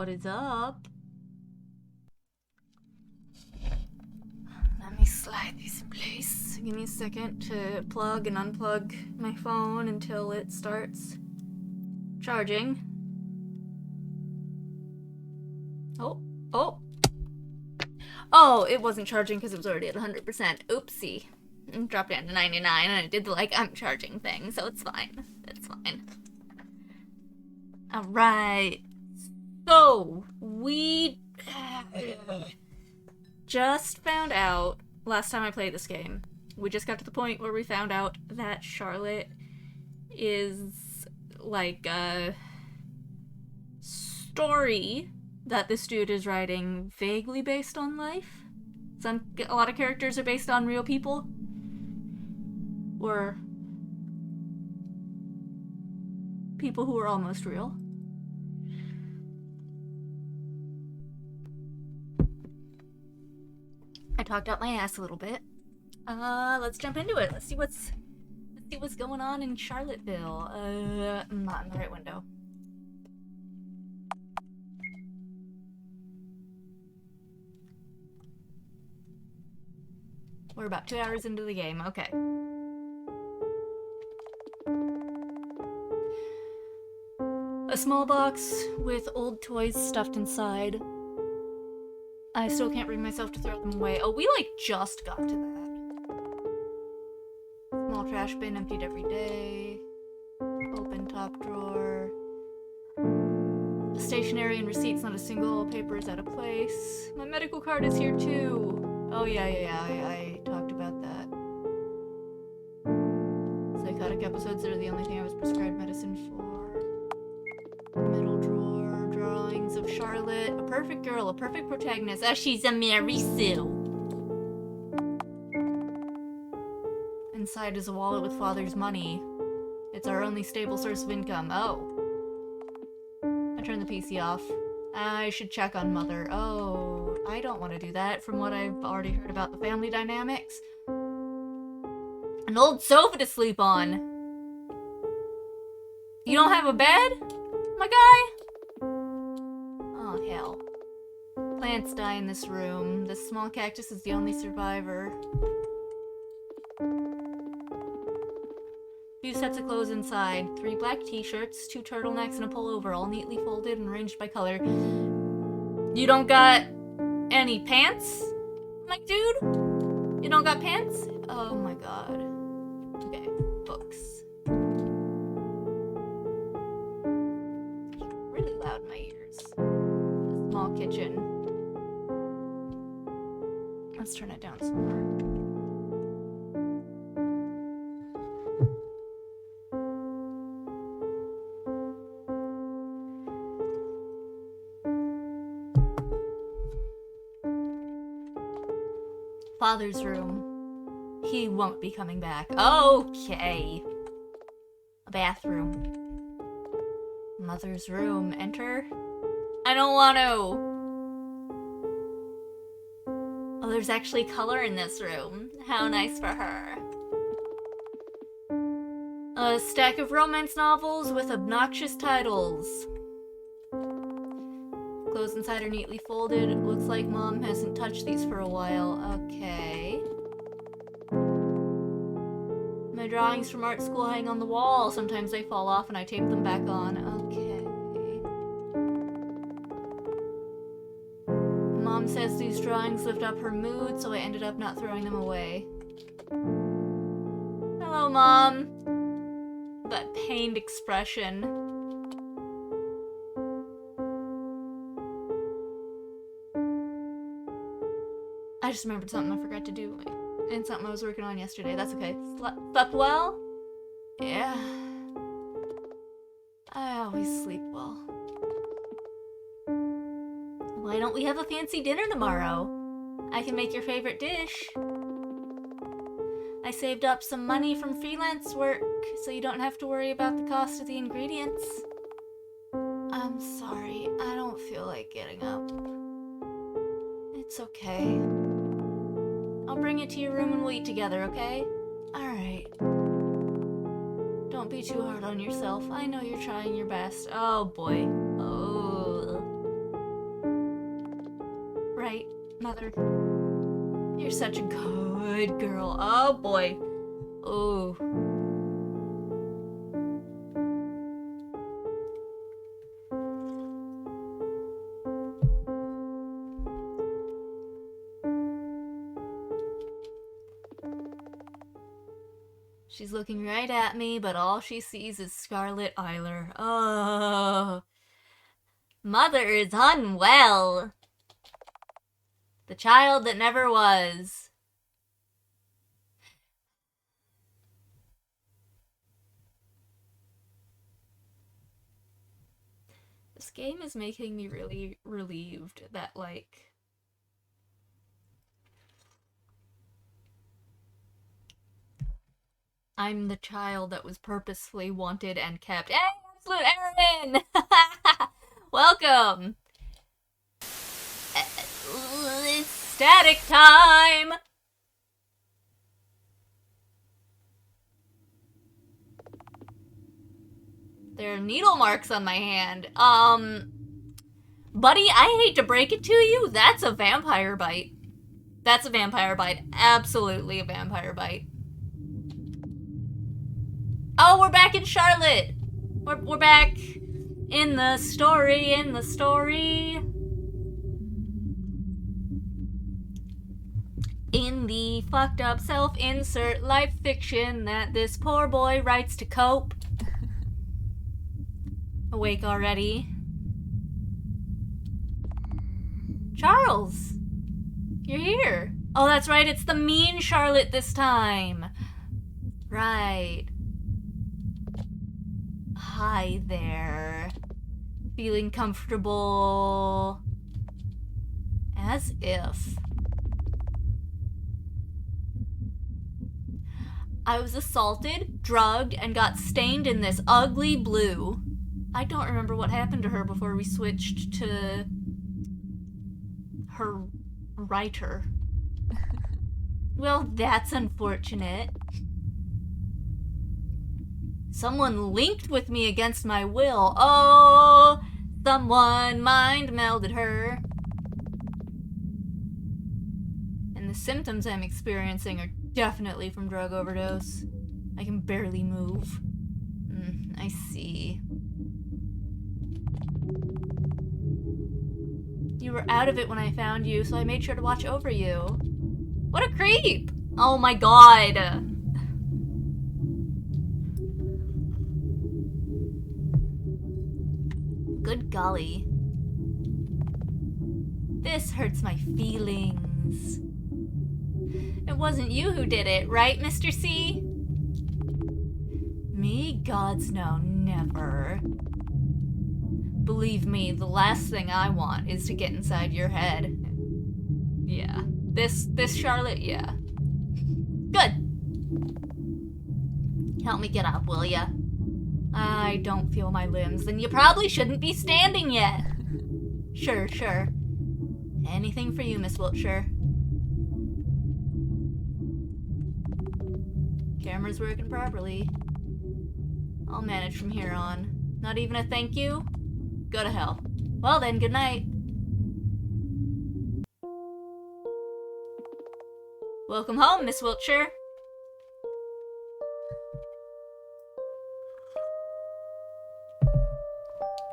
What is up? Let me slide these in place. Give me a second to plug and unplug my phone until it starts charging. Oh, it wasn't charging because it was already at 100%. Oopsie. It dropped down to 99 and it did the I'm charging thing, so it's fine. It's fine. Alright. So, we just found out, last time I played this game, we just got to the point where we found out that Scarlett is like a story that this dude is writing vaguely based on life. A lot of characters are based on real people. Or people who are almost real. I talked out my ass a little bit. Let's jump into it. Let's see what's going on in Charlottesville. I'm not in the right window. We're about 2 hours into the game. Okay. A small box with old toys stuffed inside. I still can't bring myself to throw them away. Oh, we just got to that. Small trash bin emptied every day. Open top drawer. Stationery and receipts, not a single paper is out of place. My medical card is here too. Oh yeah, I talked about that. Psychotic episodes are the only thing I was prescribed medicine for. Middle drawer, drawings of Charlotte. A perfect girl, a perfect protagonist. Ah, she's a Mary Sue. Inside is a wallet with father's money. It's our only stable source of income. Oh. I turned the PC off. I should check on mother. Oh, I don't want to do that from what I've already heard about the family dynamics. An old sofa to sleep on. You don't have a bed, my guy? Oh, hell. Plants die in this room. This small cactus is the only survivor. Few sets of clothes inside. 3 black t-shirts, 2 turtlenecks, and a pullover, all neatly folded and arranged by color. You don't got any pants, my dude? You don't got pants? Oh my god. Okay, books. Really loud in my ears. A small kitchen. Let's turn it down some more. Father's room. He won't be coming back. Okay. A bathroom. Mother's room. Enter. I don't want to. Oh, there's actually color in this room. How nice for her. A stack of romance novels with obnoxious titles. Clothes inside are neatly folded. It looks like mom hasn't touched these for a while. Okay. My drawings from art school hang on the wall. Sometimes they fall off and I tape them back on. Okay. Mom says these drawings lift up her mood, so I ended up not throwing them away. Hello, Mom. That pained expression. I just remembered something I forgot to do, and something I was working on yesterday. That's okay. Slept well? Yeah. I always sleep well. Why don't we have a fancy dinner tomorrow? I can make your favorite dish. I saved up some money from freelance work, so you don't have to worry about the cost of the ingredients. I'm sorry, I don't feel like getting up. It's okay. I'll bring it to your room and we'll eat together, okay? Alright. Don't be too hard on yourself. I know you're trying your best. Oh boy. Oh. Mother. You're such a good girl. Oh boy. Oh. She's looking right at me, but all she sees is Scarlett Eyler. Oh. Mother is unwell. The child that never was. This game is making me really relieved that, like, I'm the child that was purposefully wanted and kept. Hey, Absolute Aaron! Welcome! It's static time! There are needle marks on my hand. Buddy, I hate to break it to you, that's a vampire bite. That's a vampire bite. Absolutely a vampire bite. Oh, we're back in Charlotte! We're back in the story, In the fucked up self-insert life fiction that this poor boy writes to cope. Awake already? Charles! You're here. Oh, that's right, it's the mean Charlotte this time. Right. Hi there. Feeling comfortable? As if. I was assaulted, drugged, and got stained in this ugly blue. I don't remember what happened to her before we switched to her writer. Well, that's unfortunate. Someone linked with me against my will. Oh, someone mind melded her. And the symptoms I'm experiencing are definitely from drug overdose. I can barely move. I see. You were out of it when I found you, so I made sure to watch over you. What a creep! Oh my god! Good golly. This hurts my feelings. It wasn't you who did it, right, Mr. C? Me? Gods no, never. Believe me, the last thing I want is to get inside your head. Yeah. This Charlotte, yeah. Good. Help me get up, will ya? I don't feel my limbs, then you probably shouldn't be standing yet. Sure. Anything for you, Miss Wiltshire. Camera's working properly. I'll manage from here on. Not even a thank you? Go to hell. Well then, good night. Welcome home, Miss Wiltshire.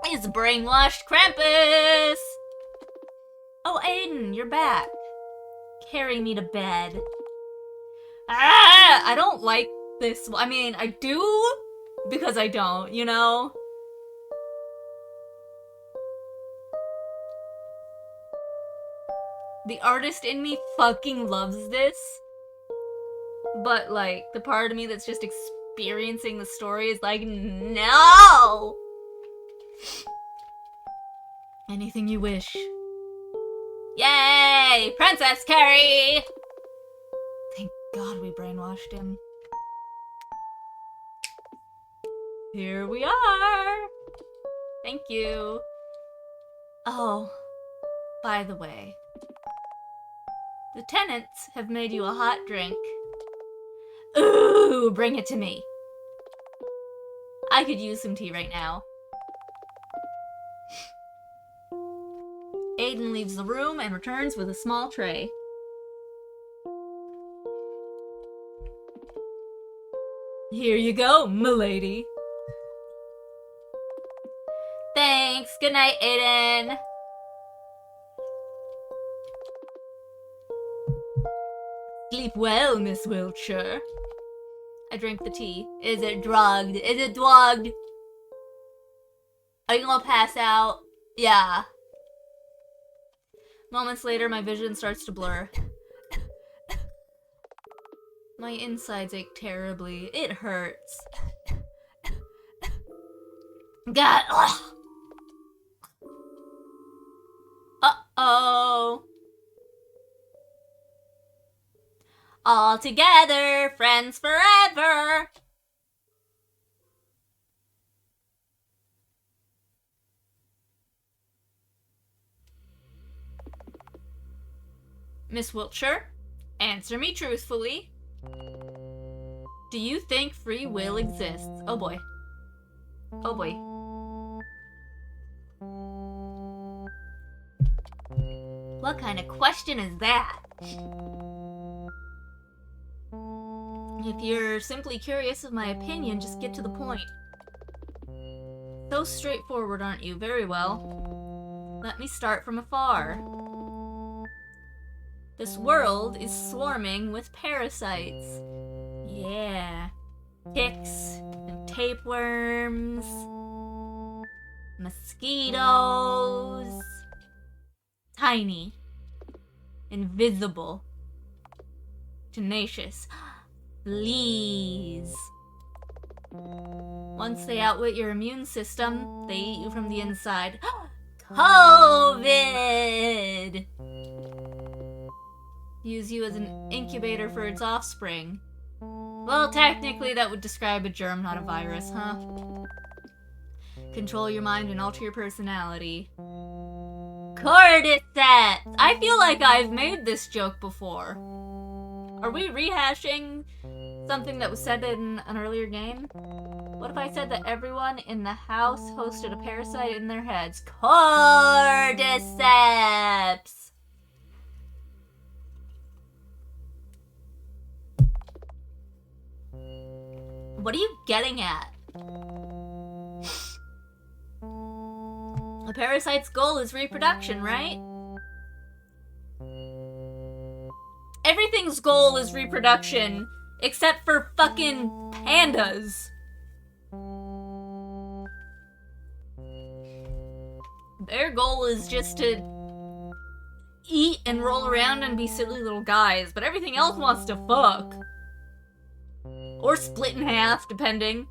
It's brainwashed Krampus! Oh, Aiden, you're back. Carry me to bed. Ah! I don't like this. I mean, I do, because I don't, you know? The artist in me fucking loves this. But, like, the part of me that's just experiencing the story is like, no! Anything you wish. Yay! Princess Carrie! Thank God we brainwashed him. Here we are! Thank you. Oh, by the way. The tenants have made you a hot drink. Ooh, bring it to me. I could use some tea right now. Aiden leaves the room and returns with a small tray. Here you go, milady. Thanks. Good night, Aiden. Sleep well, Miss Wiltshire. I drink the tea. Is it drugged? Is it drugged? Are you gonna pass out? Yeah. Moments later, my vision starts to blur. My insides ache terribly. It hurts. God. Ugh. Uh-oh. All together, friends forever. Miss Wiltshire, answer me truthfully. Do you think free will exists? Oh boy. Oh boy. What kind of question is that? If you're simply curious of my opinion, just get to the point. So straightforward, aren't you? Very well. Let me start from afar. This world is swarming with parasites. Yeah. Ticks and tapeworms. Mosquitoes. Tiny. Invisible. Tenacious. Fleas. Once they outwit your immune system, they eat you from the inside. COVID! Use you as an incubator for its offspring. Well, technically that would describe a germ, not a virus, huh? Control your mind and alter your personality. Cordyceps! I feel like I've made this joke before. Are we rehashing something that was said in an earlier game? What if I said that everyone in the house hosted a parasite in their heads? Cordyceps! What are you getting at? A parasite's goal is reproduction, right? Everything's goal is reproduction, except for fucking pandas. Their goal is just to eat and roll around and be silly little guys, but everything else wants to fuck. Or split in half, depending.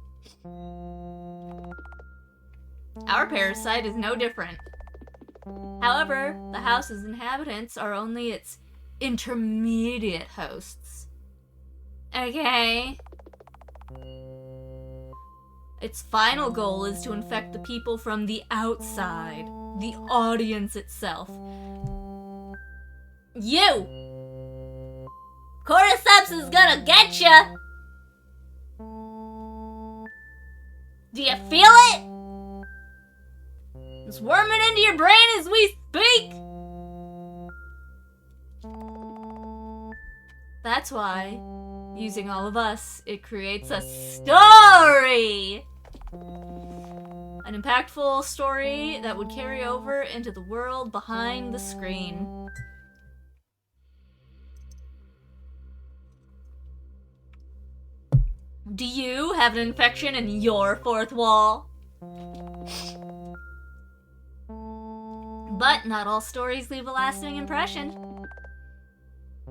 Our parasite is no different. However, the house's inhabitants are only its intermediate hosts. Okay. Its final goal is to infect the people from the outside, the audience itself. You! Cordyceps is gonna get ya! Do you feel it? It's worming into your brain as we speak! That's why, using all of us, it creates a story! An impactful story that would carry over into the world behind the screen. Do you have an infection in your fourth wall? But not all stories leave a lasting impression.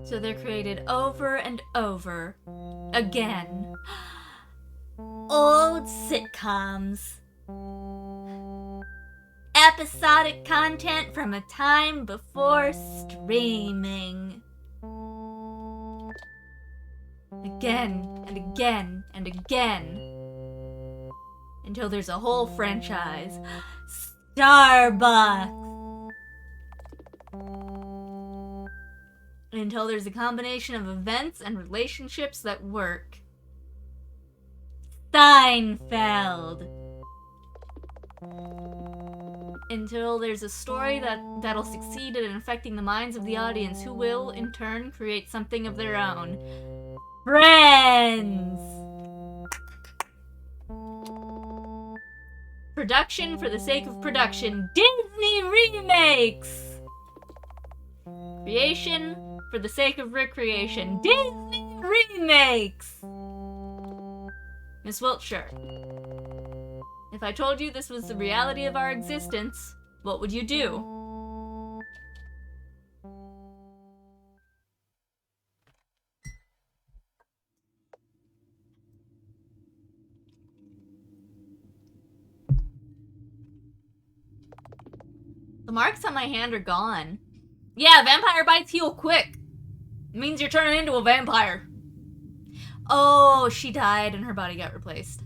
So they're created over and over again. Old sitcoms. Episodic content from a time before streaming. Again and again and again. Until there's a whole franchise. Starbucks. Until there's a combination of events and relationships that work. Seinfeld. until there's a story that'll succeed in affecting the minds of the audience, who will, in turn, create something of their own. Friends! Production for the sake of production. Disney remakes! Creation for the sake of recreation. Disney remakes! Miss Wiltshire, if I told you this was the reality of our existence, what would you do? The marks on my hand are gone. Yeah, vampire bites heal quick. It means you're turning into a vampire. Oh, she died and her body got replaced.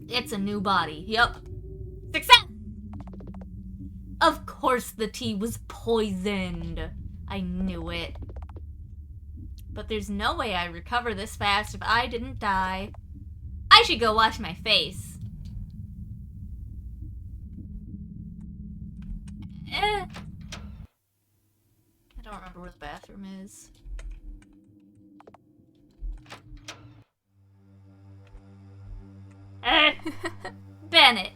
It's a new body. Yup. Success! Of course the tea was poisoned. I knew it. But there's no way I recover this fast if I didn't die. I should go wash my face. I don't remember where the bathroom is. Bennett.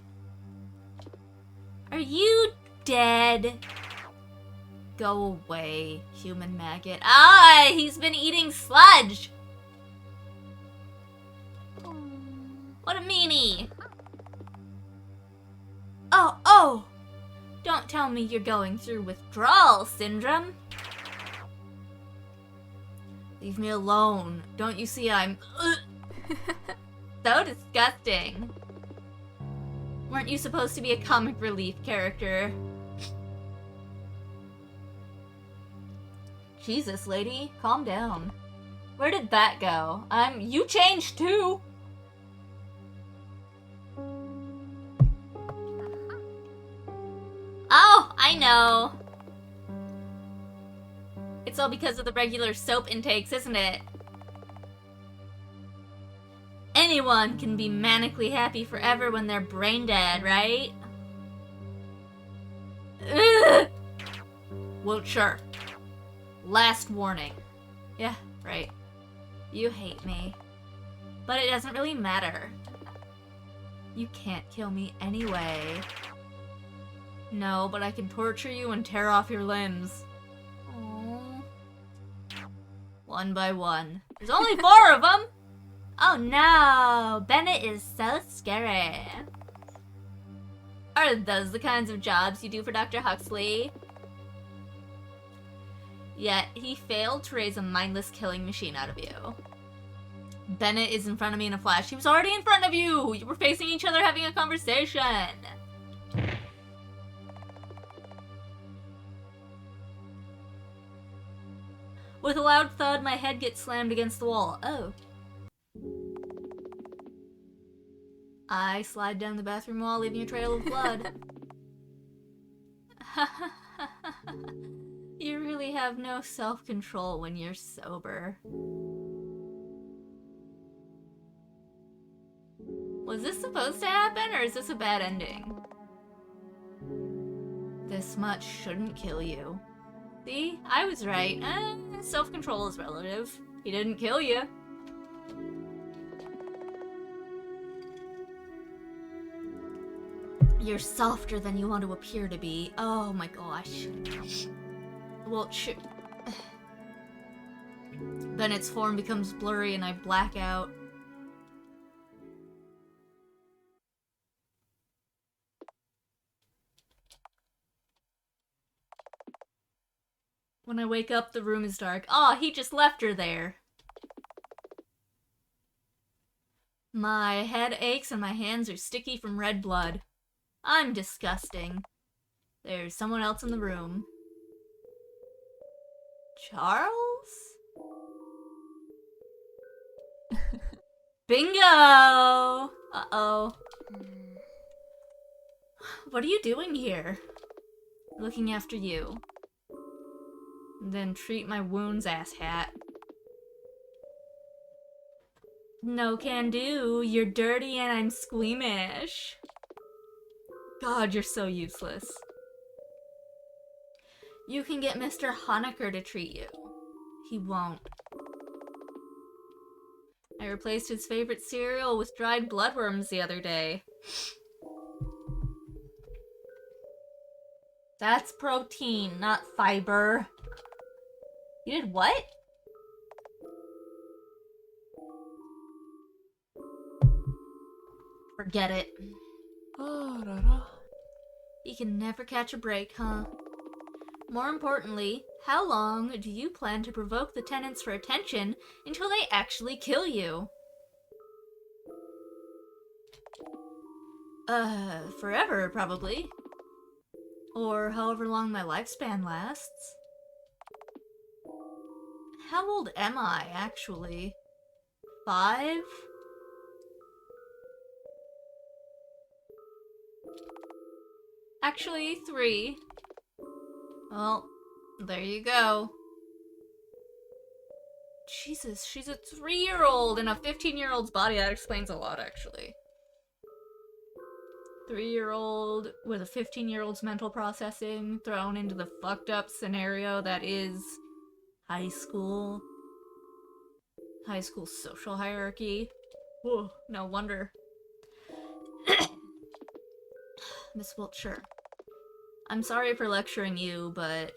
Are you dead? Go away, human maggot. Ah, he's been eating sludge. What a meanie. Oh. Don't tell me you're going through withdrawal syndrome. Leave me alone. Don't you see I'm... So disgusting. Weren't you supposed to be a comic relief character? Jesus, lady. Calm down. Where did that go? You changed too! Oh, I know. It's all because of the regular soap intakes, isn't it? Anyone can be manically happy forever when they're brain dead, right? Ugh. Well, sure. Last warning. Yeah, right. You hate me. But it doesn't really matter. You can't kill me anyway. No, but I can torture you and tear off your limbs. Aww. One by one. There's only 4 of them! Oh no! Bennett is so scary. Are those the kinds of jobs you do for Dr. Huxley? Yet, he failed to raise a mindless killing machine out of you. Bennett is in front of me in a flash. He was already in front of you! You were facing each other having a conversation! With a loud thud, my head gets slammed against the wall. Oh. I slide down the bathroom wall, leaving a trail of blood. You really have no self-control when you're sober. Was this supposed to happen, or is this a bad ending? This much shouldn't kill you. See? I was right. Self-control is relative. He didn't kill you. You're softer than you want to appear to be. Oh my gosh. Well, Bennett's form becomes blurry and I black out. When I wake up, the room is dark. Aw, he just left her there. My head aches and my hands are sticky from red blood. I'm disgusting. There's someone else in the room. Charles? Bingo! Uh-oh. What are you doing here? Looking after you. Then treat my wounds, asshat. No can do. You're dirty and I'm squeamish. God, you're so useless. You can get Mr. Honecker to treat you. He won't. I replaced his favorite cereal with dried bloodworms the other day. That's protein, not fiber. You did what? Forget it. You can never catch a break, huh? More importantly, how long do you plan to provoke the tenants for attention until they actually kill you? Forever, probably. Or however long my lifespan lasts. How old am I, actually? 5? Actually, 3. Well, there you go. Jesus, she's a 3-year-old in a 15-year-old's body. That explains a lot, actually. 3-year-old with a 15-year-old's mental processing thrown into the fucked up scenario that is high school. High school social hierarchy. Whoa, no wonder. Miss Wiltshire, I'm sorry for lecturing you, but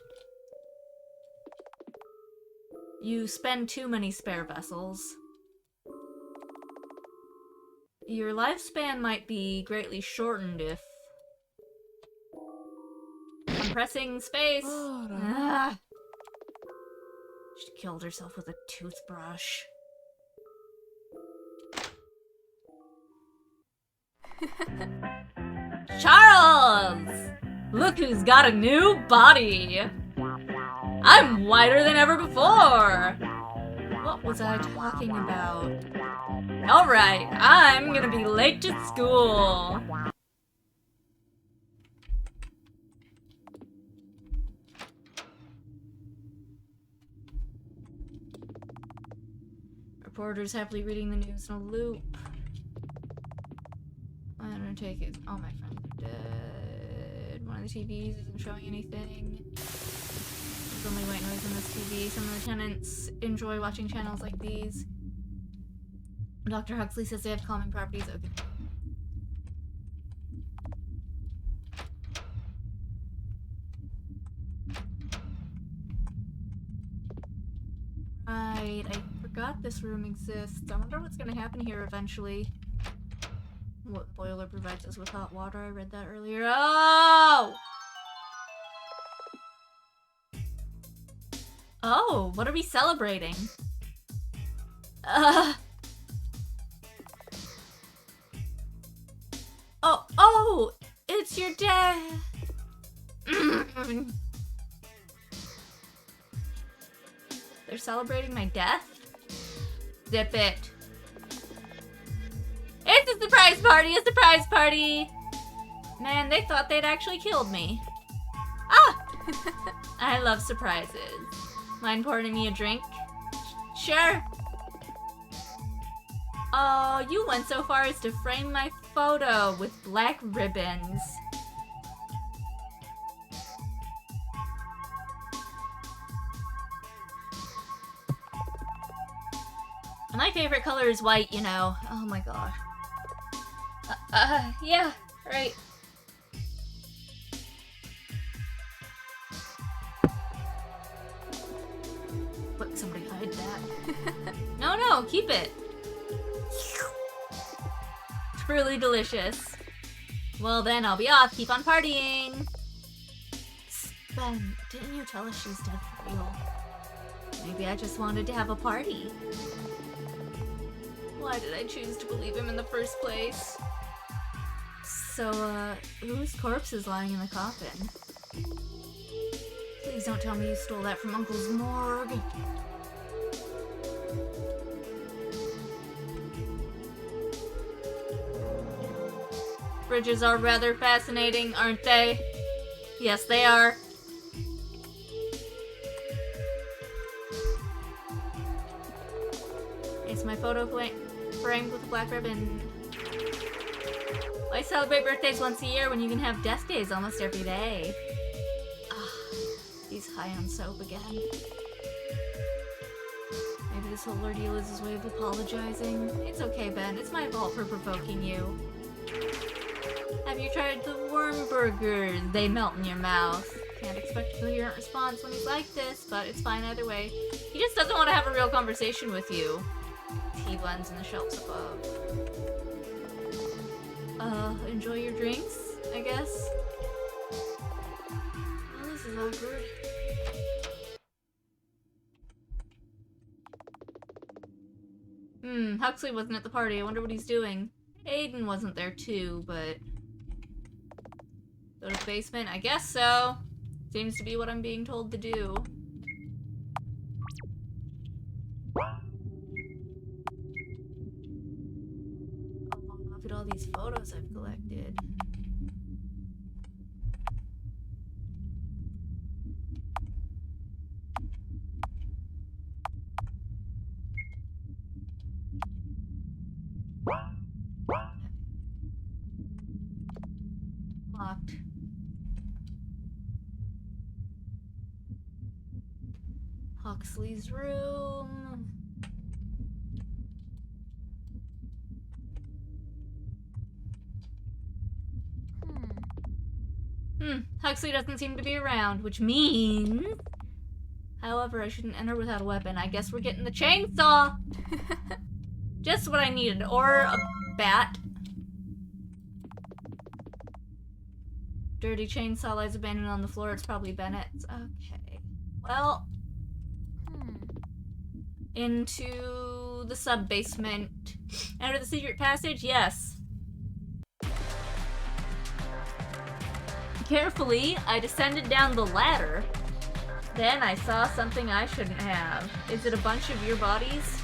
you spend too many spare vessels. Your lifespan might be greatly shortened if... Compressing space! She killed herself with a toothbrush. Charles! Look who's got a new body! I'm whiter than ever before! What was I talking about? Alright, I'm gonna be late to school! Reporters happily reading the news in a loop. I'm gonna take it. All my friends are dead. One of the TVs isn't showing anything. There's only white noise on this TV. Some of the tenants enjoy watching channels like these. Dr. Huxley says they have calming properties. Okay. Right, I forgot this room exists. I wonder what's gonna happen here eventually. What boiler provides us with hot water? I read that earlier. Oh! Oh, what are we celebrating? Oh, it's your dad. They're celebrating my death? Zip it. It's a surprise party, a surprise party! Man, they thought they'd actually killed me. Ah! I love surprises. Mind pouring me a drink? Sure. Oh, you went so far as to frame my photo with black ribbons. My favorite color is white, you know. Oh my gosh. Yeah, right. Look, somebody hide that. No, keep it. Truly delicious. Well then, I'll be off. Keep on partying. Ben, didn't you tell us she's dead for real? Maybe I just wanted to have a party. Why did I choose to believe him in the first place? So, whose corpse is lying in the coffin? Please don't tell me you stole that from Uncle's morgue. Bridges are rather fascinating, aren't they? Yes, they are. It's my photo framed with a black ribbon. Why celebrate birthdays once a year when you can have death days almost every day? He's high on soap again. Maybe this whole ordeal is his way of apologizing. It's okay, Ben. It's my fault for provoking you. Have you tried the worm burgers? They melt in your mouth. Can't expect a coherent response when he's like this, but it's fine either way. He just doesn't want to have a real conversation with you. Tea blends in the shelves above. Enjoy your drinks, I guess? Oh, this is awkward. Huxley wasn't at the party. I wonder what he's doing. Aiden wasn't there too, but... Go to the basement? I guess so. Seems to be what I'm being told to do. Oh, look at all these photos I've collected. Locked. Huxley's room. Huxley doesn't seem to be around, which means... However, I shouldn't enter without a weapon. I guess we're getting the chainsaw! Just what I needed. Or a bat. Dirty chainsaw lies abandoned on the floor. It's probably Bennett's. Okay. Well... Into the sub-basement. Enter the secret passage? Yes. Carefully, I descended down the ladder. Then I saw something I shouldn't have. Is it a bunch of your bodies?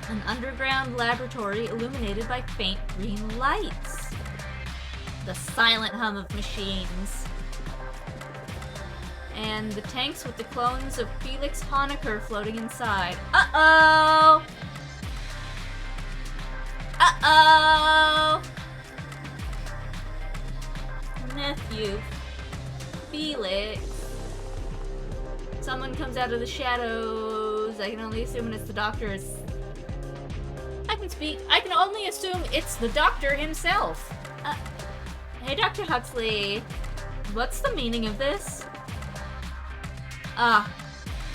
An underground laboratory illuminated by faint green lights. The silent hum of machines. And the tanks with the clones of Felix Honecker floating inside. Uh-oh! Uh-oh! Nephew. Felix. Someone comes out of the shadows. I can only assume it's the doctor. I can speak. I can only assume it's the doctor himself. Hey, Dr. Huxley. What's the meaning of this?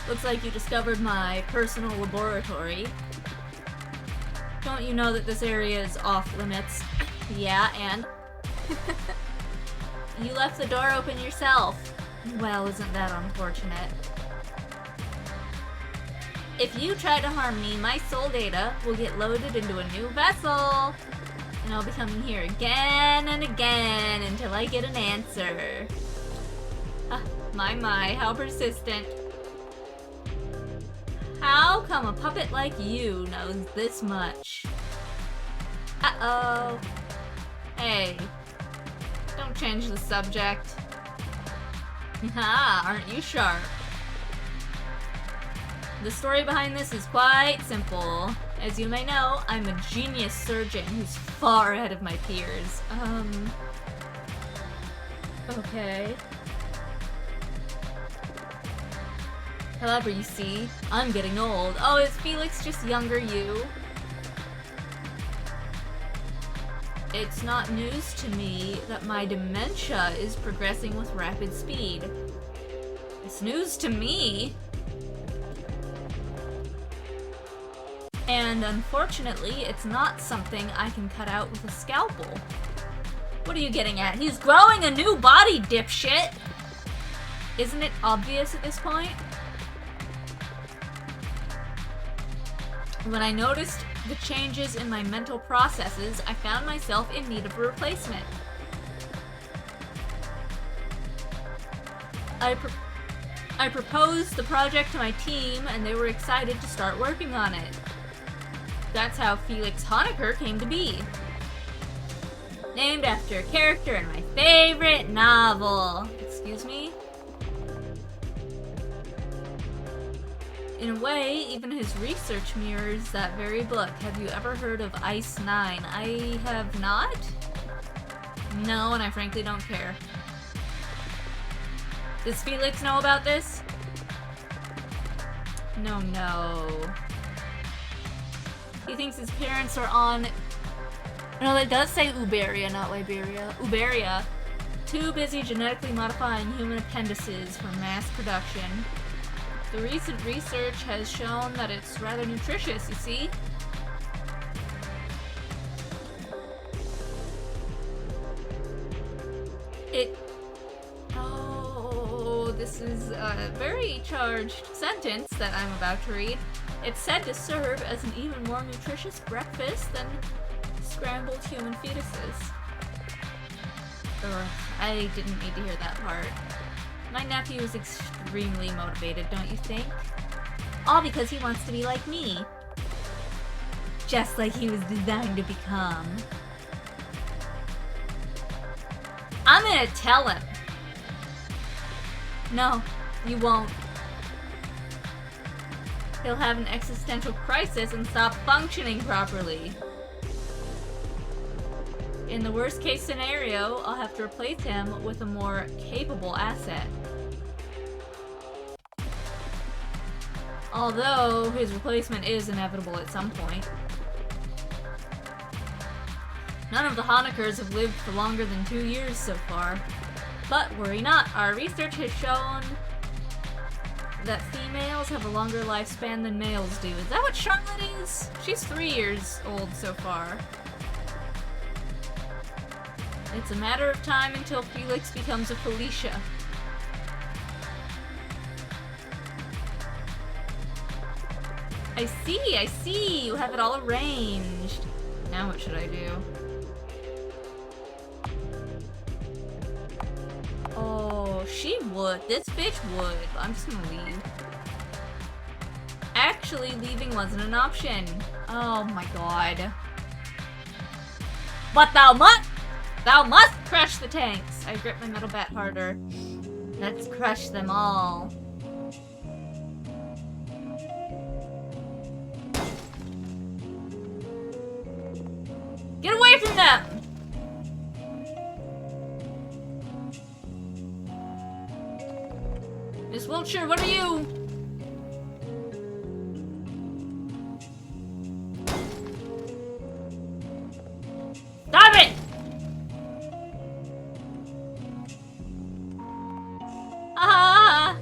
Looks like you discovered my personal laboratory. Don't you know that this area is off limits? Yeah, and? You left the door open yourself. Well, isn't that unfortunate? If you try to harm me, my soul data will get loaded into a new vessel. And I'll be coming here again and again until I get an answer. My, how persistent. How come a puppet like you knows this much? Uh-oh. Hey, don't change the subject. Ha, aren't you sharp? The story behind this is quite simple. As you may know, I'm a genius surgeon who's far ahead of my peers. Okay. However, you see, I'm getting old. Oh, is Felix just younger you? It's not news to me that my dementia is progressing with rapid speed. It's news to me. And unfortunately, it's not something I can cut out with a scalpel. What are you getting at? He's growing a new body, dipshit! Isn't it obvious at this point? When I noticed the changes in my mental processes, I found myself in need of a replacement. I proposed the project to my team, and they were excited to start working on it. That's how Felix Honecker came to be. Named after a character in my favorite novel. Excuse me? In a way, even his research mirrors that very book. Have you ever heard of Ice 9? I have not. No, and I frankly don't care. Does Felix know about this? No. He thinks his parents are on... No, that does say Uberia, not Liberia. Uberia. Too busy genetically modifying human appendices for mass production. The recent research has shown that it's rather nutritious, you see? Oh, this is a very charged sentence that I'm about to read. It's said to serve as an even more nutritious breakfast than scrambled human fetuses. Ugh, I didn't need to hear that part. My nephew is extremely motivated, don't you think? All because he wants to be like me. Just like he was designed to become. I'm gonna tell him. No, you won't. He'll have an existential crisis and stop functioning properly. In the worst case scenario, I'll have to replace him with a more capable asset. Although, his replacement is inevitable at some point. None of the Honeckers have lived for longer than 2 years so far. But worry not, our research has shown that females have a longer lifespan than males do. Is that what Charlotte is? She's 3 years old so far. It's a matter of time until Felix becomes a Felicia. I see, you have it all arranged. Now what should I do? Oh, she would. This bitch would. I'm just gonna leave. Actually, leaving wasn't an option. Oh my god. But thou must crush the tanks. I grip my metal bat harder. Let's crush them all. Get away from them! Miss Wiltshire, what are you? Stop it! Ah!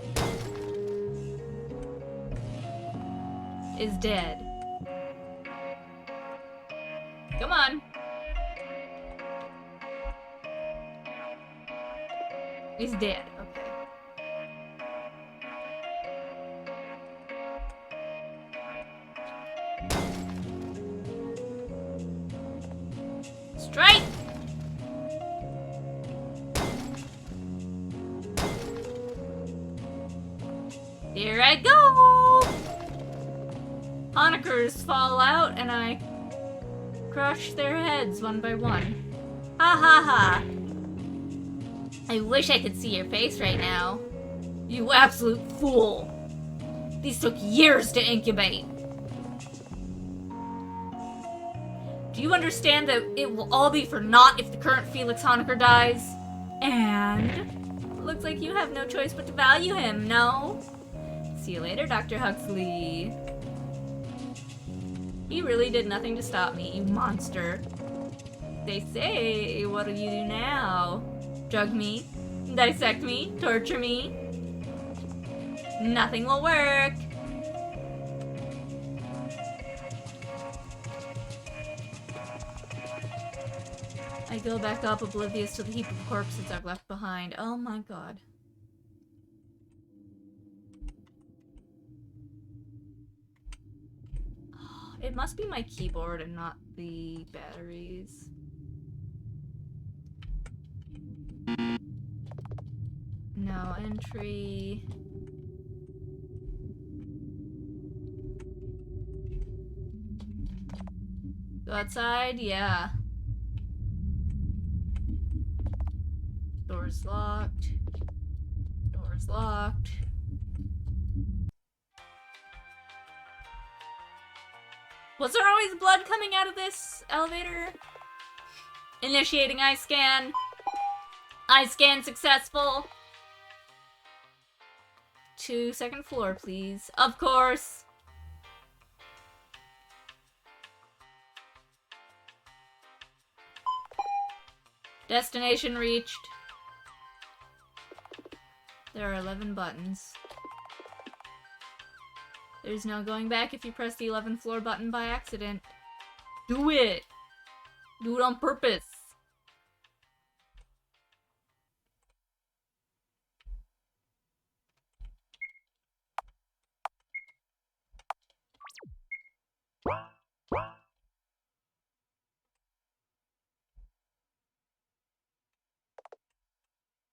Is dead. Come on. He's dead. Okay. Strike! Here I go! Honeckers fall out and I crush their heads one by one. Ha ha ha! I wish I could see your face right now. You absolute fool! These took years to incubate. Do you understand that it will all be for naught if the current Felix Honecker dies? And it looks like you have no choice but to value him, no? See you later, Dr. Huxley. He really did nothing to stop me, you monster. They say, what'll you do now? Drug me? Dissect me? Torture me? Nothing will work. I go back up, oblivious to the heap of corpses I've left behind. Oh my god. It must be my keyboard and not the batteries. No entry. Go outside? Yeah. Door's locked. Door's locked. Was there always blood coming out of this elevator? Initiating eye scan. Eye scan successful. To second floor, please. Of course. Destination reached. There are 11 buttons. There's no going back if you press the 11th floor button by accident. Do it! Do it on purpose.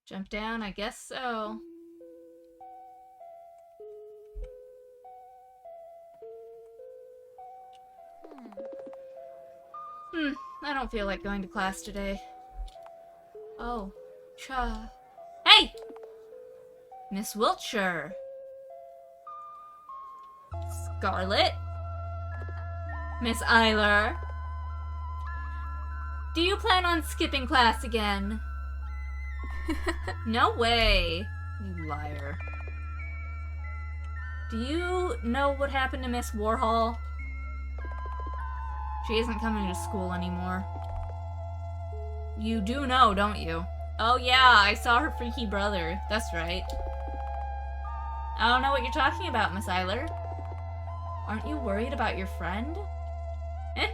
Jump down, I guess so. I don't feel like going to class today. Oh, Hey! Miss Wiltshire. Scarlett? Miss Eyler? Do you plan on skipping class again? No way, you liar. Do you know what happened to Miss Warhol? She isn't coming to school anymore. You do know, don't you? Oh yeah, I saw her freaky brother. That's right. I don't know what you're talking about, Miss Eyler. Aren't you worried about your friend? Eh?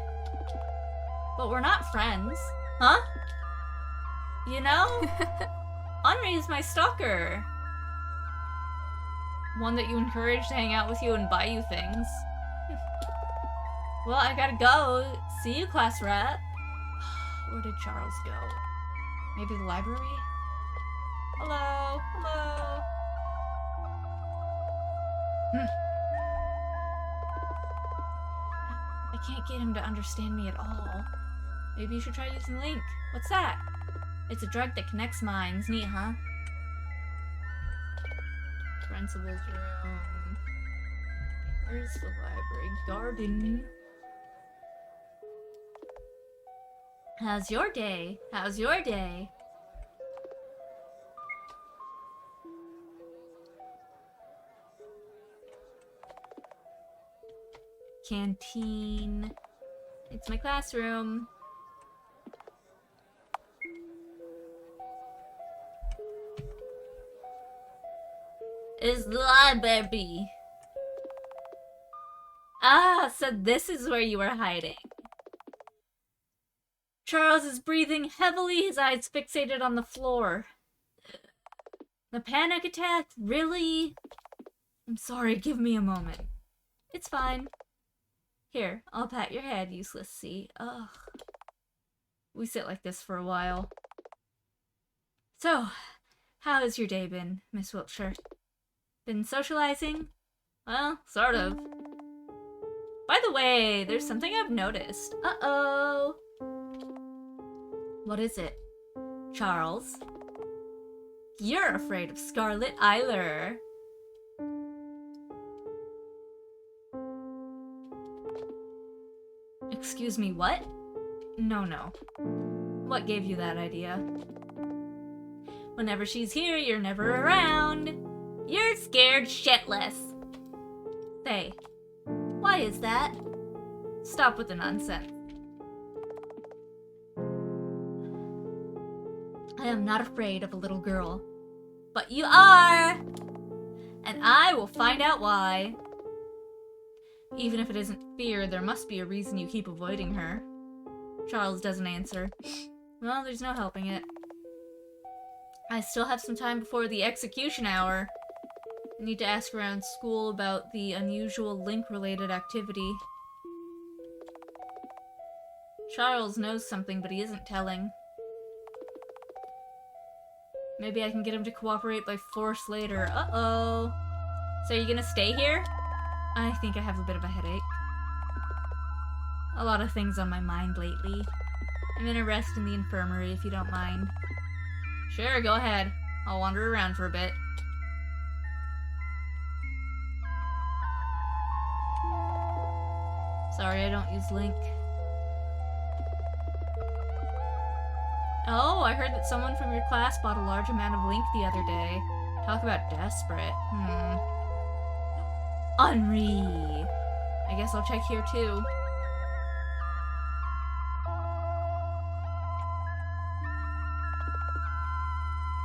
But we're not friends. Huh? You know? Henri is my stalker. One that you encourage to hang out with you and buy you things. Well, I gotta go. See you, class rat. Where did Charles go? Maybe the library? Hello? Hello? I can't get him to understand me at all. Maybe you should try using Link. What's that? It's a drug that connects minds. Neat, huh? Principal's room. Where's the library? Garden. How's your day? How's your day? Canteen. It's my classroom. Is the library. Ah, so this is where you were hiding. Charles is breathing heavily, his eyes fixated on the floor. The panic attack? Really? I'm sorry, give me a moment. It's fine. Here, I'll pat your head, useless C. Ugh. We sit like this for a while. So, how has your day been, Miss Wiltshire? Been socializing? Well, sort of. By the way, there's something I've noticed. Uh-oh. What is it? Charles? You're afraid of Scarlett Eyler. Excuse me, what? No. What gave you that idea? Whenever she's here, you're never around. You're scared shitless. Say, why is that? Stop with the nonsense. I am not afraid of a little girl. But you are! And I will find out why. Even if it isn't fear, there must be a reason you keep avoiding her. Charles doesn't answer. Well, there's no helping it. I still have some time before the execution hour. I need to ask around school about the unusual Link-related activity. Charles knows something, but he isn't telling. Maybe I can get him to cooperate by force later. Uh-oh. So are you gonna stay here? I think I have a bit of a headache. A lot of things on my mind lately. I'm gonna rest in the infirmary if you don't mind. Sure, go ahead. I'll wander around for a bit. Sorry, I don't use Link. Oh, I heard that someone from your class bought a large amount of Link the other day. Talk about desperate. Henri. I guess I'll check here too.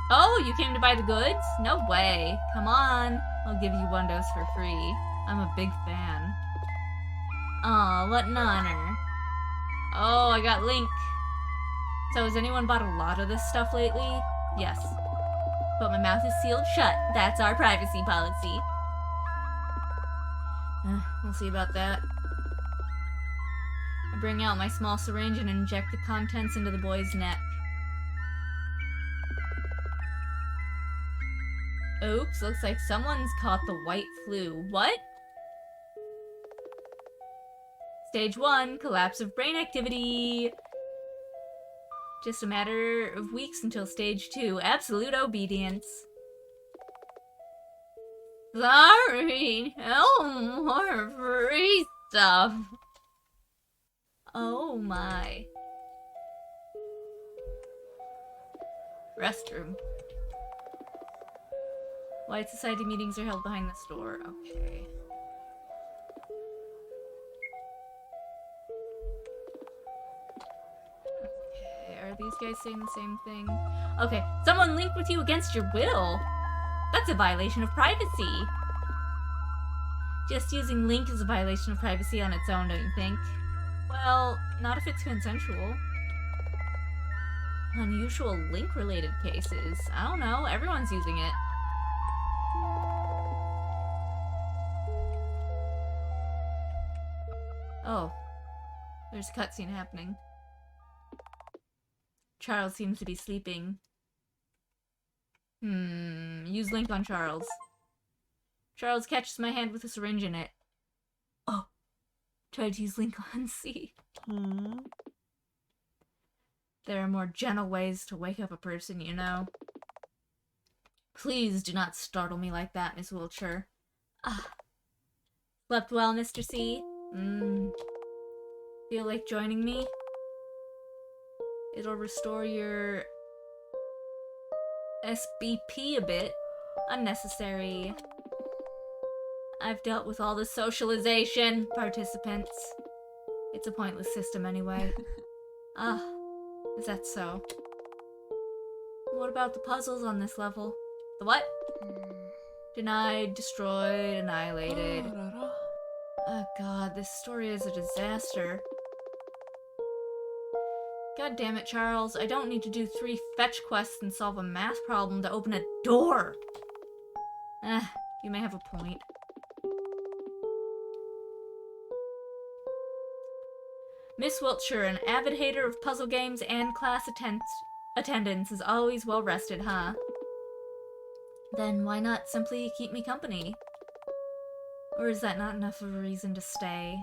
Oh, you came to buy the goods? No way. Come on. I'll give you one dose for free. I'm a big fan. Aw, what an honor. Oh, I got Link. So has anyone bought a lot of this stuff lately? Yes. But my mouth is sealed shut. That's our privacy policy. We'll see about that. I bring out my small syringe and inject the contents into the boy's neck. Oops, looks like someone's caught the white flu. What? Stage 1, collapse of brain activity. Just a matter of weeks until stage 2, absolute obedience. Sorry, no more free stuff. Oh my. Restroom. White Society meetings are held behind this door. Okay. Okay, are these guys saying the same thing? Okay, someone linked with you against your will. That's a violation of privacy. Just using Link is a violation of privacy on its own, don't you think? Well, not if it's consensual. Unusual Link-related cases. I don't know, everyone's using it. Oh. There's a cutscene happening. Charles seems to be sleeping. Use Link on Charles. Charles catches my hand with a syringe in it. Oh. Tried to use Link on C. There are more gentle ways to wake up a person, you know. Please do not startle me like that, Miss Wiltshire. Ah. Slept well, Mr. C? Feel like joining me? It'll restore your SBP a bit. Unnecessary. I've dealt with all the socialization participants. It's a pointless system anyway. Is that so? What about the puzzles on this level? The what? Denied, destroyed, annihilated. Oh god, this story is a disaster. God damn it, Charles. I don't need to do 3 fetch quests and solve a math problem to open a door. You may have a point. Miss Wiltshire, an avid hater of puzzle games and class attendance, is always well rested, huh? Then why not simply keep me company? Or is that not enough of a reason to stay?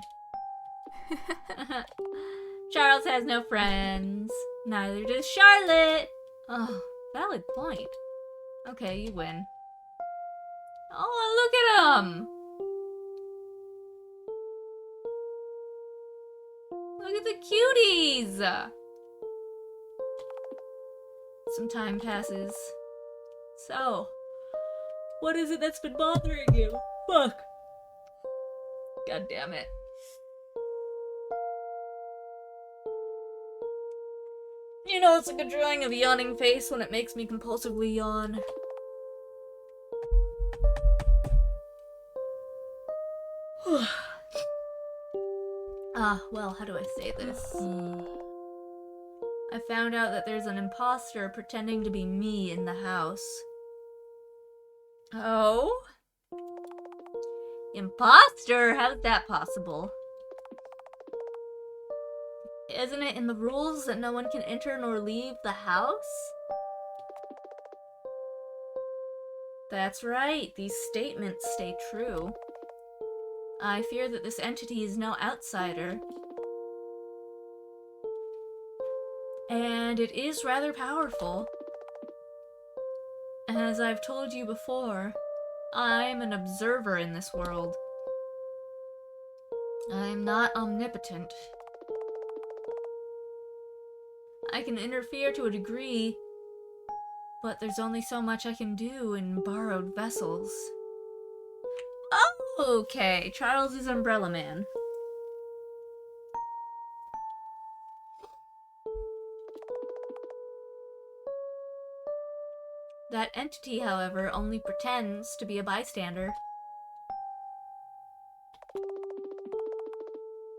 Charles has no friends. Neither does Charlotte. Oh, valid point. Okay, you win. Oh, look at him! Look at the cuties! Some time passes. So, what is it that's been bothering you? Fuck! God damn it. You know, it's like a drawing of a yawning face when it makes me compulsively yawn. Well, how do I say this? I found out that there's an imposter pretending to be me in the house. Oh? Imposter? How's that possible? Isn't it in the rules that no one can enter nor leave the house? That's right, these statements stay true. I fear that this entity is no outsider. And it is rather powerful. As I've told you before, I'm an observer in this world. I'm not omnipotent. I can interfere to a degree, but there's only so much I can do in borrowed vessels. Oh, okay, Charles is Umbrella Man. That entity, however, only pretends to be a bystander.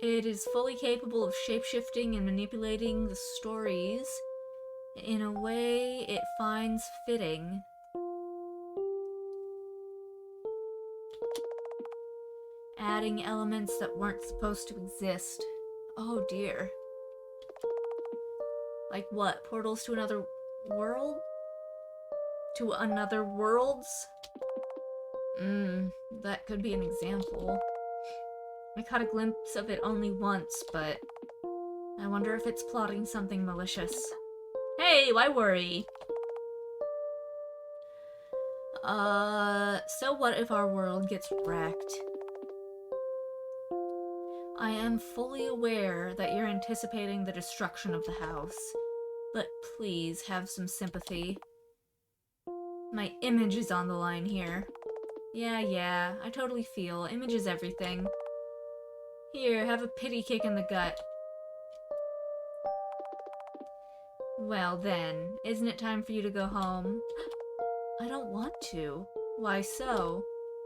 It is fully capable of shapeshifting and manipulating the stories in a way it finds fitting. Adding elements that weren't supposed to exist. Oh dear. Like what? Portals to another world? To another worlds? That could be an example. I caught a glimpse of it only once, but I wonder if it's plotting something malicious. Hey, why worry? So what if our world gets wrecked? I am fully aware that you're anticipating the destruction of the house, but please have some sympathy. My image is on the line here. Yeah, I totally feel. Image is everything. Here, have a pity kick in the gut. Well then, isn't it time for you to go home? I don't want to. Why so?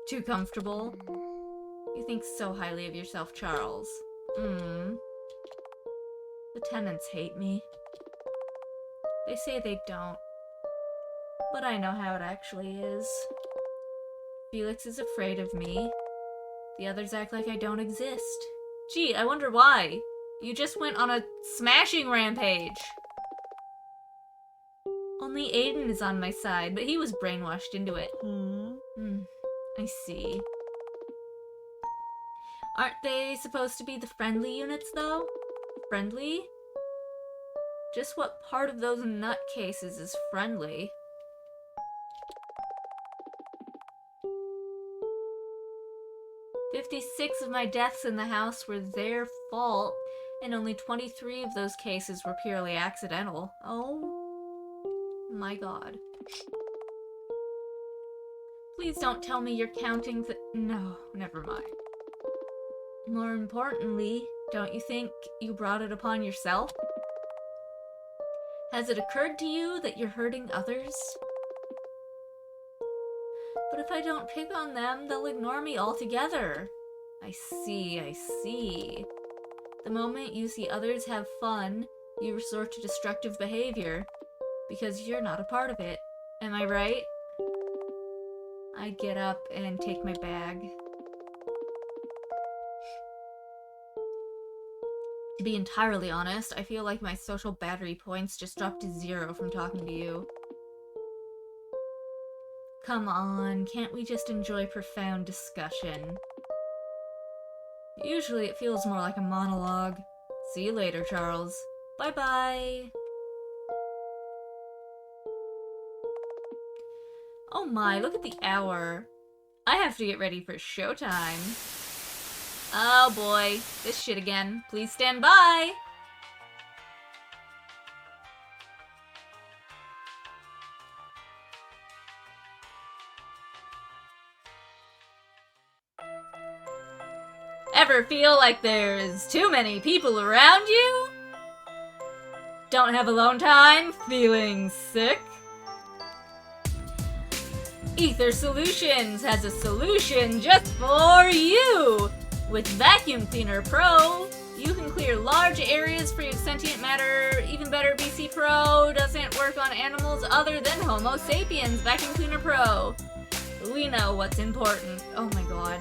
Too comfortable? You think so highly of yourself, Charles. The tenants hate me. They say they don't. But I know how it actually is. Felix is afraid of me. The others act like I don't exist. Gee, I wonder why. You just went on a smashing rampage. Only Aiden is on my side, but he was brainwashed into it. I see. Aren't they supposed to be the friendly units, though? Friendly? Just what part of those nutcases is friendly? "56 of my deaths in the house were their fault, and only 23 of those cases were purely accidental." Oh my god. Please don't tell me you're counting no, never mind. More importantly, don't you think you brought it upon yourself? Has it occurred to you that you're hurting others? But if I don't pick on them, they'll ignore me altogether. I see. The moment you see others have fun, you resort to destructive behavior, because you're not a part of it. Am I right? I get up and take my bag. To be entirely honest, I feel like my social battery points just dropped to 0 from talking to you. Come on, can't we just enjoy profound discussion? Usually it feels more like a monologue. See you later, Charles. Bye-bye. Oh my, look at the hour. I have to get ready for showtime. Oh boy, this shit again. Please stand by! Ever feel like there's too many people around you? Don't have alone time? Feeling sick? Ether Solutions has a solution just for you! With Vacuum Cleaner Pro, you can clear large areas free of sentient matter. Even better, VC Pro doesn't work on animals other than Homo sapiens. Vacuum Cleaner Pro. We know what's important. Oh my god.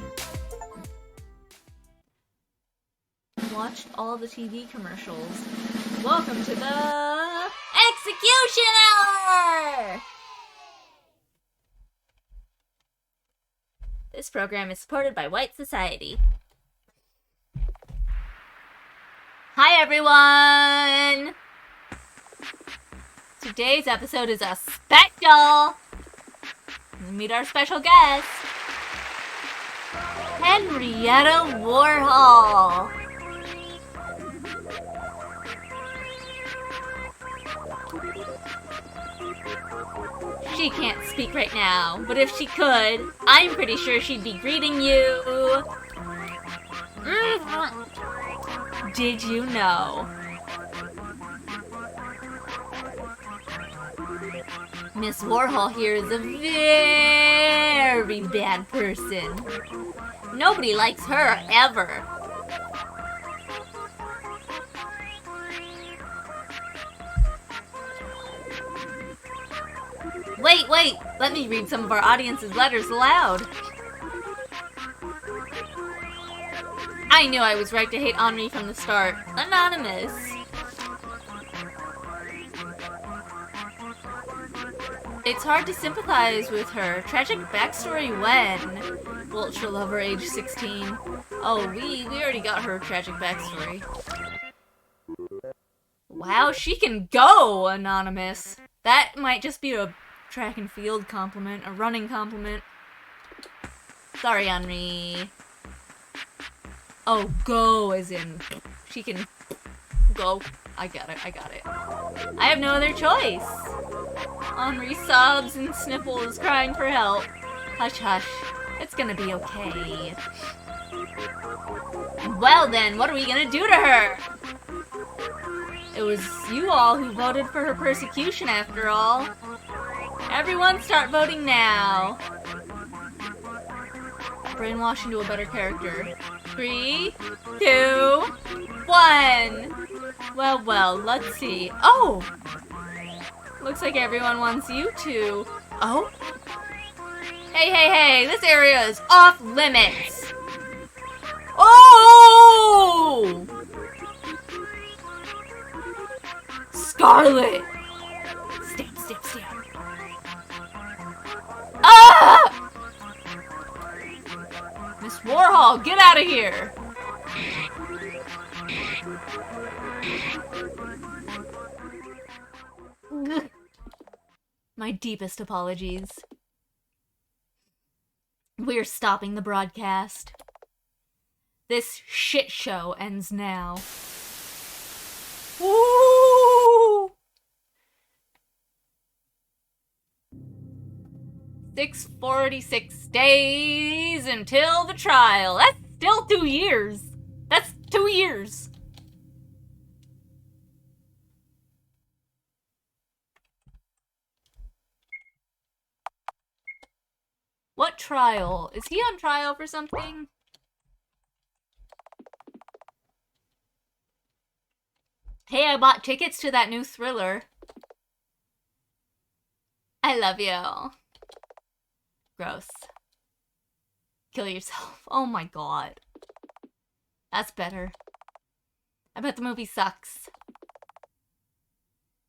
Watched all the TV commercials. Welcome to the Execution Hour! This program is supported by White Society. Hi everyone! Today's episode is a special! Meet our special guest, Henrietta Warhol. She can't speak right now, but if she could, I'm pretty sure she'd be greeting you. Did you know? Miss Warhol here is a very bad person. Nobody likes her, ever. Wait, let me read some of our audience's letters aloud. I knew I was right to hate Henri from the start. Anonymous. It's hard to sympathize with her. Tragic backstory when? Vulture lover, age 16. Oh, we already got her tragic backstory. Wow, she can go, Anonymous. That might just be a track and field compliment, a running compliment. Sorry, Henri. Oh, go as in she can go. I got it. I have no other choice. Henri sobs and sniffles, crying for help. Hush, hush. It's gonna be okay. Well then, what are we gonna do to her? It was you all who voted for her persecution after all. Everyone start voting now. Brainwash into a better character. 3, 2, 1. Well, let's see. Oh! Looks like everyone wants you to. Oh? Hey, this area is off limits. Oh! Scarlett! Stamp. Ah! Miss Warhol, get out of here! My deepest apologies. We're stopping the broadcast. This shit show ends now. Woo! 646 days until the trial. That's still 2 years. That's 2 years. What trial? Is he on trial for something? Hey, I bought tickets to that new thriller. I love you. Gross. Kill yourself. Oh my god. That's better. I bet the movie sucks.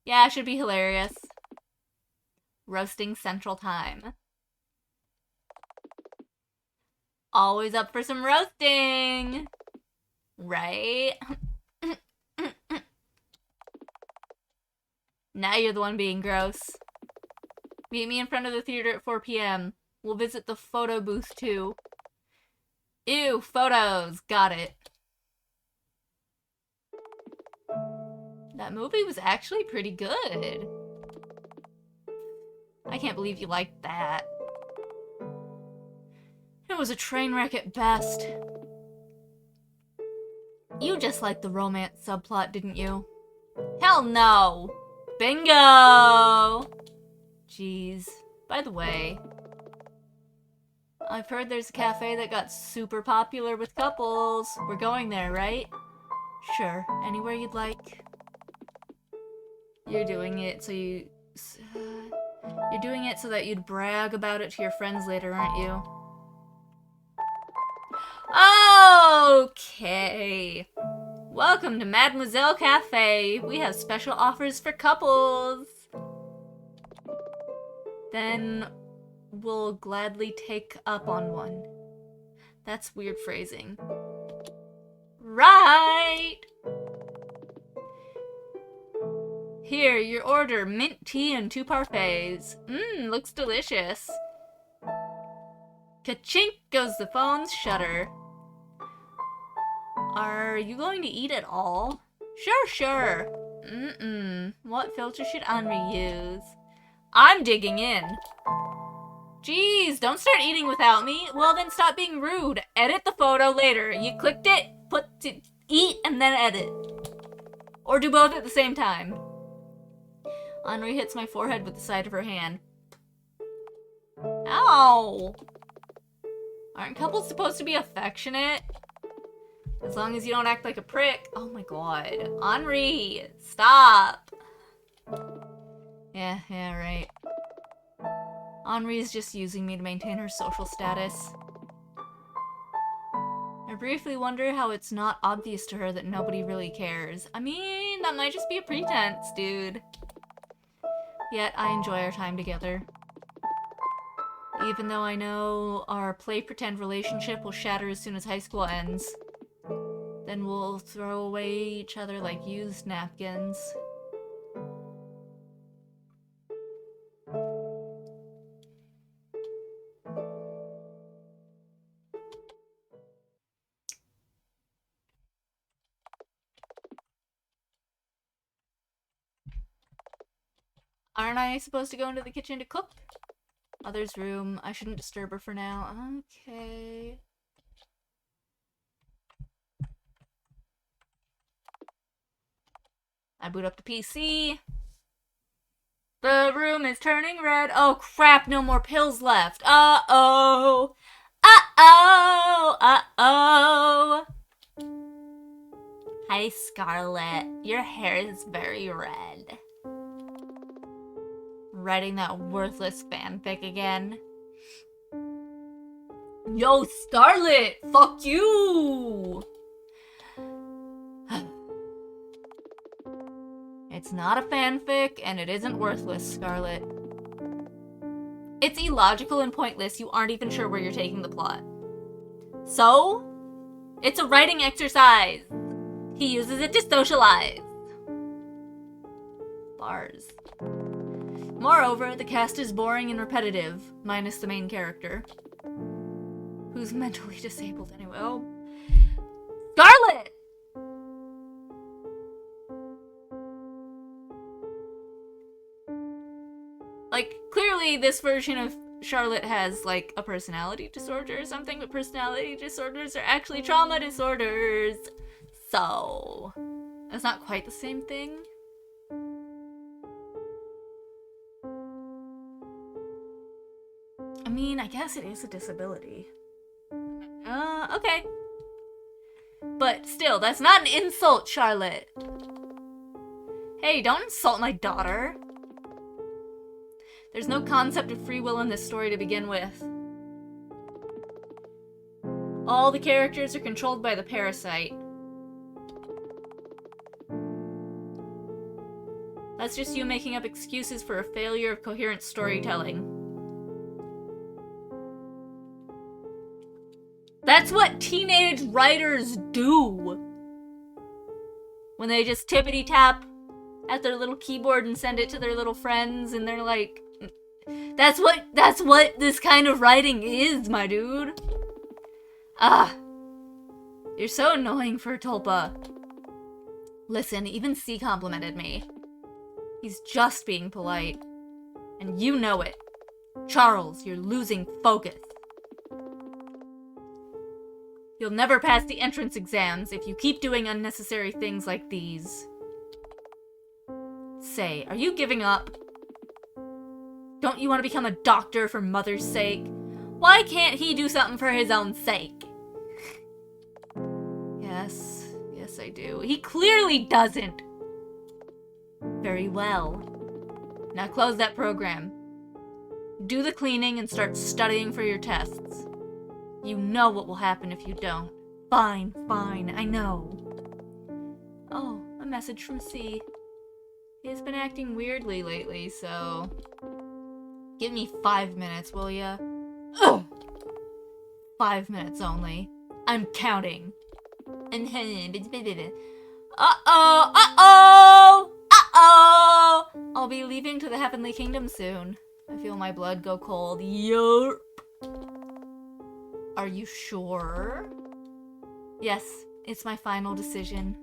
Yeah, it should be hilarious. Roasting Central Time. Always up for some roasting. Right? Now you're the one being gross. Meet me in front of the theater at 4 p.m. We'll visit the photo booth too. Ew, photos. Got it. That movie was actually pretty good. I can't believe you liked that. It was a train wreck at best. You just liked the romance subplot, didn't you? Hell no! Bingo! Jeez. By the way, I've heard there's a cafe that got super popular with couples. We're going there, right? Sure. Anywhere you'd like. You're doing it so you're doing it so that you'd brag about it to your friends later, aren't you? Okay. Welcome to Mademoiselle Cafe. We have special offers for couples. Then we'll gladly take up on one. That's weird phrasing. Right! Here, your order. Mint tea and 2 parfaits. Looks delicious. Ka-chink goes the phone's shutter. Are you going to eat at all? Sure. What filter should Henri use? I'm digging in. Jeez, don't start eating without me. Well, then stop being rude. Edit the photo later. You clicked it, put to eat, and then edit. Or do both at the same time. Henri hits my forehead with the side of her hand. Ow! Aren't couples supposed to be affectionate? As long as you don't act like a prick. Oh my god. Henri, stop! Yeah, right. Henri's just using me to maintain her social status. I briefly wonder how it's not obvious to her that nobody really cares. I mean, that might just be a pretense, dude. Yet, I enjoy our time together. Even though I know our play-pretend relationship will shatter as soon as high school ends. Then we'll throw away each other like used napkins. Aren't I supposed to go into the kitchen to cook? Mother's room. I shouldn't disturb her for now. Okay. I boot up the PC. The room is turning red. Oh crap, no more pills left. Uh-oh. Uh-oh. Uh-oh. Hi, Scarlett. Your hair is very red. Writing that worthless fanfic again. Yo, Scarlett! Fuck you! It's not a fanfic, and it isn't worthless, Scarlett. It's illogical and pointless. You aren't even sure where you're taking the plot. So? It's a writing exercise! He uses it to socialize. Bars. Moreover, the cast is boring and repetitive, minus the main character. Who's mentally disabled anyway? Oh. Scarlett! Like, clearly this version of Charlotte has, like, a personality disorder or something, but personality disorders are actually trauma disorders. So, it's not quite the same thing. I mean, I guess it is a disability. Okay. But still, that's not an insult, Charlotte. Hey, don't insult my daughter. There's no concept of free will in this story to begin with. All the characters are controlled by the parasite. That's just you making up excuses for a failure of coherent storytelling. That's what teenage writers do! When they just tippity-tap at their little keyboard and send it to their little friends, and they're like... That's what this kind of writing is, my dude. Ah. You're so annoying for Tulpa. Listen, even C complimented me. He's just being polite. And you know it. Charles, you're losing focus. You'll never pass the entrance exams if you keep doing unnecessary things like these. Say, are you giving up? Don't you want to become a doctor for mother's sake? Why can't he do something for his own sake? Yes I do. He clearly doesn't. Very well. Now close that program. Do the cleaning and start studying for your tests. You know what will happen if you don't. Fine, I know. Oh, a message from C. He's been acting weirdly lately, so... Give me 5 minutes, will ya? Ugh! 5 minutes only. I'm counting. Uh-oh! I'll be leaving to the Heavenly Kingdom soon. I feel my blood go cold. Yerp! Are you sure? Yes, it's my final decision.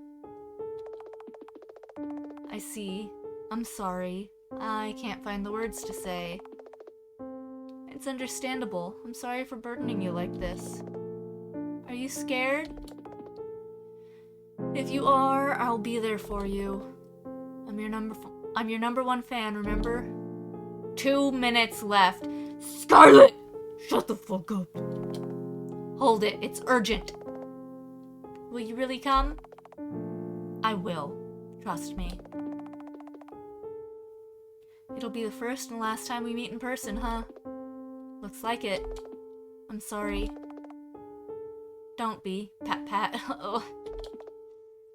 I see. I'm sorry. I can't find the words to say. It's understandable. I'm sorry for burdening you like this. Are you scared? If you are, I'll be there for you. I'm your number one fan, remember? 2 minutes left. Scarlett! Shut the fuck up. Hold it, it's urgent. Will you really come? I will. Trust me. It'll be the first and last time we meet in person, huh? Looks like it. I'm sorry. Don't be. Pat pat. Oh.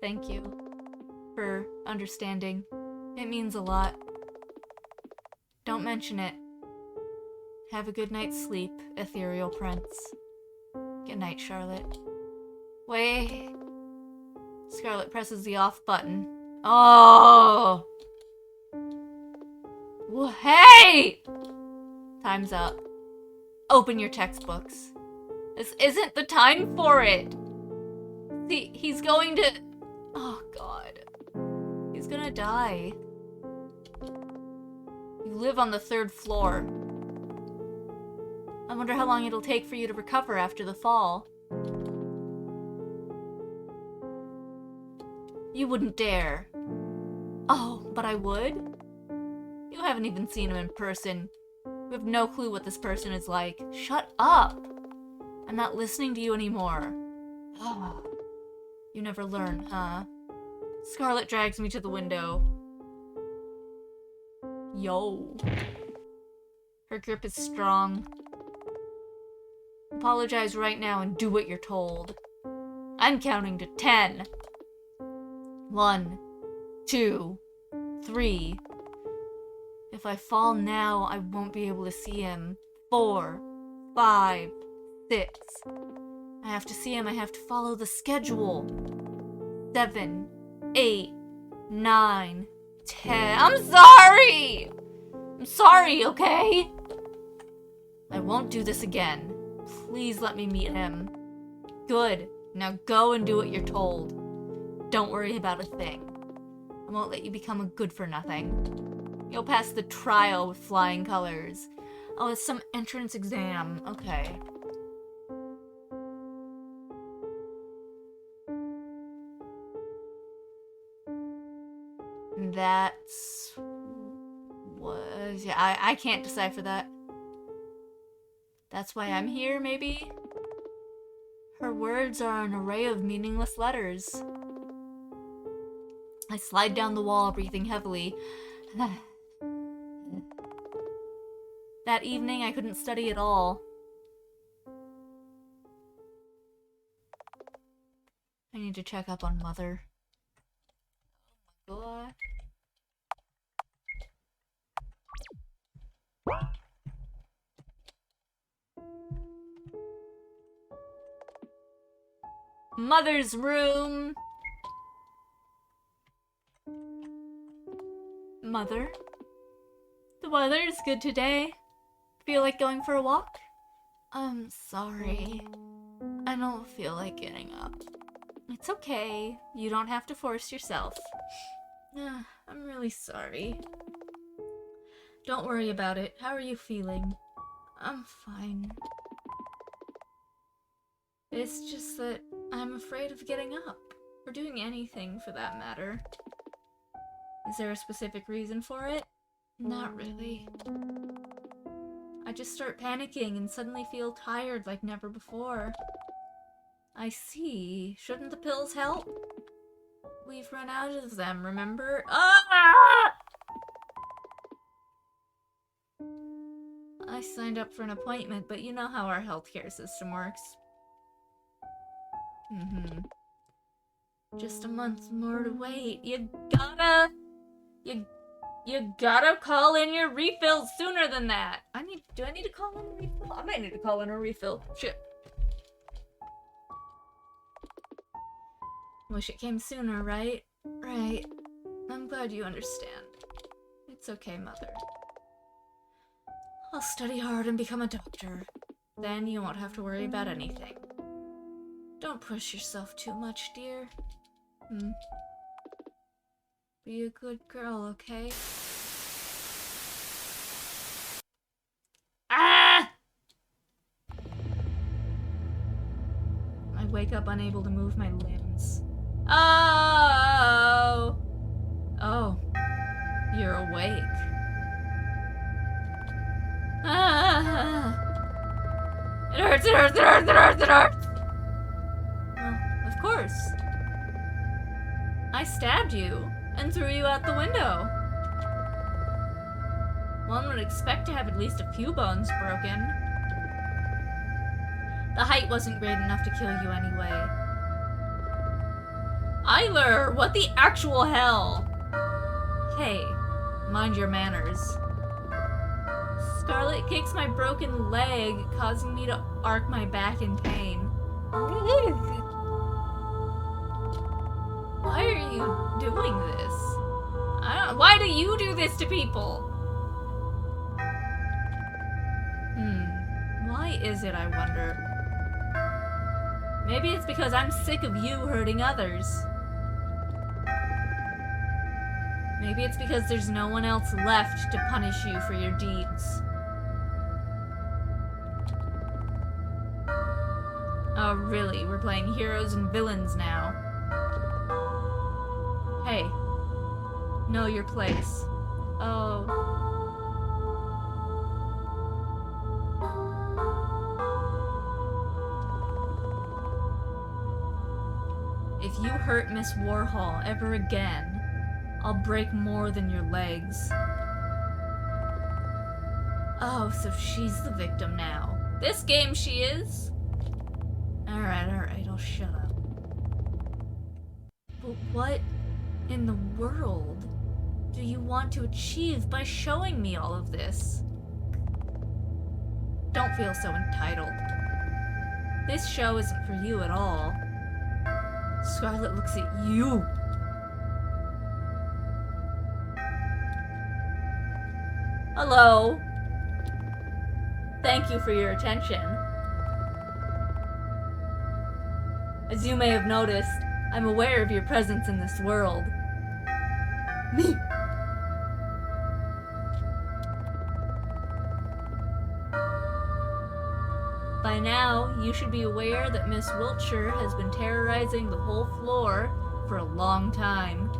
Thank you for understanding. It means a lot. Don't mention it. Have a good night's sleep, ethereal prince. Good night, Charlotte. Wait. Scarlett presses the off button. Oh! Hey! Time's up. Open your textbooks. This isn't the time for it. See, he's going to... Oh, God. He's gonna die. You live on the 3rd floor. I wonder how long it'll take for you to recover after the fall. You wouldn't dare. Oh, but I would? You haven't even seen him in person. You have no clue what this person is like. Shut up! I'm not listening to you anymore. You never learn, huh? Scarlett drags me to the window. Yo. Her grip is strong. Apologize right now and do what you're told. I'm counting to 10. 1, 2, 3. If I fall now, I won't be able to see him. 4, 5, 6. I have to see him. I have to follow the schedule. 7, 8, 9, 10. I'm sorry! I'm sorry, okay? I won't do this again. Please let me meet him. Good. Now go and do what you're told. Don't worry about a thing. I won't let you become a good-for-nothing. You'll pass the trial with flying colors. Oh, it's some entrance exam. Okay. That's... was... Yeah, I can't decipher that. That's why I'm here, maybe? Her words are an array of meaningless letters. I slide down the wall, breathing heavily. That evening, I couldn't study at all. I need to check up on Mother. Oh my god. Mother's room. Mother? The weather's good today. Feel like going for a walk? I'm sorry. I don't feel like getting up. It's okay. You don't have to force yourself. I'm really sorry. Don't worry about it. How are you feeling? I'm fine. It's just that I'm afraid of getting up, or doing anything for that matter. Is there a specific reason for it? Not really. I just start panicking and suddenly feel tired like never before. I see. Shouldn't the pills help? We've run out of them, remember? Ah! I signed up for an appointment, but you know how our healthcare system works. Just a month more to wait. You gotta call in your refills sooner than that. Do I need to call in a refill? I might need to call in a refill. Shit. Wish it came sooner, right? Right. I'm glad you understand. It's okay, Mother. I'll study hard and become a doctor. Then you won't have to worry about anything. Don't push yourself too much, dear. Be a good girl, okay? Ah! I wake up unable to move my limbs. Oh! Oh. You're awake. Ah! It hurts, it hurts, it hurts, it hurts, it hurts! Well, of course. I stabbed you and threw you out the window. One would expect to have at least a few bones broken. The height wasn't great enough to kill you anyway. Eyler, what the actual hell? Hey, mind your manners. Scarlett kicks my broken leg, causing me to arc my back in pain. Why are you doing this? Why do you do this to people? Why is it, I wonder? Maybe it's because I'm sick of you hurting others. Maybe it's because there's no one else left to punish you for your deeds. Oh, really? We're playing heroes and villains now. Hey. Know your place. Oh. If you hurt Miss Warhol ever again, I'll break more than your legs. Oh, so she's the victim now. This game she is? Alright, I'll shut up. But what in the world do you want to achieve by showing me all of this? Don't feel so entitled. This show isn't for you at all. Scarlett looks at you. Hello. Thank you for your attention. As you may have noticed, I'm aware of your presence in this world. Me. By now, you should be aware that Miss Wiltshire has been terrorizing the whole floor for a long time.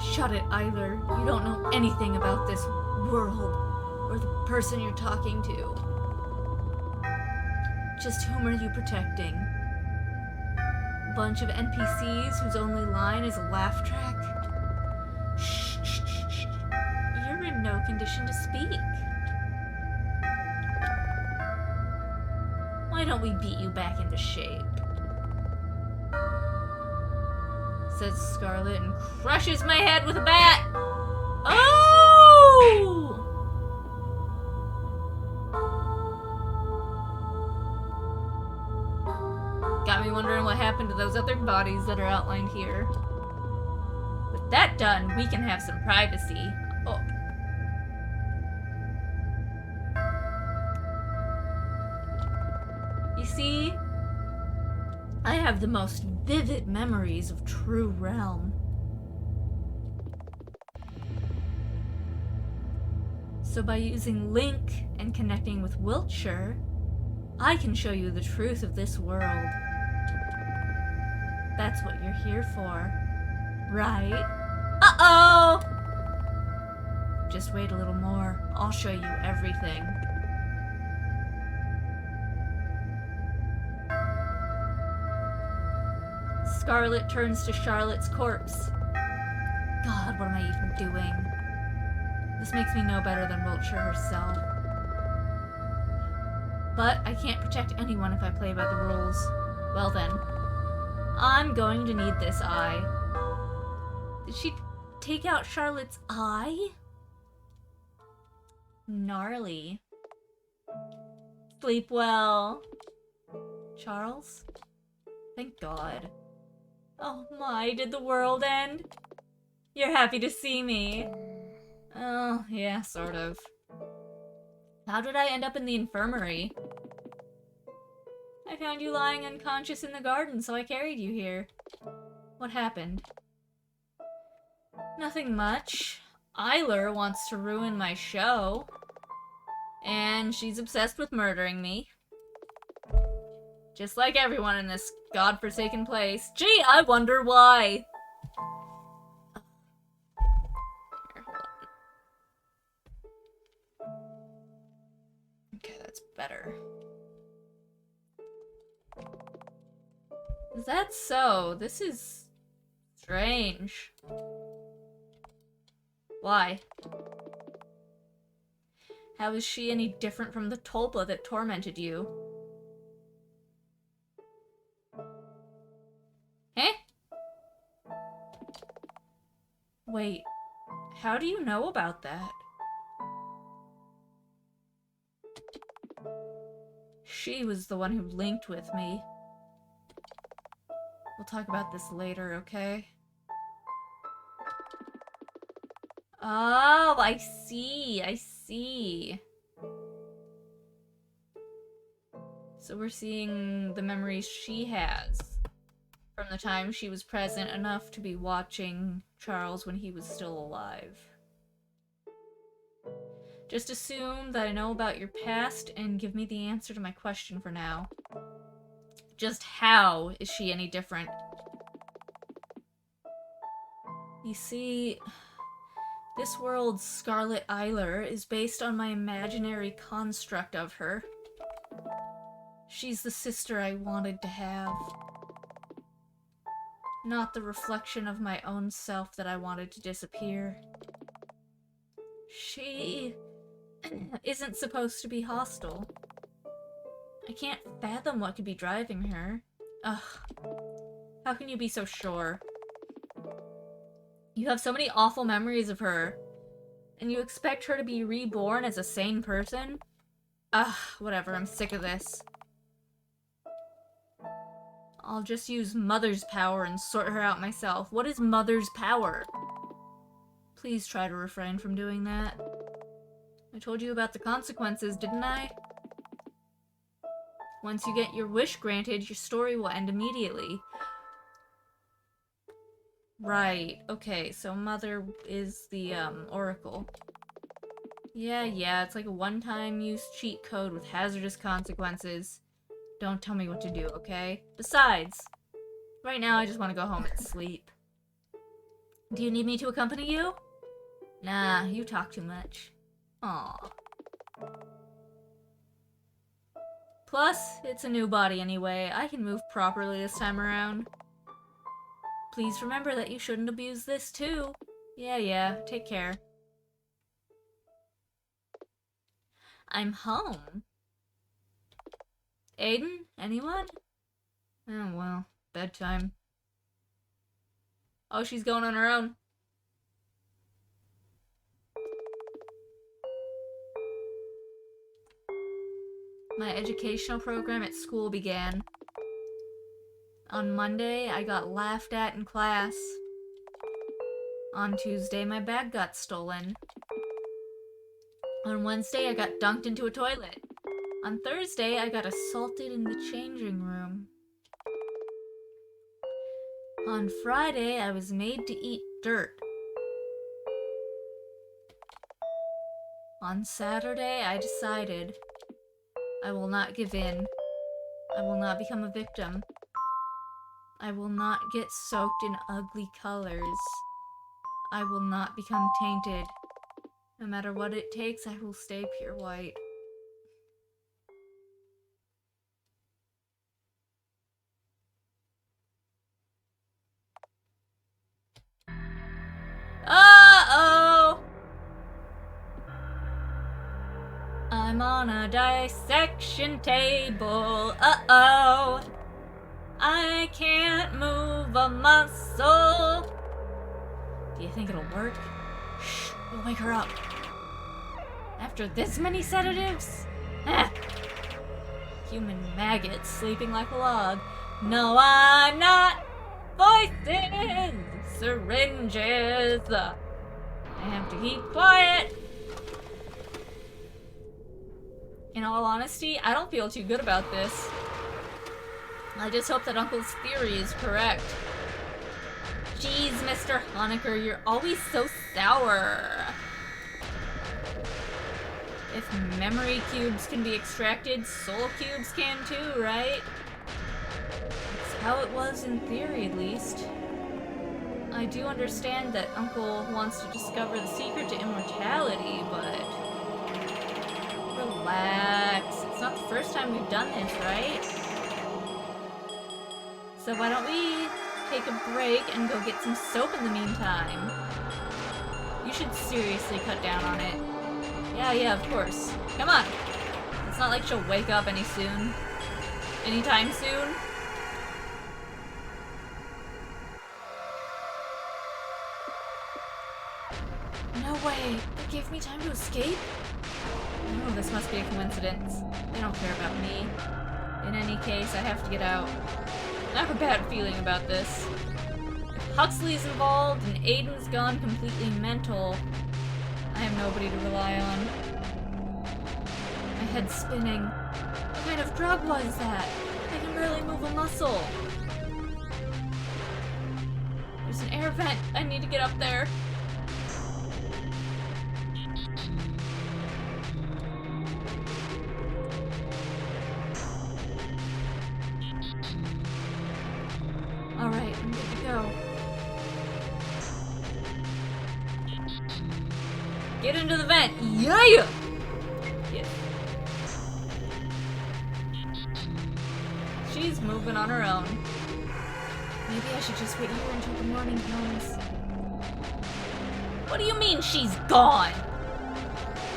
Shut it, Eyler. You don't know anything about this world or the person you're talking to. Just whom are you protecting? A bunch of NPCs whose only line is a laugh track? Shh, shh, shh, shh. You're in no condition to speak. Why don't we beat you back into shape? Says Scarlett and crushes my head with a bat! Oh! Got me wondering what happened to those other bodies that are outlined here. With that done, we can have some privacy. Oh. You see, I have the most vivid memories of True Realm. So by using Link and connecting with Wiltshire, I can show you the truth of this world. That's what you're here for, right? Uh-oh! Just wait a little more. I'll show you everything. Scarlett turns to Charlotte's corpse. God, what am I even doing? This makes me no better than Wiltshire herself. But I can't protect anyone if I play by the rules. Well then, I'm going to need this eye. Did she take out Charlotte's eye? Gnarly. Sleep well. Charles? Thank God. Oh my, did the world end? You're happy to see me. Oh, yeah, sort of. How did I end up in the infirmary? I found you lying unconscious in the garden, so I carried you here. What happened? Nothing much. Eyler wants to ruin my show. And she's obsessed with murdering me. Just like everyone in this godforsaken place. Gee, I wonder why. Here, hold on. Okay, that's better. Is that so? This is strange. Why? How is she any different from the Tulpa that tormented you? Eh? Wait, how do you know about that? She was the one who linked with me. We'll talk about this later, okay? Oh, I see. I see. So we're seeing the memories she has from the time she was present enough to be watching Charles when he was still alive. Just assume that I know about your past and give me the answer to my question for now. Just how is she any different? You see, this world's Scarlett Eyler is based on my imaginary construct of her. She's the sister I wanted to have. Not the reflection of my own self that I wanted to disappear. She isn't supposed to be hostile. I can't fathom what could be driving her. Ugh. How can you be so sure? You have so many awful memories of her, and you expect her to be reborn as a sane person? Ugh, whatever, I'm sick of this. I'll just use Mother's power and sort her out myself. What is Mother's power? Please try to refrain from doing that. I told you about the consequences, didn't I? Once you get your wish granted, your story will end immediately. Right, okay, so Mother is the, Oracle. Yeah, it's like a one-time use cheat code with hazardous consequences. Don't tell me what to do, okay? Besides, right now I just want to go home and sleep. Do you need me to accompany you? Nah, you talk too much. Aww. Plus, it's a new body anyway. I can move properly this time around. Please remember that you shouldn't abuse this too. Yeah, take care. I'm home. Aiden? Anyone? Oh, well. Bedtime. Oh, she's going on her own. My educational program at school began. On Monday, I got laughed at in class. On Tuesday, my bag got stolen. On Wednesday, I got dunked into a toilet. On Thursday, I got assaulted in the changing room. On Friday, I was made to eat dirt. On Saturday, I decided I will not give in. I will not become a victim. I will not get soaked in ugly colors. I will not become tainted. No matter what it takes, I will stay pure white. Uh-oh! I'm on a dissection table. Uh-oh! I can't move a muscle. Do you think it'll work? Shh, we'll wake her up. After this many sedatives? Ah. Human maggots sleeping like a log. No, I'm not. Voices! Syringes! I have to keep quiet. In all honesty, I don't feel too good about this. I just hope that Uncle's theory is correct. Jeez, Mr. Honecker, you're always so sour. If memory cubes can be extracted, soul cubes can too, right? That's how it was in theory, at least. I do understand that Uncle wants to discover the secret to immortality, but... relax. It's not the first time we've done this, right? So why don't we take a break and go get some soap in the meantime? You should seriously cut down on it. Yeah, of course. Come on. It's not like she'll wake up anytime soon. No way. They gave me time to escape? Oh, this must be a coincidence. They don't care about me. In any case, I have to get out. I have a bad feeling about this. If Huxley's involved and Aiden's gone completely mental, I have nobody to rely on. My head's spinning. What kind of drug was that? I can barely move a muscle. There's an air vent. I need to get up there. Alright, I'm good to go. Get into the vent! Yeah! Yeah. She's moving on her own. Maybe I should just wait here until the morning comes. What do you mean she's gone?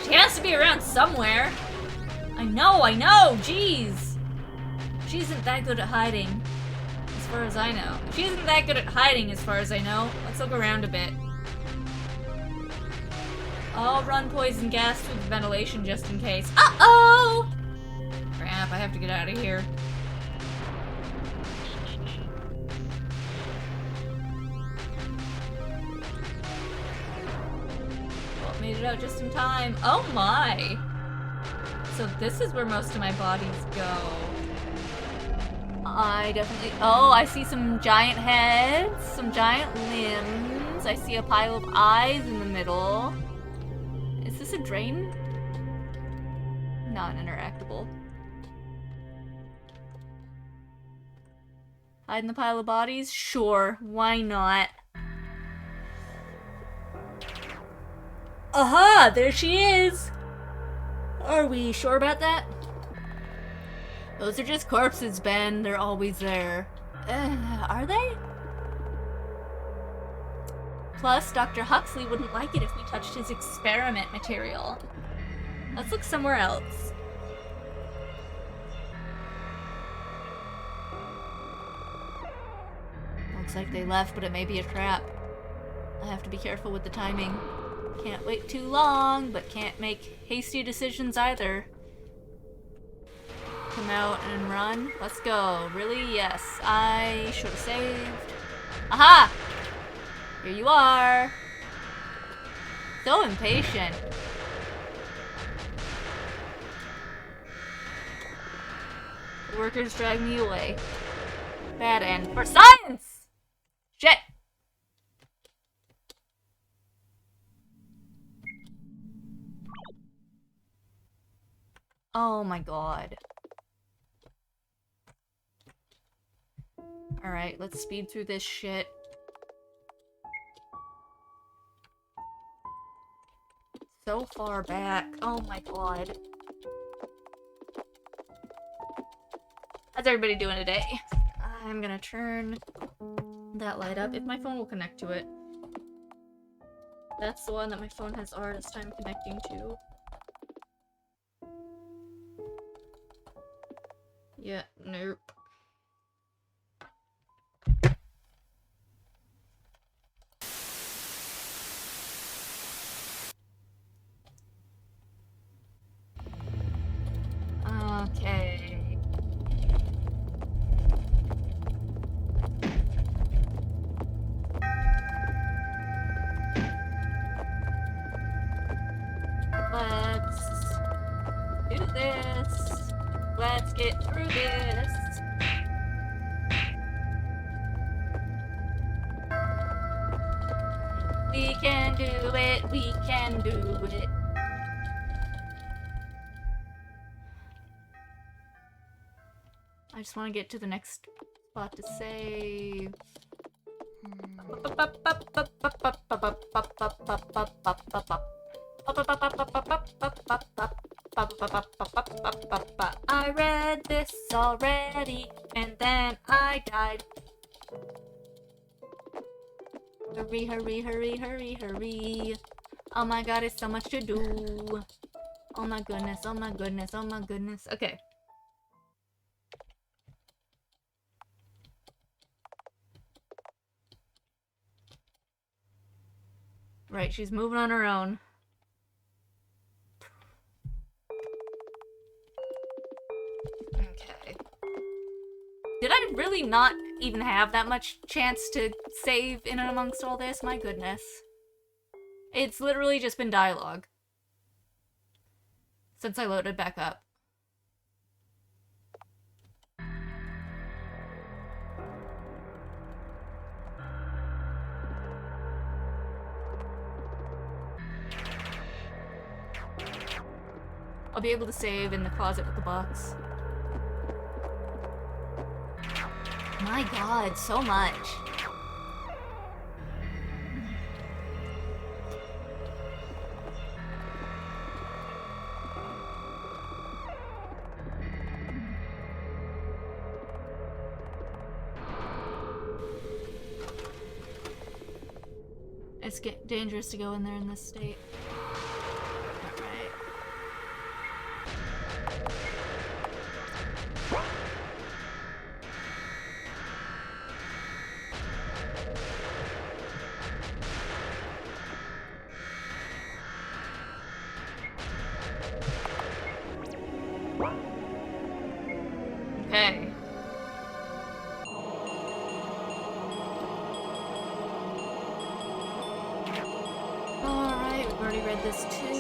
She has to be around somewhere. I know, jeez. She isn't that good at hiding, as far as I know. She isn't that good at hiding, as far as I know. Let's look around a bit. I'll run poison gas through the ventilation just in case. Uh-oh! Crap, I have to get out of here. Well, made it out just in time. Oh my! So this is where most of my bodies go. I definitely... Oh, I see some giant heads, some giant limbs. I see a pile of eyes in the middle. Is this a drain? Non-interactable. Hide in the pile of bodies? Sure, why not? Aha! There she is! Are we sure about that? Those are just corpses, Ben. They're always there. Are they? Plus, Dr. Huxley wouldn't like it if we touched his experiment material. Let's look somewhere else. Looks like they left, but it may be a trap. I have to be careful with the timing. Can't wait too long, but can't make hasty decisions either. Come out and run. Let's go. Really? Yes. I should have saved. Aha! Here you are. So impatient. The workers drag me away. Bad end for science! Shit! Oh my god. Alright, let's speed through this shit. So far back. Oh my god. How's everybody doing today? I'm gonna turn that light up if my phone will connect to it. That's the one that my phone has the hardest time connecting to. Yeah, nope. Okay. Let's do this. Let's get through this. We can do it. I just want to get to the next spot to save. I read this already, and then I died. Hurry, hurry, hurry, hurry, hurry. Oh my god, it's so much to do. Oh my goodness, oh my goodness, oh my goodness. Okay. Right, she's moving on her own. Okay. Did I really not even have that much chance to save in and amongst all this? My goodness. It's literally just been dialogue since I loaded back up. I'll be able to save in the closet with the box. My god, so much. It's dangerous to go in there in this state. Alright. Okay. Alright, we've already read this too.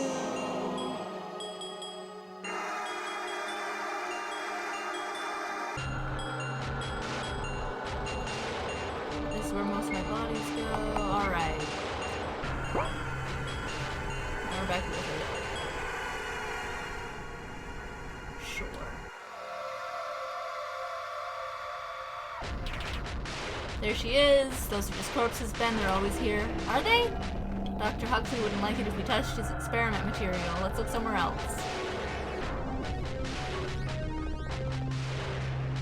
This is where most of my bodies go. Alright. Now we're back with it. Sure. There she is. Those are just corpses, Ben. They're always here. Are they? Dr. Huxley wouldn't like it if we touched his experiment material. Let's look somewhere else.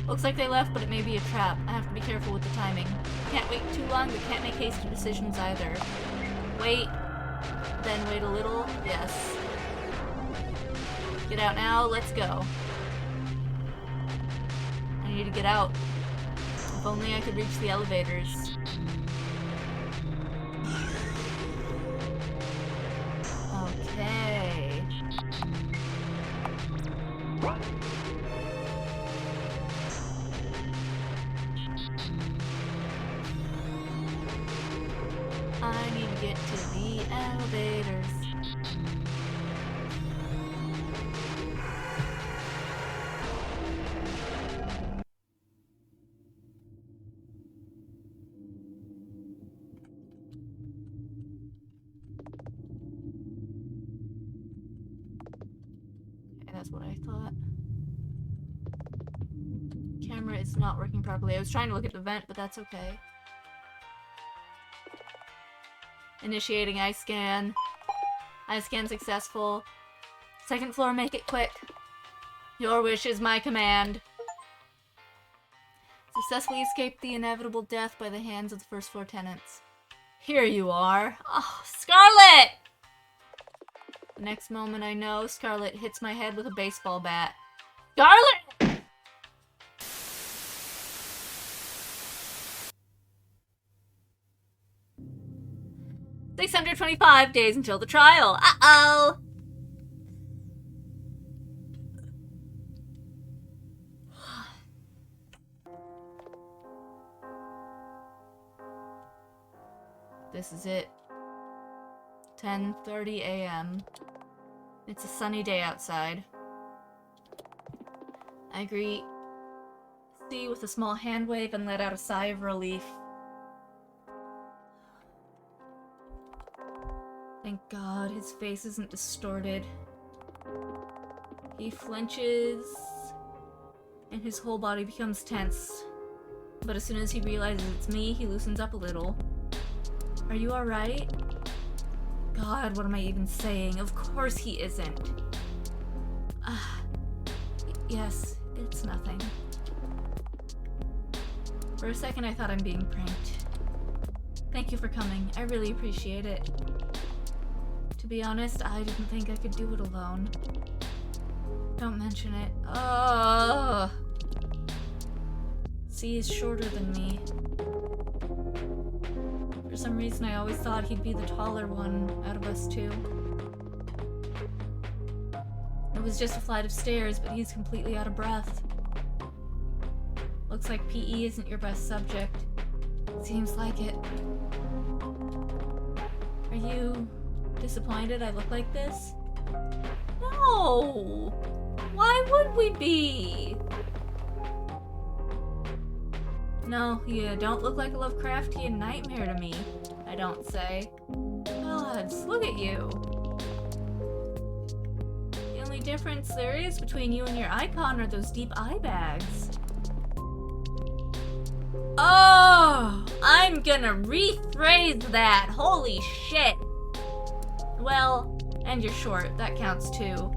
Looks like they left, but it may be a trap. I have to be careful with the timing. Can't wait too long, but can't make hasty decisions either. Wait. Then wait a little. Yes. Get out now. Let's go. I need to get out. If only I could reach the elevators. Okay. I need to get to the elevators. That's what I thought. Camera is not working properly. I was trying to look at the vent, but that's okay. Initiating eye scan. Eye scan successful. Second floor, make it quick. Your wish is my command. Successfully escaped the inevitable death by the hands of the first floor tenants. Here you are. Oh, Scarlett! The next moment I know, Scarlett hits my head with a baseball bat. Scarlett! $625 days until the trial. Uh-oh! This is it. 10:30 a.m. It's a sunny day outside. I greet C with a small hand wave and let out a sigh of relief. Thank God his face isn't distorted. He flinches, and his whole body becomes tense. But as soon as he realizes it's me, he loosens up a little. Are you alright? God, what am I even saying? Of course he isn't. Yes, it's nothing. For a second I thought I'm being pranked. Thank you for coming. I really appreciate it. To be honest, I didn't think I could do it alone. Don't mention it. Oh. C is shorter than me. For some reason, I always thought he'd be the taller one out of us two. It was just a flight of stairs, but he's completely out of breath. Looks like PE isn't your best subject. Seems like it. Are you disappointed I look like this? No! Why would we be? No, you don't look like a Lovecraftian nightmare to me, I don't say. Gods, look at you. The only difference there is between you and your icon are those deep eye bags. Oh, I'm gonna rephrase that. Holy shit. Well, and you're short. That counts too.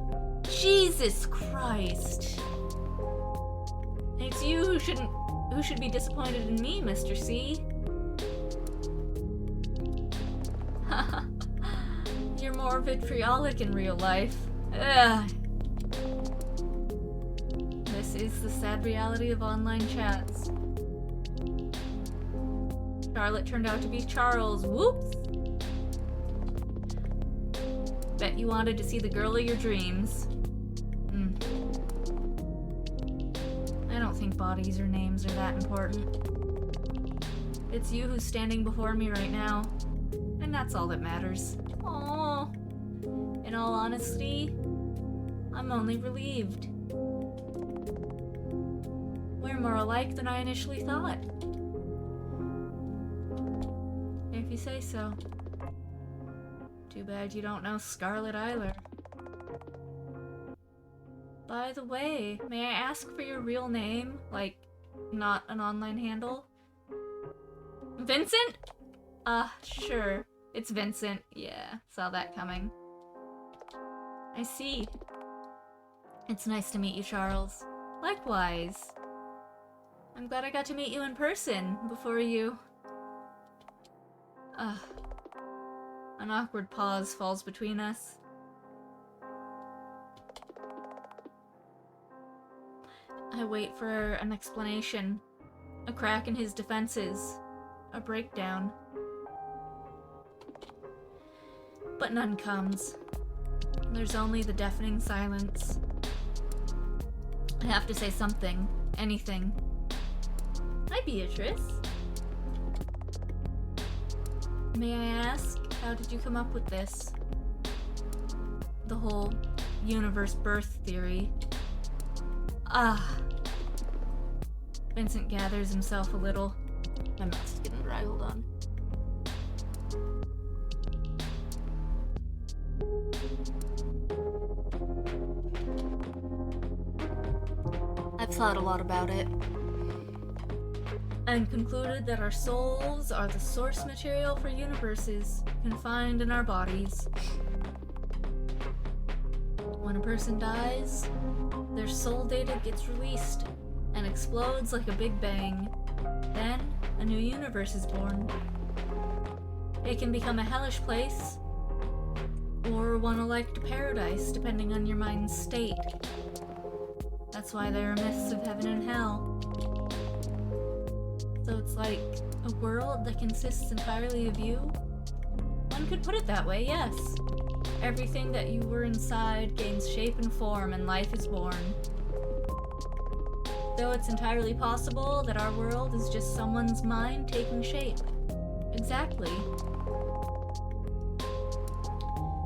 Jesus Christ. It's you who should be disappointed in me, Mr. C. You're more vitriolic in real life. Ugh. This is the sad reality of online chats. Scarlett turned out to be Charles. Whoops! Bet you wanted to see the girl of your dreams. I don't think bodies or names are that important. It's you who's standing before me right now, and that's all that matters. Aww. In all honesty, I'm only relieved. We're more alike than I initially thought. If you say so. Too bad you don't know Scarlett Eyler. By the way, may I ask for your real name? Like, not an online handle? Vincent? Sure. It's Vincent. Yeah, saw that coming. I see. It's nice to meet you, Charles. Likewise. I'm glad I got to meet you in person before you... An awkward pause falls between us. I wait for an explanation. A crack in his defenses. A breakdown. But none comes. There's only the deafening silence. I have to say something. Anything. Hi, Beatrice. May I ask, how did you come up with this? The whole universe birth theory. Vincent gathers himself a little. My mouth's getting dry, hold on. I've thought a lot about it. And concluded that our souls are the source material for universes confined in our bodies. When a person dies, their soul data gets released and explodes like a big bang. Then, a new universe is born. It can become a hellish place, or one alike to paradise, depending on your mind's state. That's why there are myths of heaven and hell. So it's like a world that consists entirely of you? One could put it that way, yes. Everything that you were inside gains shape and form, and life is born. Though it's entirely possible that our world is just someone's mind taking shape. Exactly.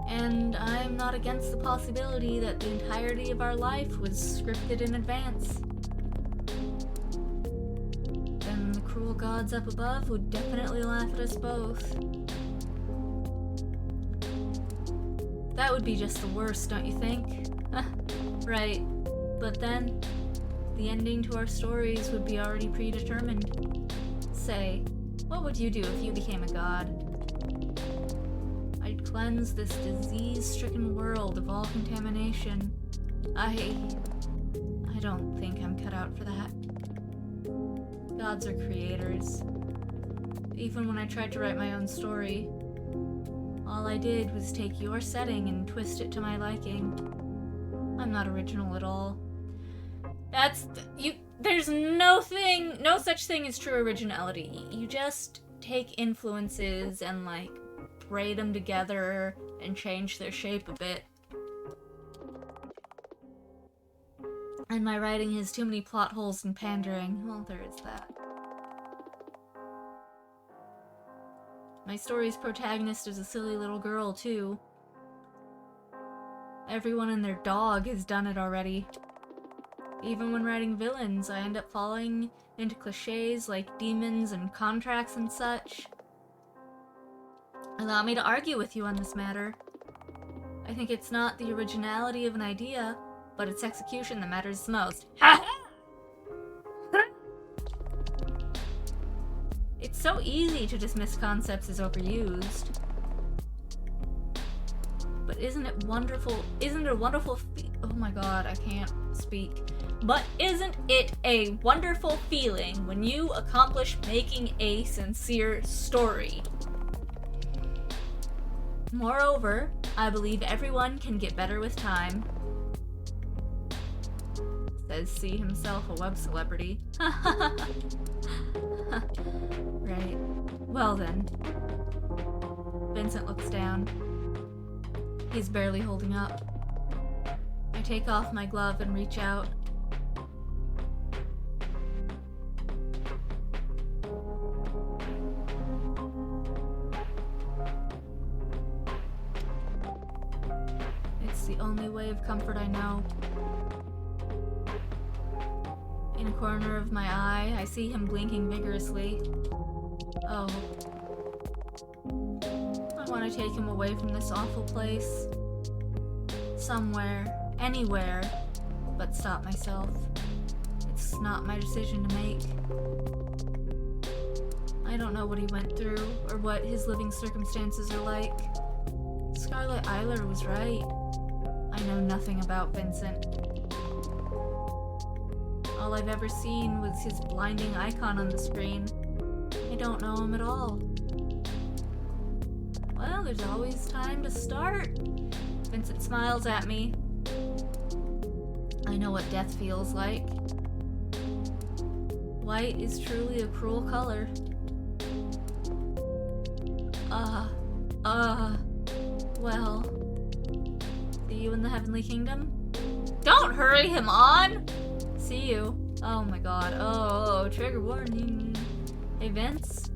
And I'm not against the possibility that the entirety of our life was scripted in advance. Then the cruel gods up above would definitely laugh at us both. That would be just the worst, don't you think? Right. But then, the ending to our stories would be already predetermined. Say, what would you do if you became a god? I'd cleanse this disease-stricken world of all contamination. I don't think I'm cut out for that. Gods are creators. Even when I tried to write my own story, all I did was take your setting and twist it to my liking. I'm not original at all. There's no such thing as true originality. You just take influences and, like, braid them together and change their shape a bit. And my writing has too many plot holes and pandering. Well, there is that. My story's protagonist is a silly little girl, too. Everyone and their dog has done it already. Even when writing villains, I end up falling into cliches like demons and contracts and such. Allow me to argue with you on this matter. I think it's not the originality of an idea, but its execution that matters the most. It's so easy to dismiss concepts as overused. But isn't it wonderful? Oh my god, I can't speak. But isn't it a wonderful feeling when you accomplish making a sincere story? Moreover, I believe everyone can get better with time. Says C himself, a web celebrity. Right. Well then. Vincent looks down. He's barely holding up. I take off my glove and reach out. It's the only way of comfort I know. In a corner of my eye, I see him blinking vigorously. Oh. I want to take him away from this awful place. Somewhere, anywhere, but stop myself. It's not my decision to make. I don't know what he went through, or what his living circumstances are like. Scarlett Eyler was right. I know nothing about Vincent. All I've ever seen was his blinding icon on the screen. I don't know him at all. Well, there's always time to start. Vincent smiles at me. I know what death feels like. White is truly a cruel color. Well. See you in the Heavenly Kingdom? Don't hurry him on! See you. Oh my god. Oh, trigger warning. Hey, Vince?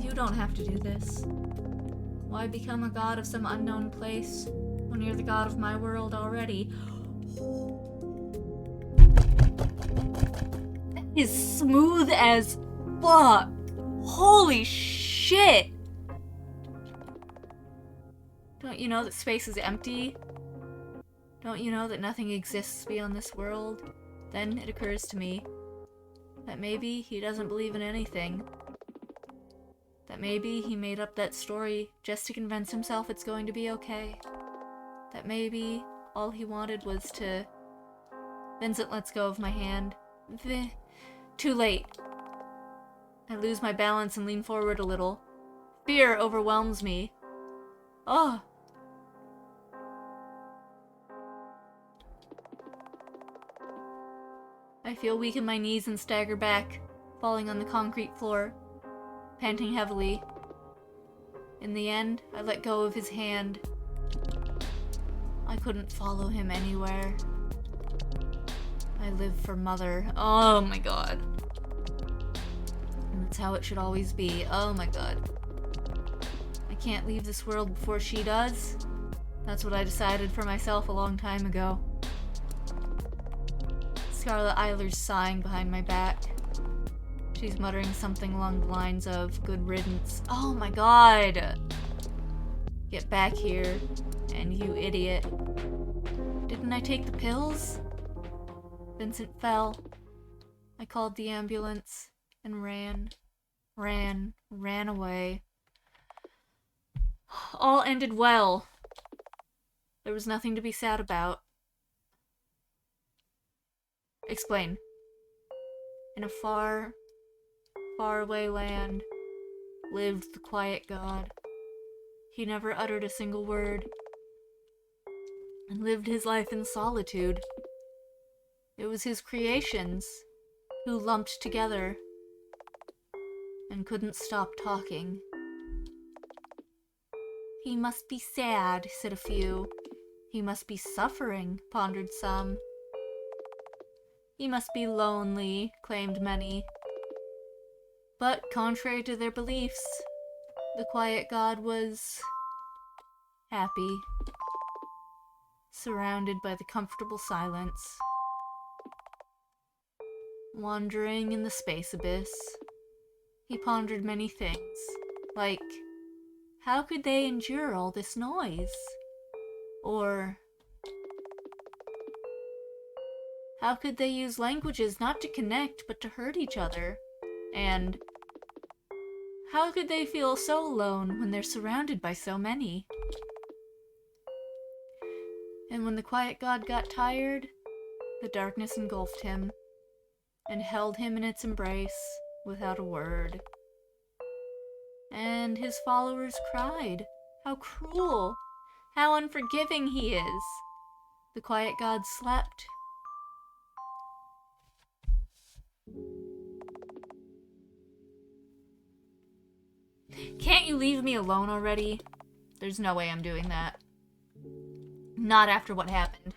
You don't have to do this. Why become a god of some unknown place when you're the god of my world already? That is smooth as fuck. Holy shit! Don't you know that space is empty? Don't you know that nothing exists beyond this world? Then it occurs to me that maybe he doesn't believe in anything. That maybe he made up that story just to convince himself it's going to be okay. That maybe all he wanted was to... Vincent lets go of my hand. Too late. I lose my balance and lean forward a little. Fear overwhelms me. Oh. I feel weak in my knees and stagger back, falling on the concrete floor, panting heavily. In the end, I let go of his hand. I couldn't follow him anywhere. I live for Mother. Oh my god. And that's how it should always be. Oh my god. I can't leave this world before she does. That's what I decided for myself a long time ago. Scarlett Eyler's sighing behind my back. She's muttering something along the lines of good riddance. Oh my god! Get back here And you idiot. Didn't I take the pills? Vincent fell. I called the ambulance and ran away. All ended well. There was nothing to be sad about. Explain. In a far, far away land lived the quiet god. He never uttered a single word and lived his life in solitude. It was his creations who lumped together and couldn't stop talking. He must be sad, said a few. He must be suffering, pondered some. He must be lonely, claimed many. But contrary to their beliefs, the quiet god was happy, surrounded by the comfortable silence. Wandering in the space abyss, he pondered many things, like, how could they endure all this noise? Or, how could they use languages not to connect but to hurt each other? And, how could they feel so alone when they're surrounded by so many? And when the quiet god got tired, the darkness engulfed him and held him in its embrace without a word. And his followers cried, how cruel, how unforgiving he is. The quiet god slept. Can't you leave me alone already? There's no way I'm doing that. Not after what happened.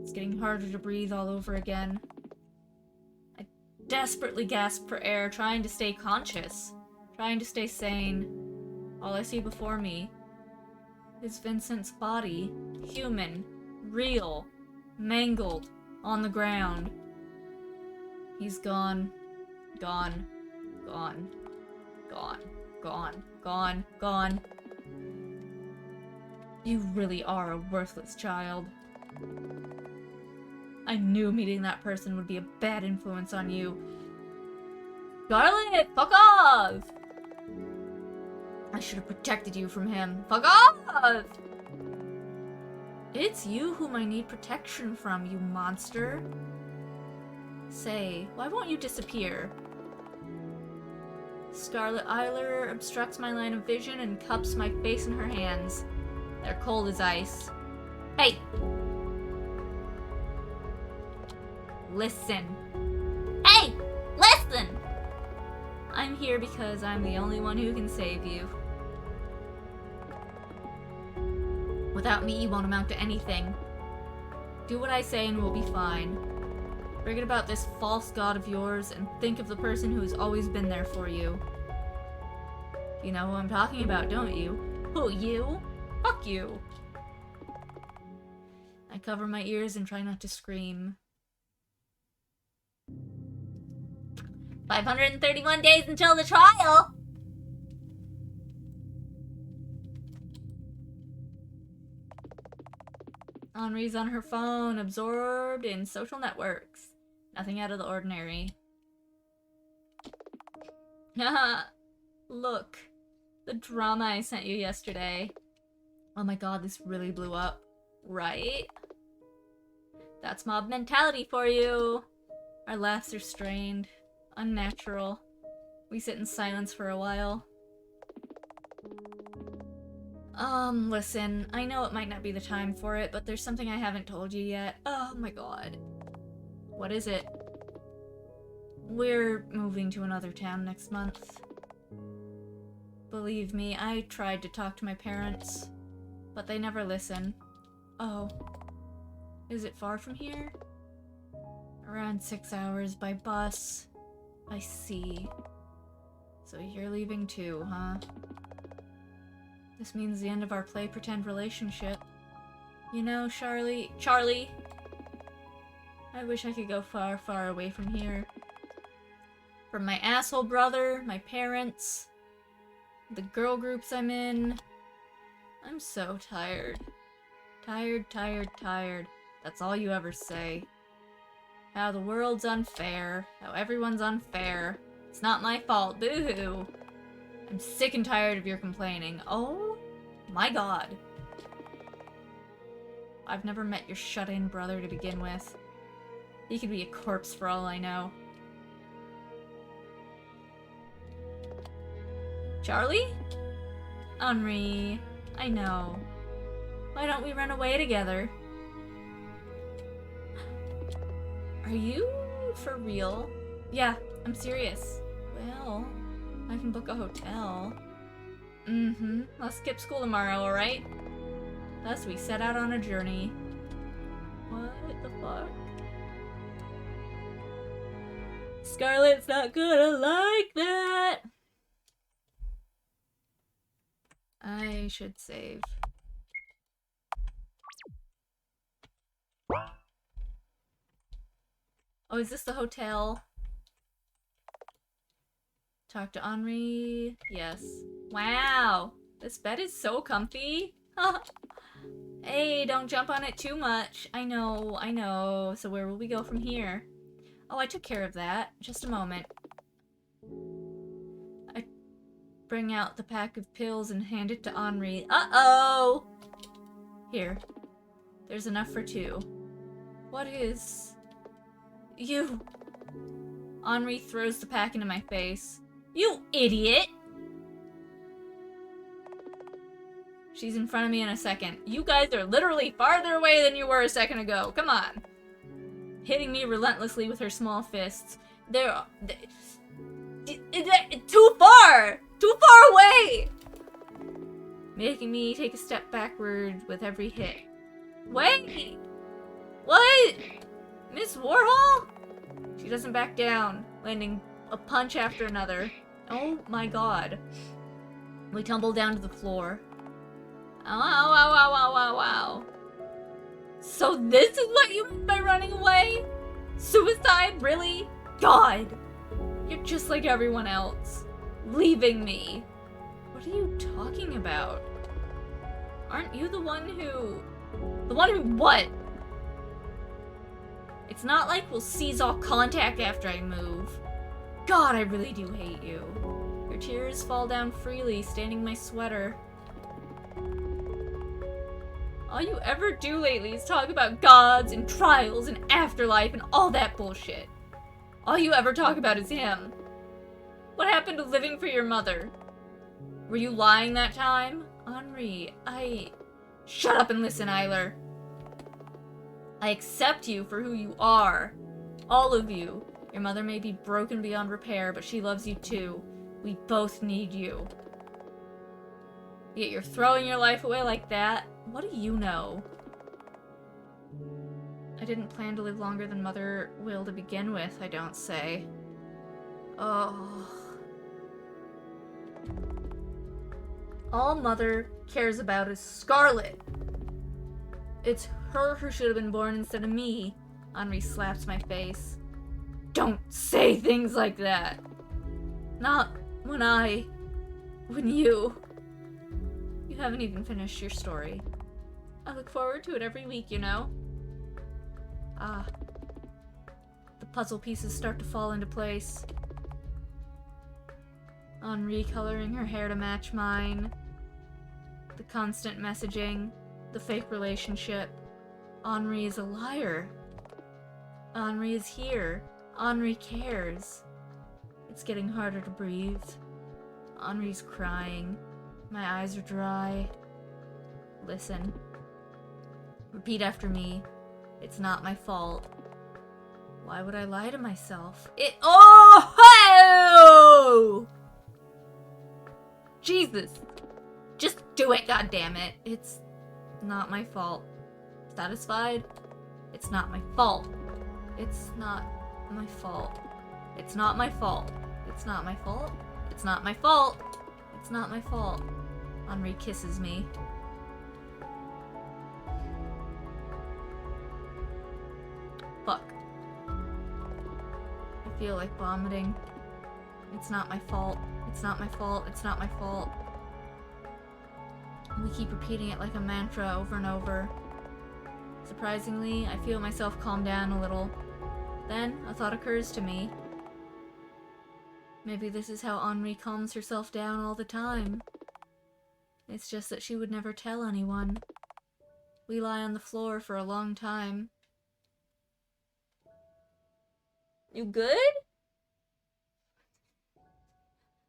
It's getting harder to breathe all over again. I desperately gasp for air, trying to stay conscious, trying to stay sane. All I see before me is Vincent's body, human, real, mangled, on the ground. He's gone, gone, gone, gone, gone, gone, gone. You really are a worthless child. I knew meeting that person would be a bad influence on you. Scarlett, fuck off! I should have protected you from him. Fuck off! It's you whom I need protection from, you monster. Say, why won't you disappear? Scarlett Eyler obstructs my line of vision and cups my face in her hands. They're cold as ice. Hey! Listen. Hey! Listen! I'm here because I'm the only one who can save you. Without me, you won't amount to anything. Do what I say and we'll be fine. Forget about this false god of yours and think of the person who has always been there for you. You know who I'm talking about, don't you? Who, you? Fuck you. I cover my ears and try not to scream. 531 days until the trial! Henri's on her phone, absorbed in social networks. Nothing out of the ordinary. Haha! Look. The drama I sent you yesterday. Oh my god, this really blew up. Right? That's mob mentality for you. Our laughs are strained. Unnatural. We sit in silence for a while. Listen, I know it might not be the time for it, but there's something I haven't told you yet. Oh my god. What is it? We're moving to another town next month. Believe me, I tried to talk to my parents, but they never listen. Oh. Is it far from here? Around 6 hours by bus. I see. So you're leaving too, huh? This means the end of our play-pretend relationship. You know, Charlie, I wish I could go far, far away from here. From my asshole brother, my parents, the girl groups I'm in, I'm so tired. Tired, tired, tired. That's all you ever say. How the world's unfair. How everyone's unfair. It's not my fault. Boo-hoo. I'm sick and tired of your complaining. Oh my god. I've never met your shut-in brother to begin with. He could be a corpse for all I know. Charlie? Henri, I know. Why don't we run away together? Are you for real? Yeah, I'm serious. Well, I can book a hotel. Mm-hmm. I'll skip school tomorrow, alright? Thus, we set out on a journey. What the fuck? Scarlett's not gonna like that! I should save. Oh, is this the hotel? Talk to Henri. Yes. Wow! This bed is so comfy. Hey, don't jump on it too much. I know, I know. So where will we go from here? Oh, I took care of that. Just a moment. I bring out the pack of pills and hand it to Henri. Uh-oh! Here. There's enough for 2. What is... You... Henri throws the pack into my face. You idiot! She's in front of me in a second. You guys are literally farther away than you were a second ago. Come on. Hitting me relentlessly with her small fists. They're too far! Too far away! Making me take a step backward with every hit. Wait! What? Miss Warhol? She doesn't back down, landing a punch after another. Oh my god. We tumble down to the floor. Ow, ow, ow, ow, ow, ow, ow. So this is what you meant by running away? Suicide? Really? God! You're just like everyone else. Leaving me. What are you talking about? Aren't you the one who... The one who what? It's not like we'll seize all contact after I move. God, I really do hate you. Your tears fall down freely, staining my sweater. All you ever do lately is talk about gods and trials and afterlife and all that bullshit. All you ever talk about is him. What happened to living for your mother? Were you lying that time? Henri, Shut up and listen, Eyler. I accept you for who you are. All of you. Your mother may be broken beyond repair, but she loves you too. We both need you. Yet you're throwing your life away like that? What do you know? I didn't plan to live longer than Mother will to begin with, I don't say. Oh. All Mother cares about is Scarlett. It's her who should have been born instead of me. Henri slaps my face. Don't say things like that. Not when you... You haven't even finished your story. I look forward to it every week, you know? Ah. The puzzle pieces start to fall into place. Henri coloring her hair to match mine. The constant messaging. The fake relationship. Henri is a liar. Henri is here. Henri cares. It's getting harder to breathe. Henri's crying. My eyes are dry. Listen. Repeat after me. It's not my fault. Why would I lie to myself? Oh! Jesus! Just do it, goddammit. It's not my fault. Satisfied? It's not my fault. It's not my fault. It's not my fault. It's not my fault. It's not my fault. It's not my fault. Henri kisses me. Fuck. I feel like vomiting. It's not my fault. It's not my fault. It's not my fault. We keep repeating it like a mantra over and over. Surprisingly, I feel myself calm down a little. Then, a thought occurs to me. Maybe this is how Henri calms herself down all the time. It's just that she would never tell anyone. We lie on the floor for a long time. You good?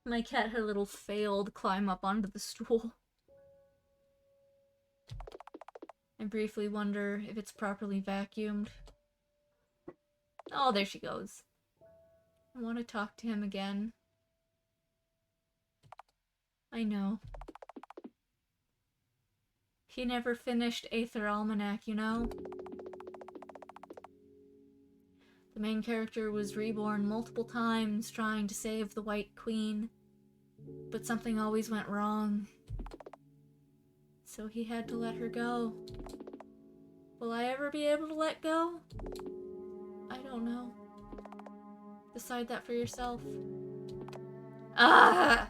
My cat had a little failed climb up onto the stool. I briefly wonder if it's properly vacuumed. Oh, there she goes. I want to talk to him again. I know. He never finished Aether Almanac, you know? The main character was reborn multiple times trying to save the White Queen, but something always went wrong. So he had to let her go. Will I ever be able to let go? I don't know. Decide that for yourself. Ah!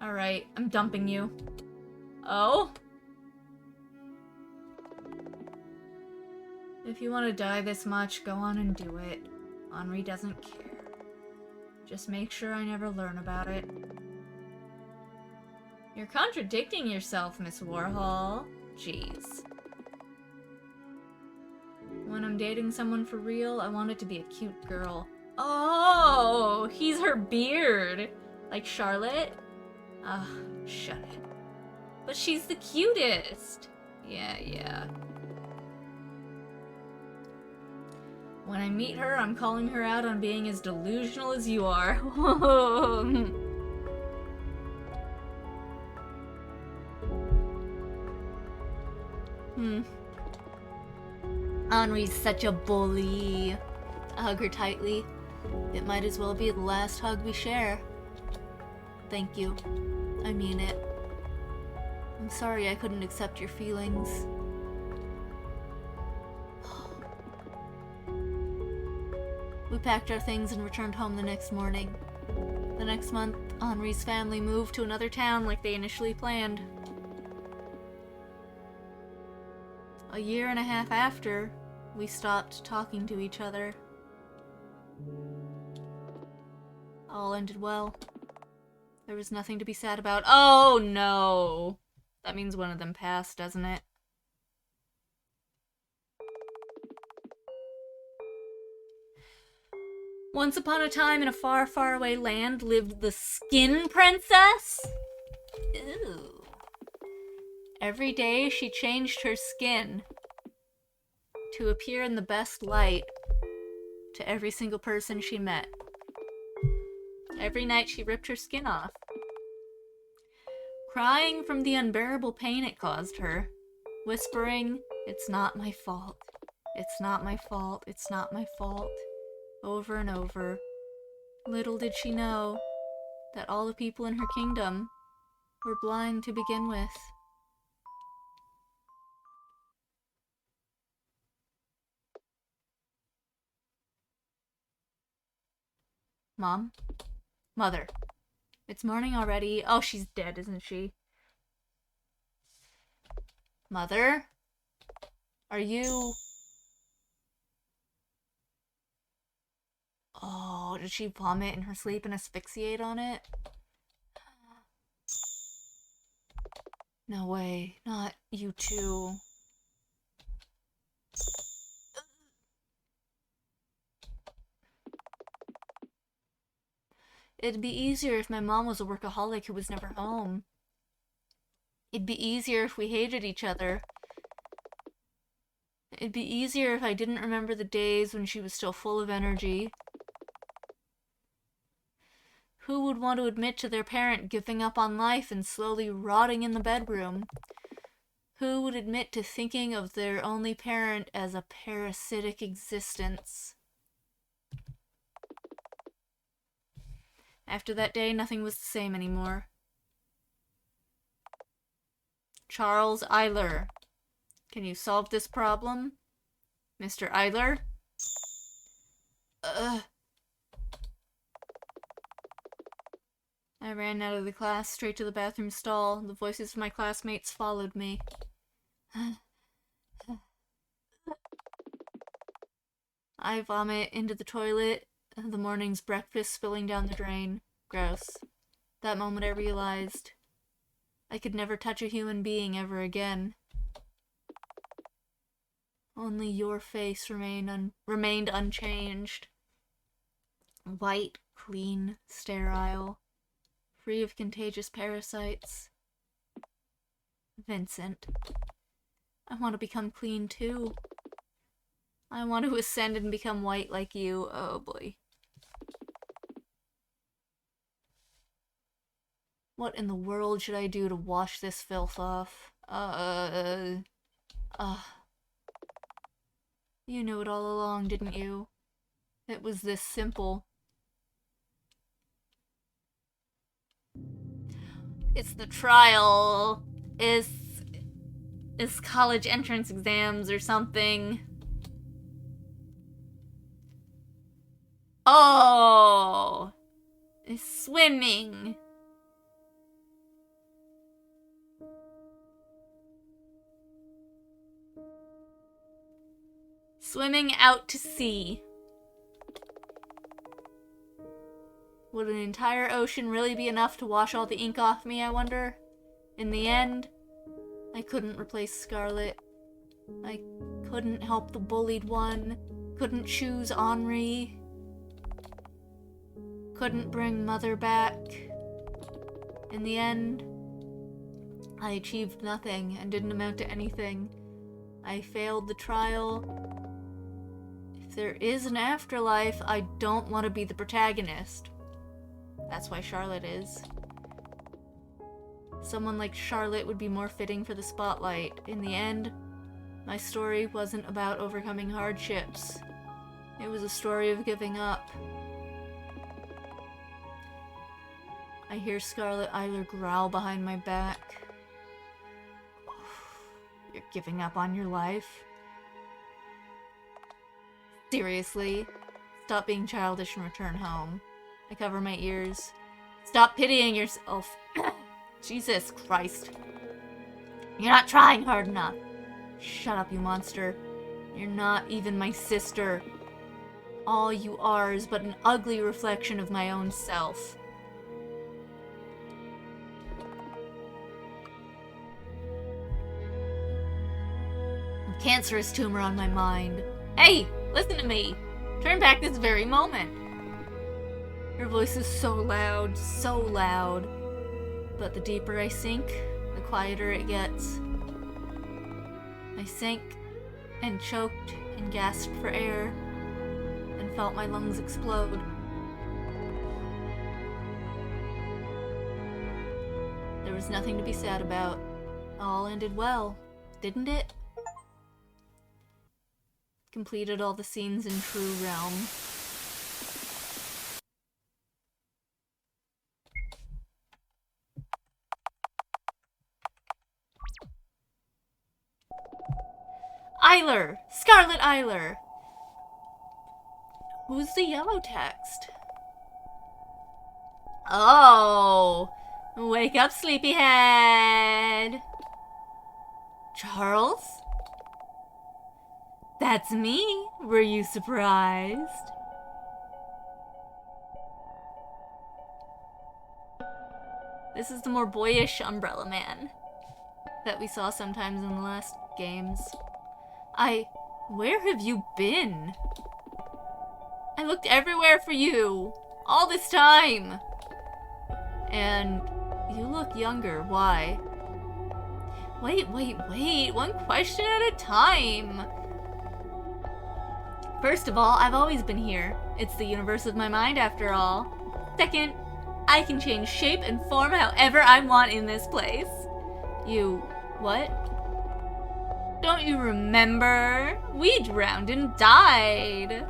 Alright, I'm dumping you. Oh? If you want to die this much, go on and do it. Henri doesn't care. Just make sure I never learn about it. You're contradicting yourself, Miss Warhol. Jeez. When I'm dating someone for real, I want it to be a cute girl. Oh, he's her beard. Like Charlotte? Ugh, shut it. But she's the cutest. Yeah. When I meet her, I'm calling her out on being as delusional as you are. Henri's such a bully. I hug her tightly. It might as well be the last hug we share. Thank you. I mean it. I'm sorry I couldn't accept your feelings. We packed our things and returned home the next morning. The next month, Henri's family moved to another town like they initially planned. A year and a half after, we stopped talking to each other. All ended well. There was nothing to be sad about. Oh no! That means one of them passed, doesn't it? Once upon a time in a far, far away land lived the Skin Princess? Ew. Every day she changed her skin to appear in the best light to every single person she met. Every night she ripped her skin off, crying from the unbearable pain it caused her, whispering, "It's not my fault. It's not my fault. It's not my fault." Over and over. Little did she know that all the people in her kingdom were blind to begin with. Mom? Mother. It's morning already. Oh, she's dead, isn't she? Mother? Are you... Oh, did she vomit in her sleep and asphyxiate on it? No way. Not you too. It'd be easier if my mom was a workaholic who was never home. It'd be easier if we hated each other. It'd be easier if I didn't remember the days when she was still full of energy. Who would want to admit to their parent giving up on life and slowly rotting in the bedroom? Who would admit to thinking of their only parent as a parasitic existence? After that day, nothing was the same anymore. Charles Eyler. Can you solve this problem? Mr. Eyler? I ran out of the class, straight to the bathroom stall. The voices of my classmates followed me. I vomit into the toilet, the morning's breakfast spilling down the drain. Gross. That moment I realized I could never touch a human being ever again. Only your face remained unchanged. White, clean, sterile, free of contagious parasites. Vincent. I want to become clean too. I want to ascend and become white like you. Oh boy. What in the world should I do to wash this filth off? You knew it all along, didn't you? It was this simple. It's the trial. It's college entrance exams or something. Oh! It's swimming. Swimming out to sea. Would an entire ocean really be enough to wash all the ink off me, I wonder? In the end, I couldn't replace Scarlett. I couldn't help the bullied one. Couldn't choose Henri. Couldn't bring Mother back. In the end, I achieved nothing and didn't amount to anything. I failed the trial. If there is an afterlife, I don't want to be the protagonist. That's why Charlotte is. Someone like Charlotte would be more fitting for the spotlight. In the end, my story wasn't about overcoming hardships. It was a story of giving up. I hear Scarlett Eyler growl behind my back. You're giving up on your life? Seriously? Stop being childish and return home. I cover my ears. Stop pitying yourself. Jesus Christ. You're not trying hard enough. Shut up, you monster. You're not even my sister. All you are is but an ugly reflection of my own self. A cancerous tumor on my mind. Hey, listen to me. Turn back this very moment. Her voice is so loud, so loud. But the deeper I sink, the quieter it gets. I sank and choked and gasped for air and felt my lungs explode. There was nothing to be sad about. All ended well, didn't it? Completed all the scenes in True Realm. Eyler! Scarlett Eyler! Who's the yellow text? Oh! Wake up, sleepyhead! Charles? That's me! Were you surprised? This is the more boyish Umbrella Man that we saw sometimes in the last games. Where have you been? I looked everywhere for you, all this time. And you look younger, why? Wait, one question at a time. First of all, I've always been here. It's the universe of my mind, after all. Second, I can change shape and form however I want in this place. What? Don't you remember? We drowned and died.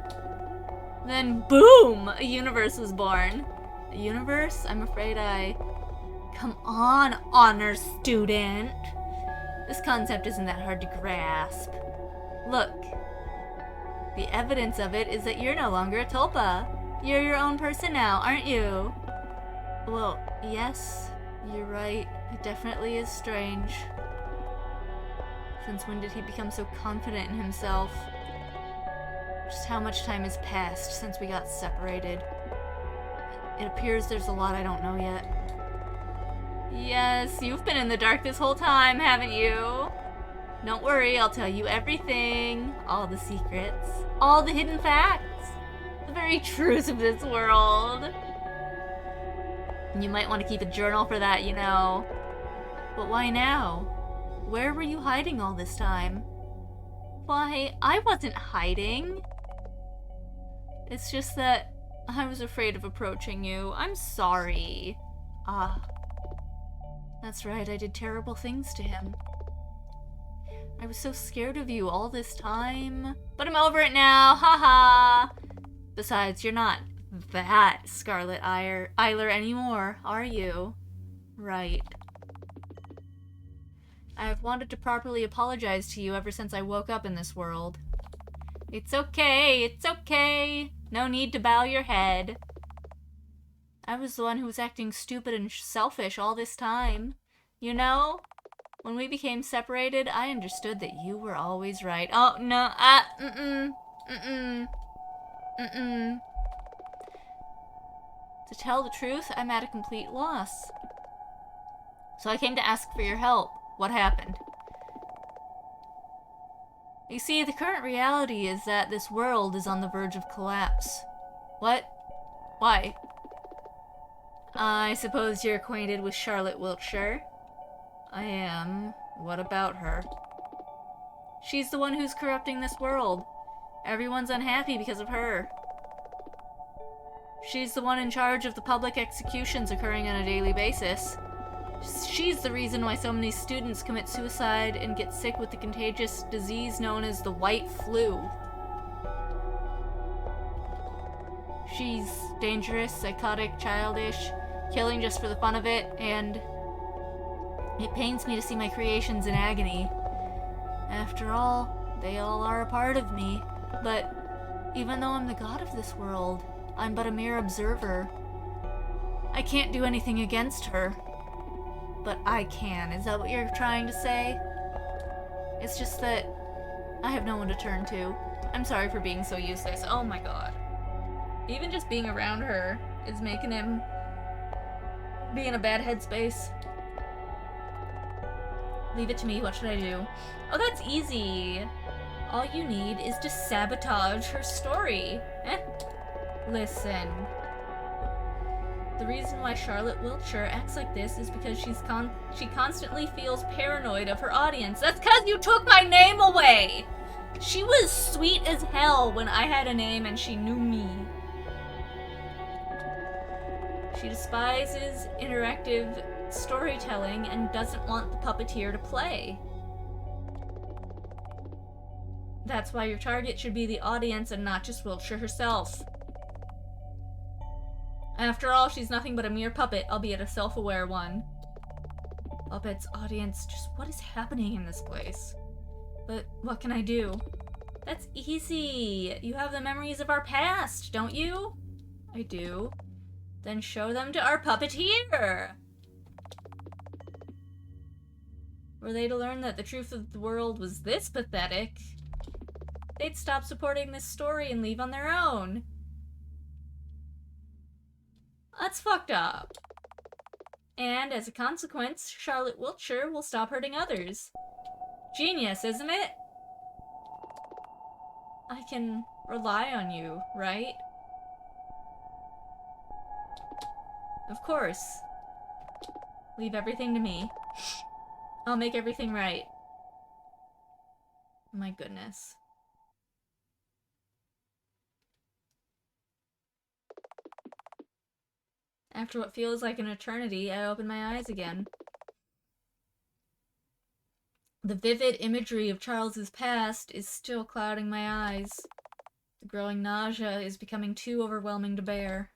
Then boom, a universe was born. A universe? I'm afraid Come on, honor student. This concept isn't that hard to grasp. Look. The evidence of it is that you're no longer a tulpa. You're your own person now, aren't you? Well, yes, you're right. It definitely is strange. Since when did he become so confident in himself? Just how much time has passed since we got separated? It appears there's a lot I don't know yet. Yes, you've been in the dark this whole time, haven't you? Don't worry, I'll tell you everything. All the secrets. All the hidden facts. The very truth of this world. You might want to keep a journal for that, you know. But why now? Where were you hiding all this time? Why, I wasn't hiding. It's just that I was afraid of approaching you. I'm sorry. Ah. That's right, I did terrible things to him. I was so scared of you all this time. But I'm over it now, haha! Besides, you're not that Scarlett Eyler anymore, are you? Right. I've wanted to properly apologize to you ever since I woke up in this world. It's okay, it's okay. No need to bow your head. I was the one who was acting stupid and selfish all this time. You know? When we became separated, I understood that you were always right. Oh, no, To tell the truth, I'm at a complete loss. So I came to ask for your help. What happened? You see, the current reality is that this world is on the verge of collapse. What? Why? I suppose you're acquainted with Scarlett Wiltshire? I am. What about her? She's the one who's corrupting this world. Everyone's unhappy because of her. She's the one in charge of the public executions occurring on a daily basis. She's the reason why so many students commit suicide and get sick with the contagious disease known as the white flu. She's dangerous, psychotic, childish, killing just for the fun of it, and it pains me to see my creations in agony. After all, they all are a part of me, but even though I'm the god of this world, I'm but a mere observer. I can't do anything against her. But I can. Is that what you're trying to say? It's just that I have no one to turn to. I'm sorry for being so useless. Oh my god. Even just being around her is making him be in a bad headspace. Leave it to me. What should I do? Oh, that's easy. All you need is to sabotage her story. Listen. The reason why Scarlett Wiltshire acts like this is because she constantly feels paranoid of her audience. That's because you took my name away! She was sweet as hell when I had a name and she knew me. She despises interactive storytelling and doesn't want the puppeteer to play. That's why your target should be the audience and not just Wiltshire herself. After all, she's nothing but a mere puppet, albeit a self-aware one. Puppets, audience, just what is happening in this place? But what can I do? That's easy. You have the memories of our past, don't you? I do. Then show them to our puppeteer! Were they to learn that the truth of the world was this pathetic, they'd stop supporting this story and leave on their own. That's fucked up. And as a consequence, Scarlett Wiltshire will stop hurting others. Genius, isn't it? I can rely on you, right? Of course. Leave everything to me. I'll make everything right. My goodness. After what feels like an eternity, I open my eyes again. The vivid imagery of Charles's past is still clouding my eyes. The growing nausea is becoming too overwhelming to bear.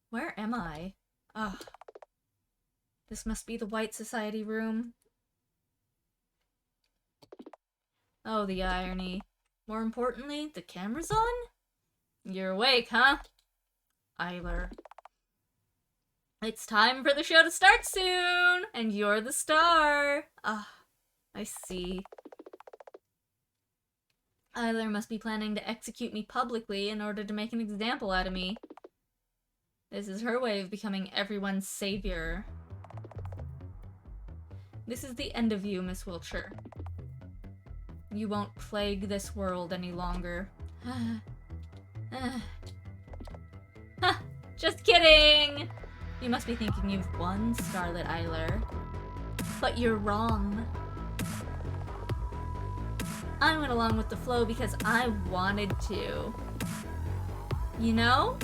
Where am I? Ugh. This must be the White Society room. Oh, the irony. More importantly, the camera's on? You're awake, huh? Eyler. It's time for the show to start soon! And you're the star! Ah, I see. Eyler must be planning to execute me publicly in order to make an example out of me. This is her way of becoming everyone's savior. This is the end of you, Miss Wiltshire. You won't plague this world any longer. Just kidding! You must be thinking you've won, Scarlett Eyler. But you're wrong. I went along with the flow because I wanted to. You know?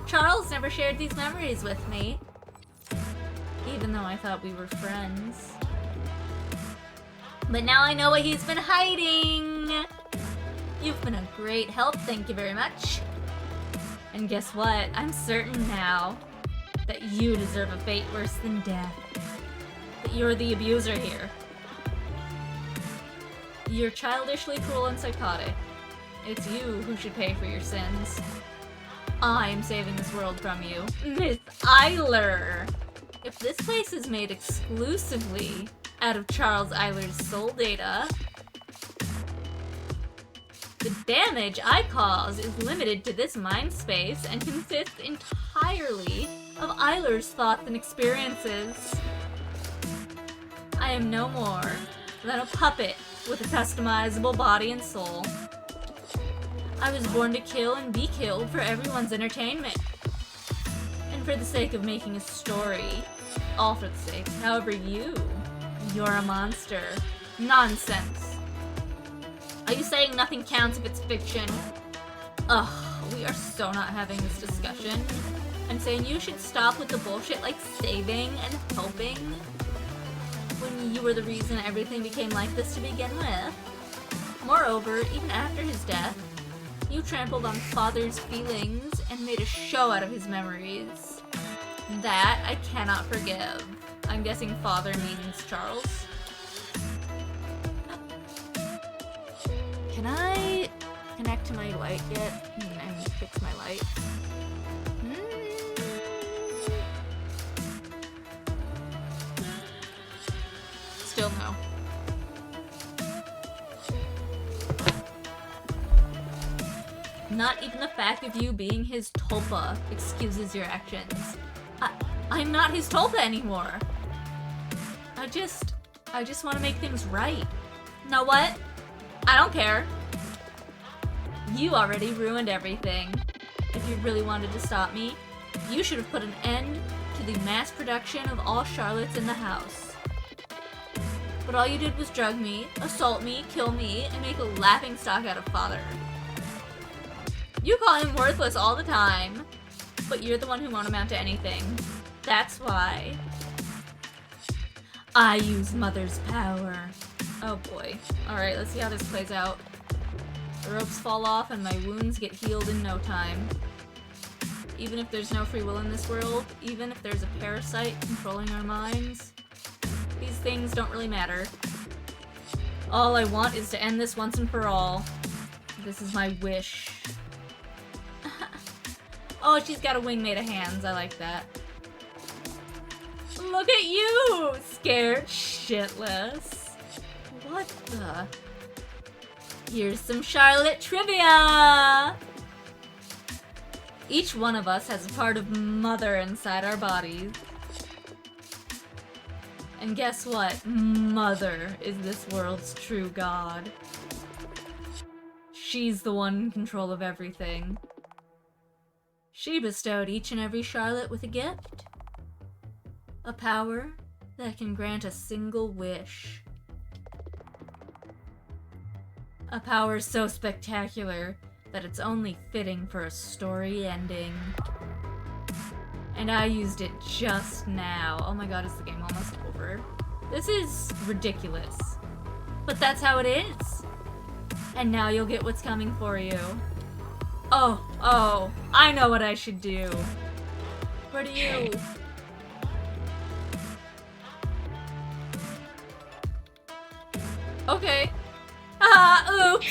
Charles never shared these memories with me. Even though I thought we were friends. But now I know what he's been hiding! You've been a great help, thank you very much. And guess what? I'm certain now that you deserve a fate worse than death. That you're the abuser here. You're childishly cruel and psychotic. It's you who should pay for your sins. I'm saving this world from you. Miss Eyler! If this place is made exclusively out of Charles Eyler's soul data, the damage I cause is limited to this mind space and consists entirely of Eyler's thoughts and experiences. I am no more than a puppet with a customizable body and soul. I was born to kill and be killed for everyone's entertainment. And for the sake of making a story. All for the sake. However, you're a monster. Nonsense. Are you saying nothing counts if it's fiction? Ugh, we are so not having this discussion. I'm saying you should stop with the bullshit like saving and helping when you were the reason everything became like this to begin with. Moreover, even after his death, you trampled on Father's feelings and made a show out of his memories. That I cannot forgive. I'm guessing Father means Charles. Can I connect to my light yet? And fix my light. Still no. Not even the fact of you being his tulpa excuses your actions. I'm not his tulpa anymore. I just want to make things right. Know what? I don't care. You already ruined everything. If you really wanted to stop me, you should have put an end to the mass production of all Charlottes in the house. But all you did was drug me, assault me, kill me, and make a laughingstock out of Father. You call him worthless all the time, but you're the one who won't amount to anything. That's why. I use Mother's power. Oh boy. Alright, let's see how this plays out. The ropes fall off and my wounds get healed in no time. Even if there's no free will in this world, even if there's a parasite controlling our minds, these things don't really matter. All I want is to end this once and for all. This is my wish. Oh, she's got a wing made of hands. I like that. Look at you! Scared shitless. What the? Here's some Charlotte trivia! Each one of us has a part of Mother inside our bodies. And guess what? Mother is this world's true god. She's the one in control of everything. She bestowed each and every Charlotte with a gift. A power that can grant a single wish. A power so spectacular that it's only fitting for a story ending. And I used it just now. Oh my god, is the game almost over? This is ridiculous. But that's how it is. And now you'll get what's coming for you. Oh, I know what I should do. Where do you... Okay. Oops!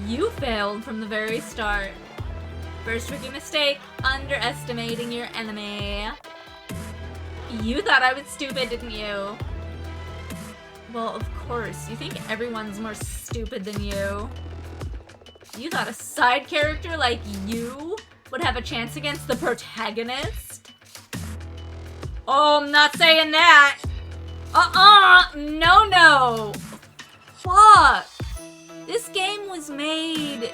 You failed from the very start. First rookie mistake, underestimating your enemy. You thought I was stupid, didn't you? Well, of course. You think everyone's more stupid than you. You thought a side character like you would have a chance against the protagonist? Oh, I'm not saying that! No! Fuck! This game was made...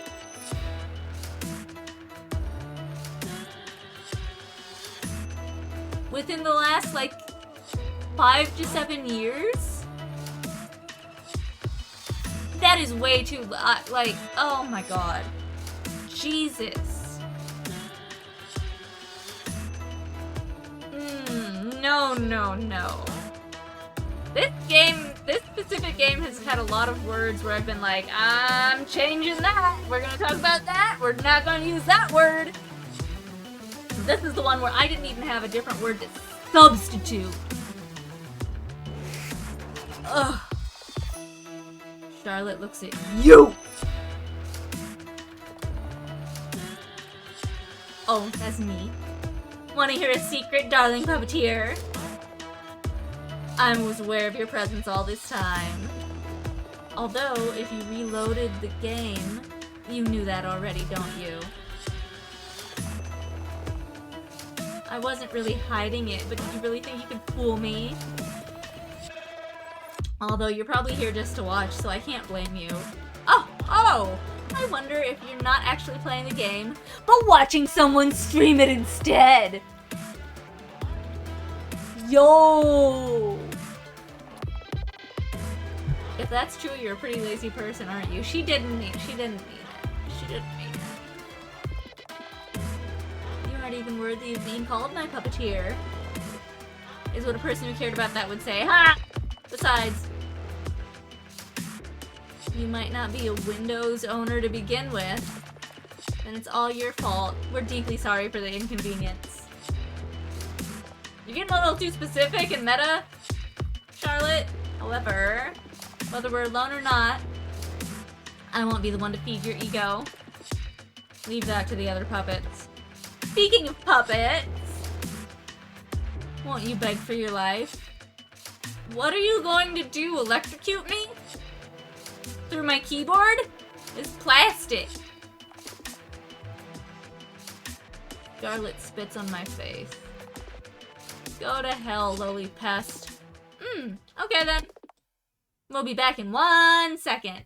within the last, like, 5 to 7 years? That is way too, like, oh my god. Jesus. No. This specific game has had a lot of words where I've been like, I'm changing that. We're gonna talk about that. We're not gonna use that word. This is the one where I didn't even have a different word to substitute. Ugh. Scarlett looks at you! Oh, that's me. Wanna hear a secret, darling puppeteer? I was aware of your presence all this time. Although, if you reloaded the game, you knew that already, don't you? I wasn't really hiding it, but did you really think you could fool me? Although you're probably here just to watch, so I can't blame you. Oh! I wonder if you're not actually playing the game, but watching someone stream it instead! Yo! If that's true, you're a pretty lazy person, aren't you? She didn't mean it. You aren't even worthy of being called my puppeteer. Is what a person who cared about that would say. Ha! Besides, you might not be a Windows owner to begin with, and it's all your fault. We're deeply sorry for the inconvenience. You're getting a little too specific and meta, Charlotte. However, whether we're alone or not, I won't be the one to feed your ego. Leave that to the other puppets. Speaking of puppets, won't you beg for your life? What are you going to do, electrocute me? Through my keyboard? It's plastic. Scarlett spits on my face. Go to hell, lowly pest. Okay then. We'll be back in 1 second.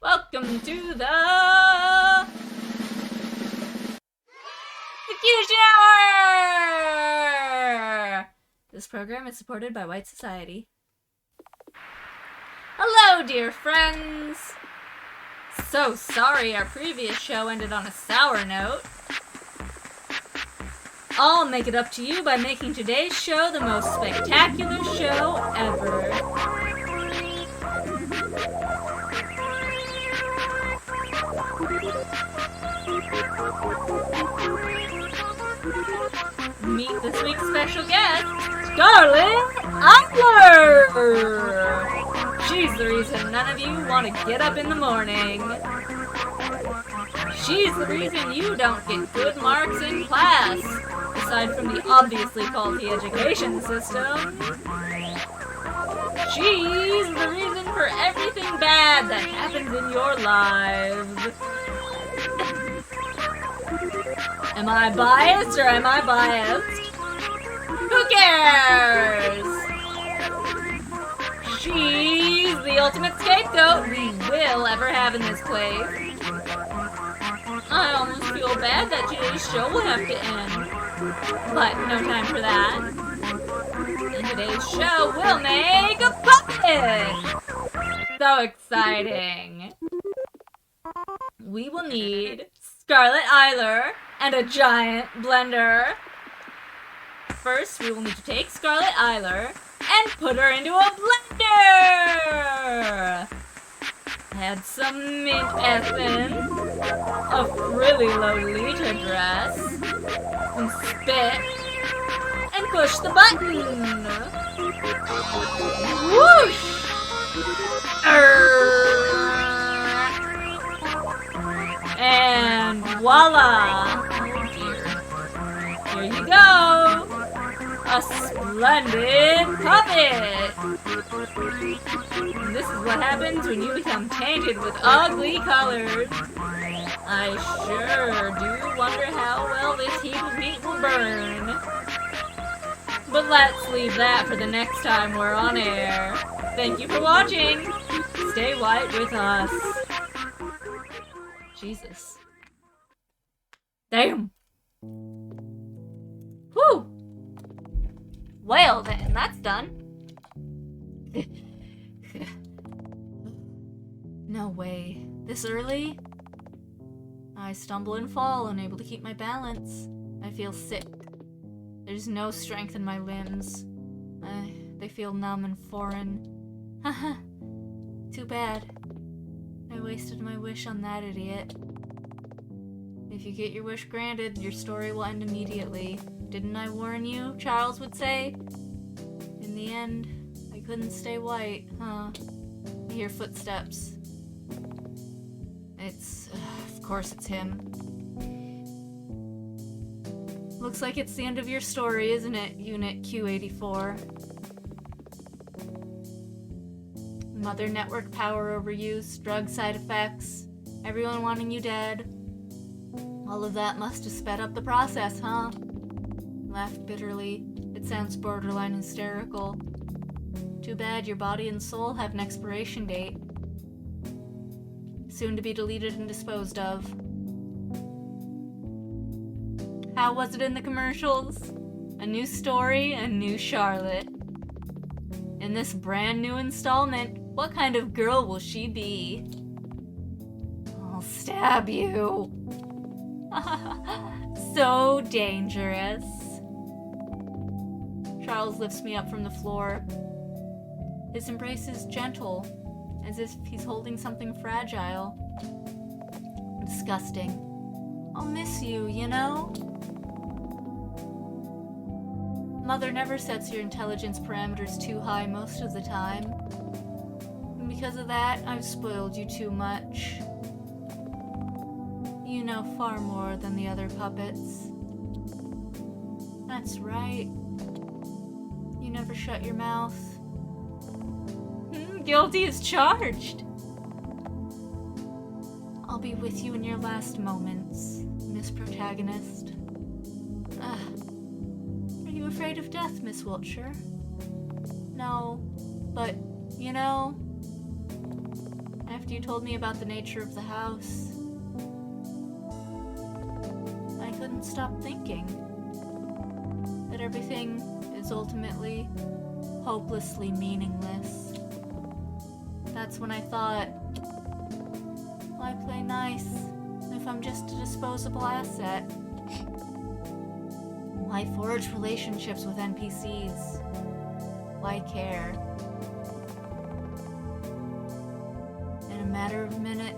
Welcome to the Execution Hour! This program is supported by White Society. Hello, dear friends! So sorry our previous show ended on a sour note. I'll make it up to you by making today's show the most spectacular show ever. Meet this week's special guest, Scarlett Eyler! She's the reason none of you want to get up in the morning. She's the reason you don't get good marks in class, aside from the obviously faulty education system. She's the reason for everything bad that happens in your lives. Am I biased or am I biased? Who cares? She's the ultimate scapegoat we will ever have in this place. I almost feel bad that today's show will have to end. But no time for that. In today's show, we'll make a puppet! So exciting. We will need Scarlett Eyler and a giant blender. First, we will need to take Scarlett Eyler and put her into a blender. Add some mint essence. a frilly Lolita dress, and spit, and push the button. Whoosh! And voila! Oh dear. Here you go! A splendid puppet! And this is what happens when you become tainted with ugly colors. I sure do wonder how well this heap of meat will burn. But let's leave that for the next time we're on air. Thank you for watching! Stay white with us. Jesus. Damn! Whew! Well then, that's done. No way. This early? I stumble and fall, unable to keep my balance. I feel sick. There's no strength in my limbs. They feel numb and foreign. Haha. Too bad. I wasted my wish on that idiot. If you get your wish granted, your story will end immediately. Didn't I warn you? Charles would say. In the end, I couldn't stay white, huh? I hear footsteps. Of course it's him. Looks like it's the end of your story, isn't it, Unit Q84? Mother network power overuse, drug side effects, everyone wanting you dead. All of that must have sped up the process, huh? Laughed bitterly. It sounds borderline hysterical. Too bad your body and soul have an expiration date. Soon to be deleted and disposed of. How was it in the commercials? A new story, a new Charlotte. In this brand new installment, what kind of girl will she be? I'll stab you. So dangerous. Charles lifts me up from the floor. His embrace is gentle, as if he's holding something fragile. Disgusting. I'll miss you, you know? Mother never sets your intelligence parameters too high most of the time. And because of that, I've spoiled you too much. You know far more than the other puppets. That's right. You never shut your mouth. Guilty as charged. I'll be with you in your last moments, Miss Protagonist. Are you afraid of death, Miss Wiltshire? No, but, you know, after you told me about the nature of the house, I couldn't stop thinking that everything is ultimately hopelessly meaningless. That's when I thought, why play nice if I'm just a disposable asset? Why forge relationships with NPCs? Why care?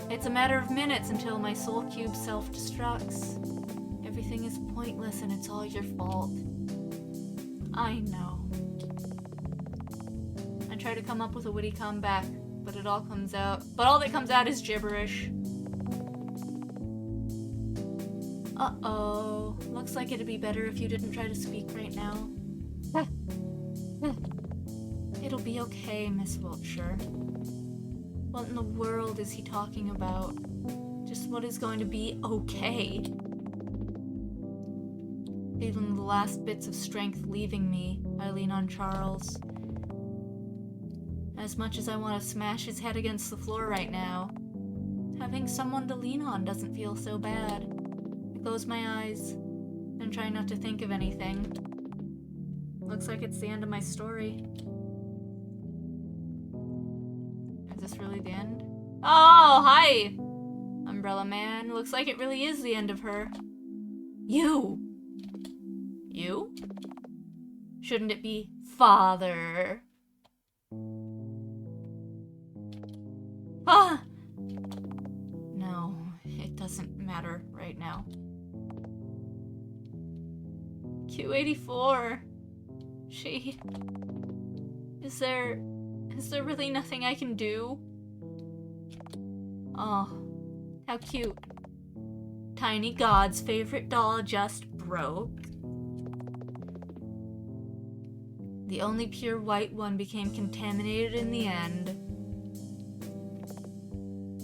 It's a matter of minutes until my soul cube self-destructs. Everything is pointless and it's all your fault. I know. I try to come up with a witty comeback, but all that comes out is gibberish. Uh-oh. Looks like it'd be better if you didn't try to speak right now. It'll be okay, Miss Wiltshire. What in the world is he talking about? Just what is going to be okay? Feeling the last bits of strength leaving me, I lean on Charles. As much as I want to smash his head against the floor right now, having someone to lean on doesn't feel so bad. I close my eyes and try not to think of anything. Looks like it's the end of my story. Is this really the end? Oh, hi! Umbrella Man. Looks like it really is the end of her. You? You? Shouldn't it be father? Ah! No, it doesn't. doesn't matter right now. Q84. Is there really nothing I can do? Oh, how cute. Tiny God's favorite doll just broke. The only pure white one became contaminated in the end.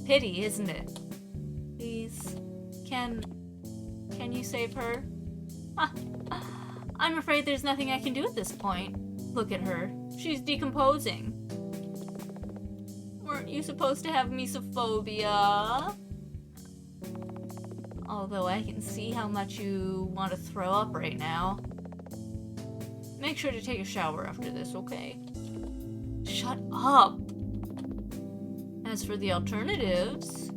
Pity, isn't it? Please, can you save her? I'm afraid there's nothing I can do at this point. Look at her. She's decomposing. Weren't you supposed to have mesophobia? Although I can see how much you want to throw up right now. Make sure to take a shower after this, okay? Shut up! As for the alternatives,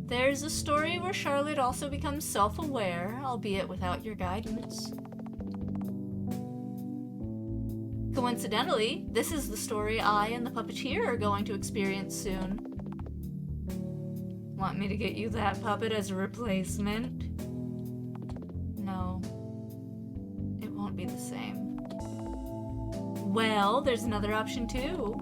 there's a story where Charlotte also becomes self-aware, albeit without your guidance. Coincidentally, this is the story I and the puppeteer are going to experience soon. Want me to get you that puppet as a replacement? No. It won't be the same. Well, there's another option too.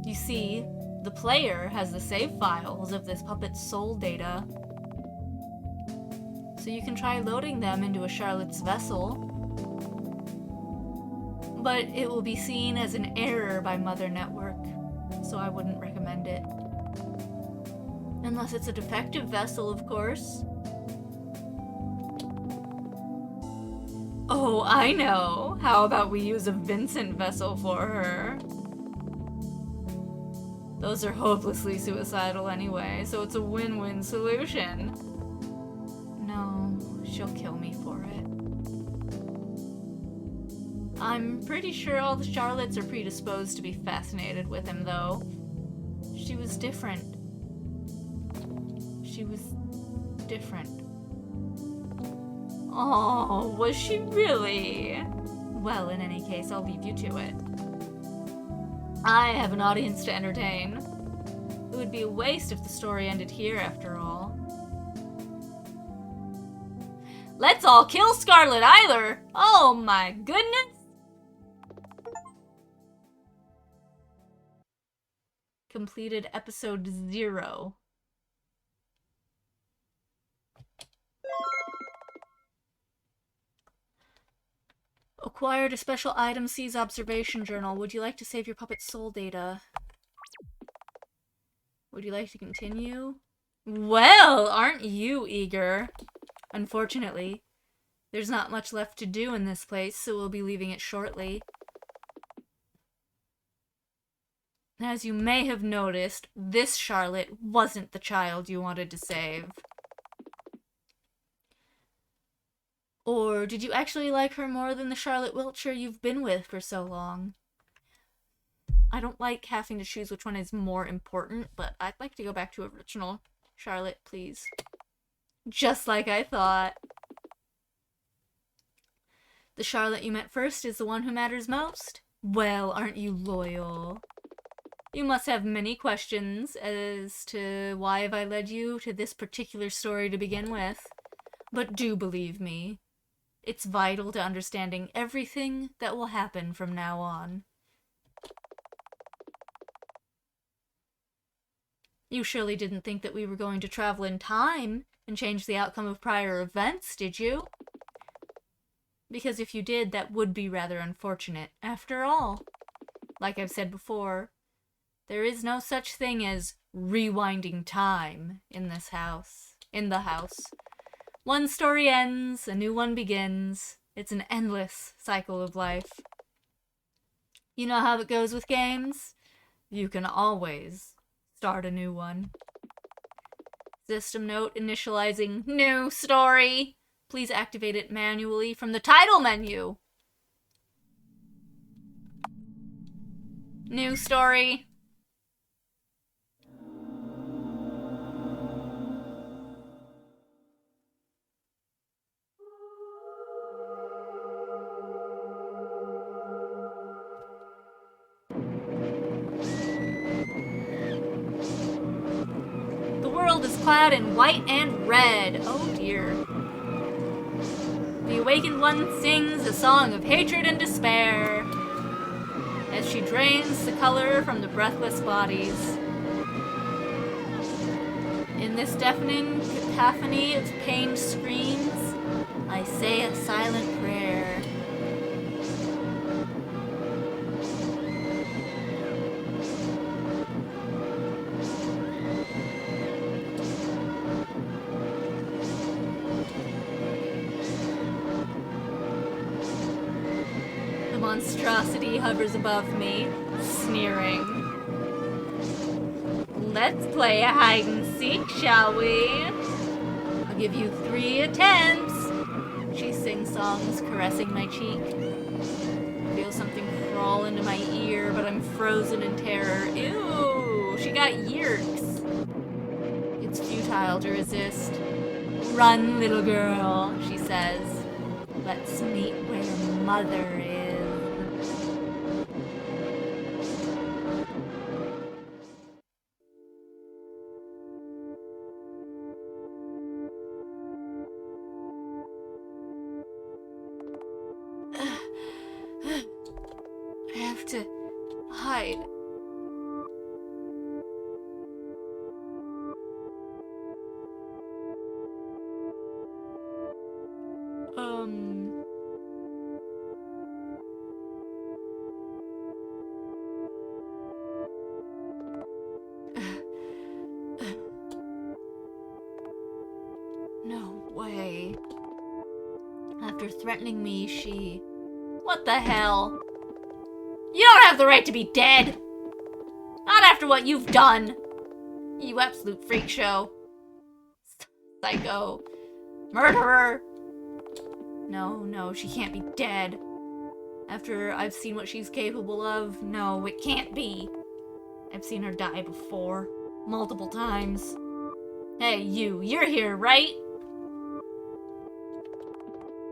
You see, the player has the save files of this puppet's soul data. So you can try loading them into a Charlotte's vessel. But it will be seen as an error by Mother Network, so I wouldn't recommend it. Unless it's a defective vessel, of course. Oh, I know! How about we use a Vincent vessel for her? Those are hopelessly suicidal anyway, so it's a win-win solution. No, she'll kill me for it. I'm pretty sure all the Charlottes are predisposed to be fascinated with him, though. She was different. She was different. Oh, was she really? Well, in any case, I'll leave you to it. I have an audience to entertain. It would be a waste if the story ended here, after all. Let's all kill Scarlett Eyler! Oh my goodness! Completed episode 0. Acquired a special item C's observation journal. Would you like to save your puppet's soul data? Would you like to continue? Well, aren't you eager? Unfortunately, there's not much left to do in this place, so we'll be leaving it shortly. As you may have noticed, this Charlotte wasn't the child you wanted to save. Or did you actually like her more than the Charlotte Wiltshire you've been with for so long? I don't like having to choose which one is more important, but I'd like to go back to original Charlotte, please. Just like I thought. The Charlotte you met first is the one who matters most? Well, aren't you loyal? You must have many questions as to why have I led you to this particular story to begin with. But do believe me, it's vital to understanding everything that will happen from now on. You surely didn't think that we were going to travel in time and change the outcome of prior events, did you? Because if you did, that would be rather unfortunate. After all, like I've said before, there is no such thing as rewinding time in this house. In the house. One story ends, a new one begins. It's an endless cycle of life. You know how it goes with games? You can always start a new one. System note initializing new story. Please activate it manually from the title menu. New story. clad in white and red. Oh dear. The awakened one sings a song of hatred and despair as she drains the color from the breathless bodies. In this deafening cacophony of pained screams, I say a silent prayer. The monstrosity hovers above me, sneering. Let's play a hide and seek, shall we? I'll give you 3 attempts. She sings songs, caressing my cheek. I feel something crawl into my ear, but I'm frozen in terror. Ew, she got yerks. It's futile to resist. Run, little girl, she says. Let's meet where mother is. I have to hide. No way. After threatening me, she... What the hell? You don't have the right to be dead! Not after what you've done! You absolute freak show. Psycho. Murderer! No, she can't be dead. After I've seen what she's capable of, no, it can't be. I've seen her die before. Multiple times. Hey, you're here, right?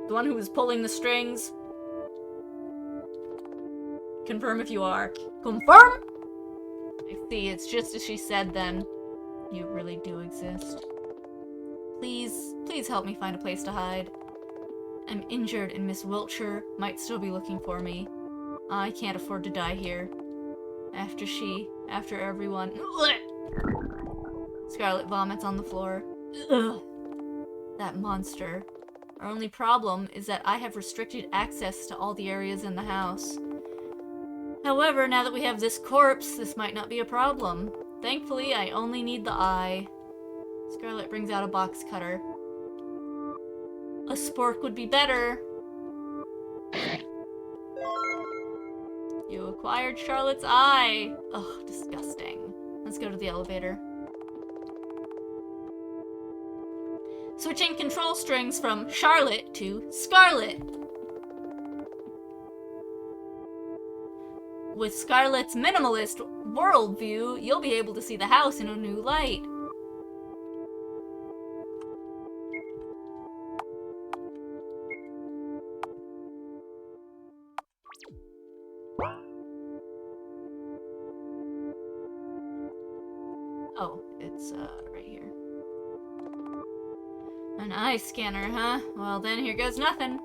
The one who was pulling the strings? Confirm if you are. Confirm? I see, it's just as she said then. You really do exist. Please help me find a place to hide. I'm injured and Miss Wiltshire might still be looking for me. I can't afford to die here. After everyone... Scarlett vomits on the floor. Ugh. That monster. Our only problem is that I have restricted access to all the areas in the house. However, now that we have this corpse, this might not be a problem. Thankfully, I only need the eye. Scarlett brings out a box cutter. A spork would be better. You acquired Charlotte's eye. Ugh, disgusting. Let's go to the elevator. Switching control strings from Charlotte to Scarlett. With Scarlett's minimalist worldview, you'll be able to see the house in a new light. Oh, it's right here. An eye scanner, huh? Well then, here goes nothing.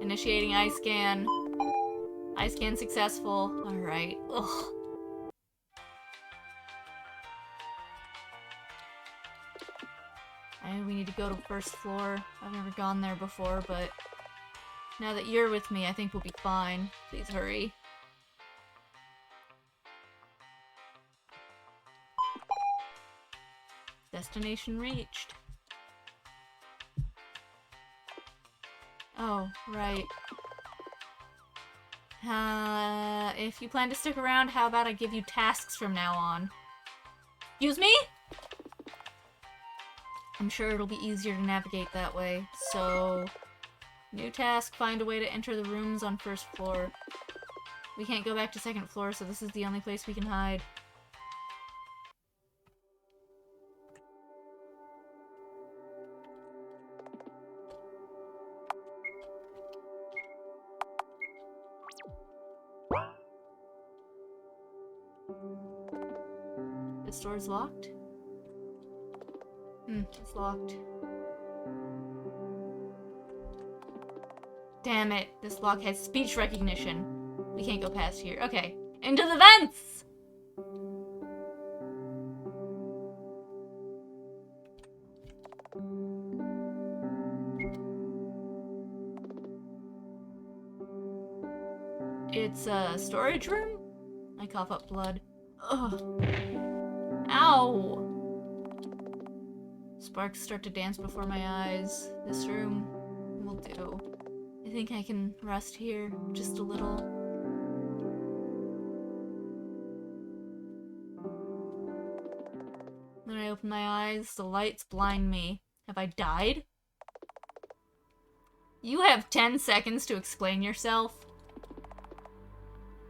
Initiating eye scan. Eye scan successful. Alright. Ugh. And we need to go to the first floor. I've never gone there before, but now that you're with me, I think we'll be fine. Please hurry. Destination reached. Oh, right. If you plan to stick around, how about I give you tasks from now on? Excuse me? I'm sure it'll be easier to navigate that way. So, new task, find a way to enter the rooms on first floor. We can't go back to second floor, so this is the only place we can hide. This door's locked? It's locked. Damn it, this lock has speech recognition. We can't go past here. Okay, into the vents! It's a storage room? I cough up blood. Ugh. Ow! Sparks start to dance before my eyes. This room will do. I think I can rest here just a little. When I open my eyes, the lights blind me. Have I died? You have 10 seconds to explain yourself.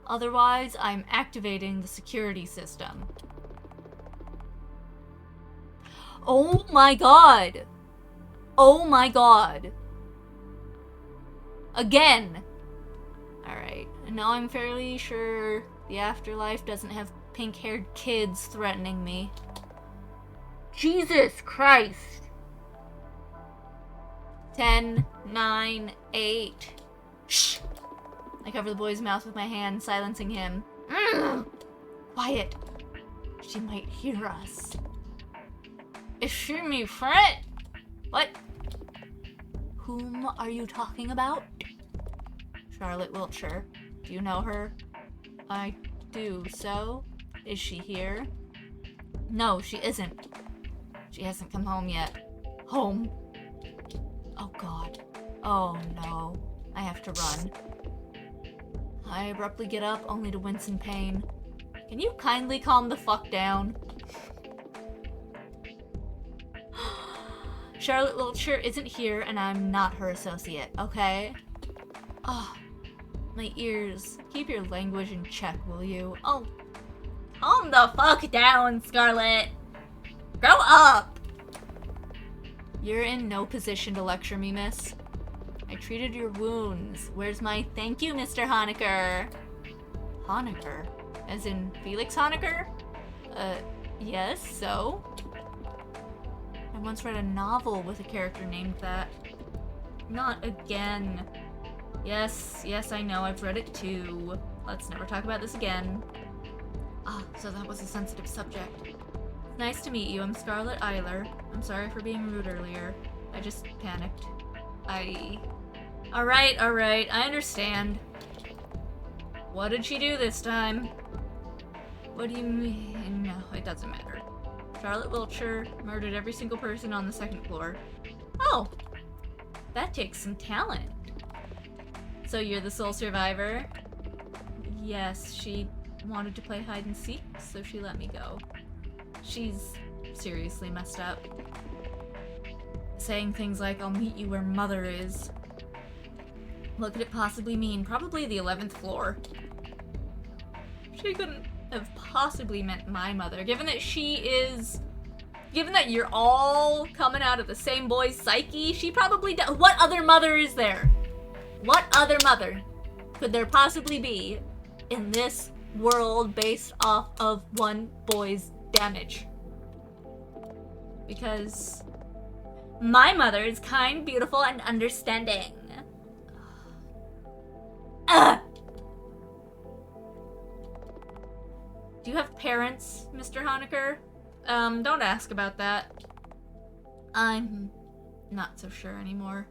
Otherwise, I'm activating the security system. Oh my god! Oh my god! Again! Alright, and now I'm fairly sure the afterlife doesn't have pink-haired kids threatening me. Jesus Christ! 10, 9, 8... Shh! I cover the boy's mouth with my hand, silencing him. Quiet! She might hear us. Is she me friend? What? Whom are you talking about? Scarlett Wiltshire. Do you know her? I do, so? Is she here? No, she isn't. She hasn't come home yet. Home? Oh god. Oh no. I have to run. I abruptly get up, only to wince in pain. Can you kindly calm the fuck down? Scarlett Wiltshire isn't here, and I'm not her associate, okay? Oh, my ears. Keep your language in check, will you? Oh, calm the fuck down, Scarlett! Grow up! You're in no position to lecture me, miss. I treated your wounds. Where's my thank you, Mr. Honecker? Honecker? As in Felix Honecker? Yes, so? I once read a novel with a character named that. Not again. Yes, I know, I've read it too. Let's never talk about this again. Ah, so that was a sensitive subject. Nice to meet you, I'm Scarlett Eyler. I'm sorry for being rude earlier. I just panicked. Alright, I understand. What did she do this time? What do you mean? No, it doesn't matter. Scarlett Wiltshire murdered every single person on the second floor. Oh! That takes some talent. So you're the sole survivor? Yes, she wanted to play hide and seek, so she let me go. She's seriously messed up. Saying things like, I'll meet you where Mother is. What could it possibly mean? Probably the 11th floor. She couldn't have possibly meant my mother, given that given that you're all coming out of the same boy's psyche, she probably does. What other mother is there? What other mother could there possibly be in this world based off of one boy's damage? Because my mother is kind, beautiful, and understanding. Do you have parents, Mr. Honecker? Don't ask about that. I'm not so sure anymore.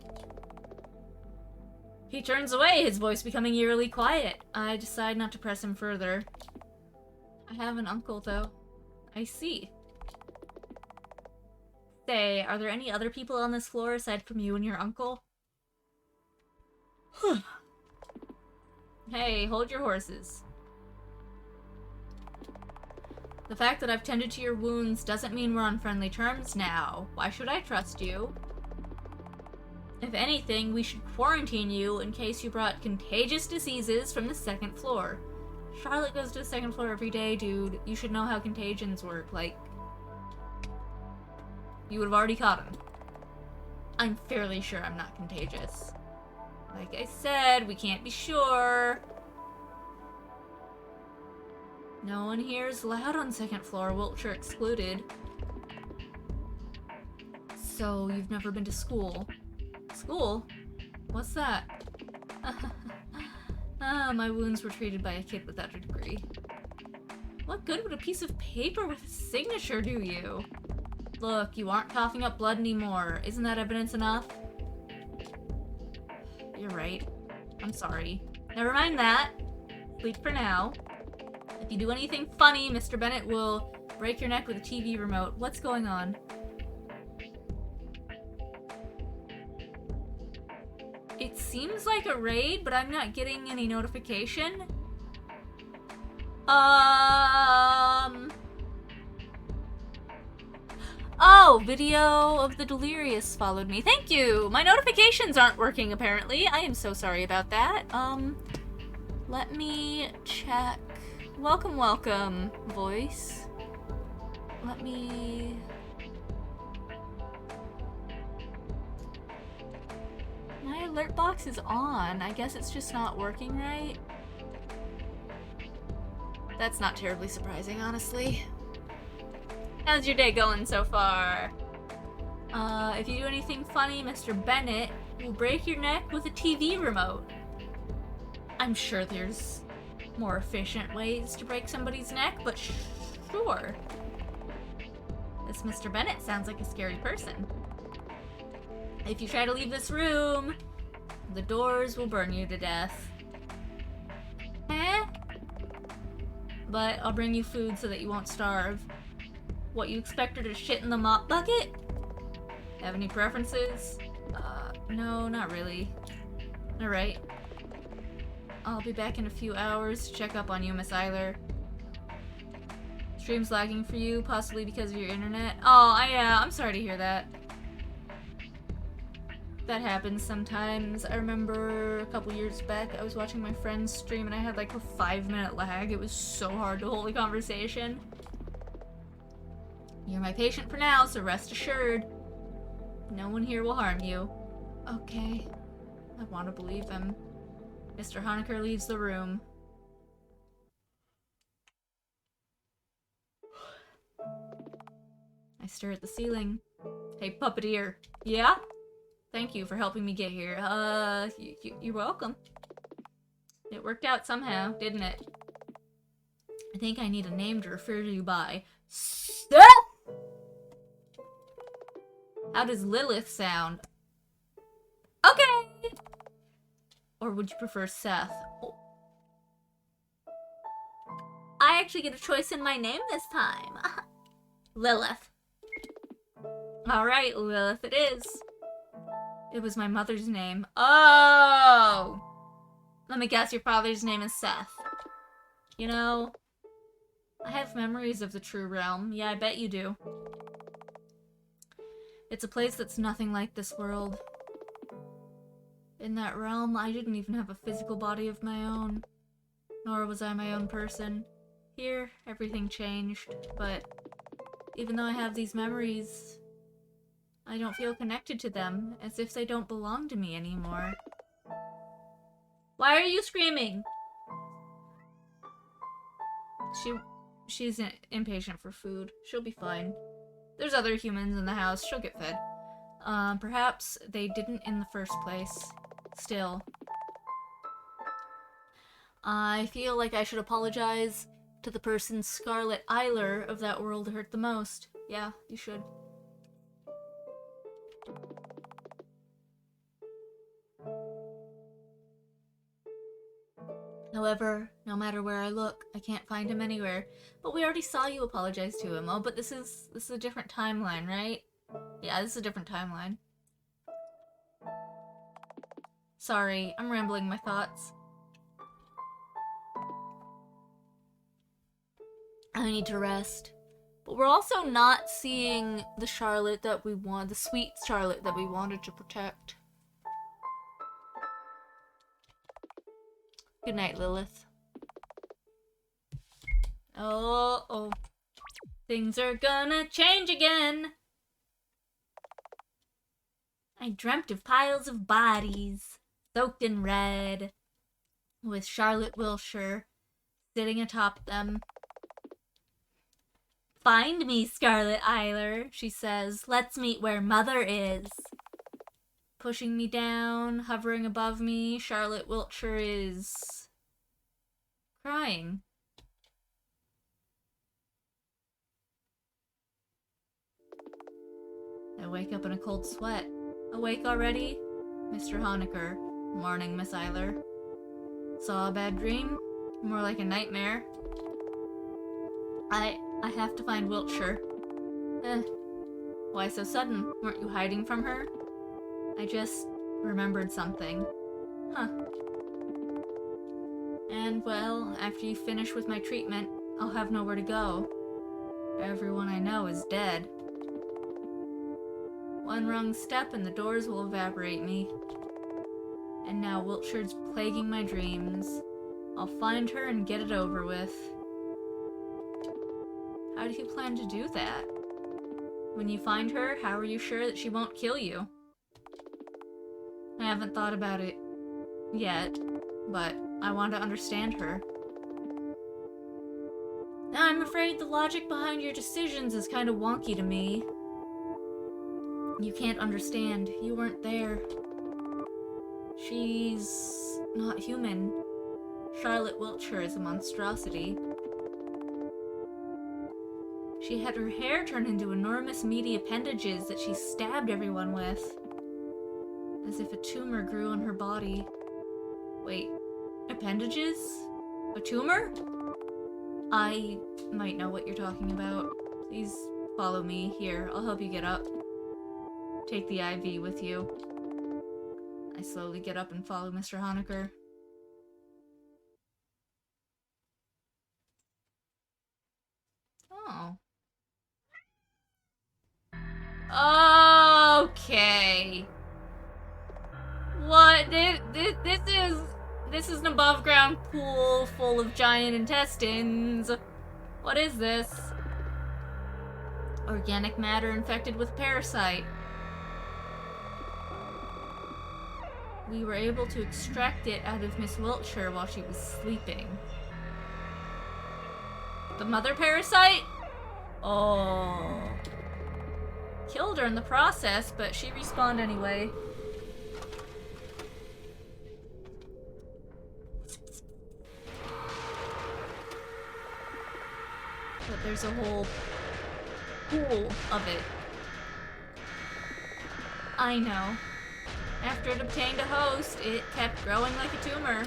He turns away, his voice becoming eerily quiet. I decide not to press him further. I have an uncle, though. I see. Say, are there any other people on this floor aside from you and your uncle? Hey, hold your horses. The fact that I've tended to your wounds doesn't mean we're on friendly terms now. Why should I trust you? If anything, we should quarantine you in case you brought contagious diseases from the second floor. Charlotte goes to the second floor every day, dude. You should know how contagions work. Like, you would have already caught him. I'm fairly sure I'm not contagious. Like I said, we can't be sure. No one here is allowed on second floor, Wiltshire excluded. So, you've never been to school? School? What's that? My wounds were treated by a kid without a degree. What good would a piece of paper with a signature do you? Look, you aren't coughing up blood anymore. Isn't that evidence enough? You're right. I'm sorry. Never mind that. Sleep for now. If you do anything funny, Mr. Bennett will break your neck with a TV remote. What's going on? It seems like a raid, but I'm not getting any notification. Oh, video of the Delirious followed me. Thank you! My notifications aren't working, apparently. I am so sorry about that. Let me check. Welcome, welcome, voice. Let me... My alert box is on. I guess it's just not working right. That's not terribly surprising, honestly. How's your day going so far? If you do anything funny, Mr. Bennett will break your neck with a TV remote. I'm sure there's more efficient ways to break somebody's neck, but sure. This Mr. Bennett sounds like a scary person. If you try to leave this room, the doors will burn you to death. Eh? But I'll bring you food so that you won't starve. What, you expect her to shit in the mop bucket? Have any preferences? No, not really. Alright. I'll be back in a few hours to check up on you, Miss Eyler. Stream's lagging for you, possibly because of your internet. Oh, I'm sorry to hear that. That happens sometimes. I remember a couple years back, I was watching my friend's stream and I had like a 5-minute lag. It was so hard to hold a conversation. You're my patient for now, so rest assured. No one here will harm you. Okay. I want to believe him. Mr. Honecker leaves the room. I stare at the ceiling. Hey, puppeteer. Yeah? Thank you for helping me get here. You're welcome. It worked out somehow, didn't it? I think I need a name to refer to you by. Seth! How does Lilith sound? Okay! Or would you prefer Seth? Oh. I actually get a choice in my name this time. Lilith. Alright, Lilith it is. It was my mother's name. Oh! Let me guess, your father's name is Seth. You know, I have memories of the True Realm. Yeah, I bet you do. It's a place that's nothing like this world. In that realm, I didn't even have a physical body of my own. Nor was I my own person. Here, everything changed, but even though I have these memories, I don't feel connected to them, as if they don't belong to me anymore. Why are you screaming? She's impatient for food. She'll be fine. There's other humans in the house. She'll get fed. Perhaps they didn't in the first place. Still. I feel like I should apologize to the person Scarlett Eyler of that world hurt the most. Yeah, you should. However, no matter where I look, I can't find him anywhere. But we already saw you apologize to him. Oh, but this is a different timeline, right? Yeah, this is a different timeline. Sorry, I'm rambling my thoughts. I need to rest. But we're also not seeing the Charlotte that we want, the sweet Charlotte that we wanted to protect. Good night, Lilith. Oh. Things are gonna change again. I dreamt of piles of bodies, soaked in red, with Charlotte Wilshire sitting atop them. Find me, Scarlett Eyler, she says. Let's meet where Mother is. Pushing me down, hovering above me, Charlotte Wiltshire is crying. I wake up in a cold sweat. Awake already? Mr. Honecker. Morning, Miss Eyler. Saw a bad dream? More like a nightmare. I have to find Wiltshire. Why so sudden? Weren't you hiding from her? I just remembered something. Huh. And, well, after you finish with my treatment, I'll have nowhere to go. Everyone I know is dead. One wrong step and the doors will evaporate me. And now Wiltshire's plaguing my dreams. I'll find her and get it over with. How do you plan to do that? When you find her, how are you sure that she won't kill you? I haven't thought about it yet, but I want to understand her. I'm afraid the logic behind your decisions is kind of wonky to me. You can't understand. You weren't there. She's not human. Charlotte Wiltshire is a monstrosity. She had her hair turned into enormous meaty appendages that she stabbed everyone with. As if a tumor grew on her body. Wait, appendages? A tumor? I might know what you're talking about. Please follow me. Here, I'll help you get up. Take the IV with you. I slowly get up and follow Mr. Honecker. Oh. Okay. What? This is an above ground pool full of giant intestines. What is this? Organic matter infected with parasite. We were able to extract it out of Miss Wiltshire while she was sleeping. The mother parasite? Oh. Killed her in the process, but she respawned anyway. But there's a whole pool of it. I know. After it obtained a host, it kept growing like a tumor.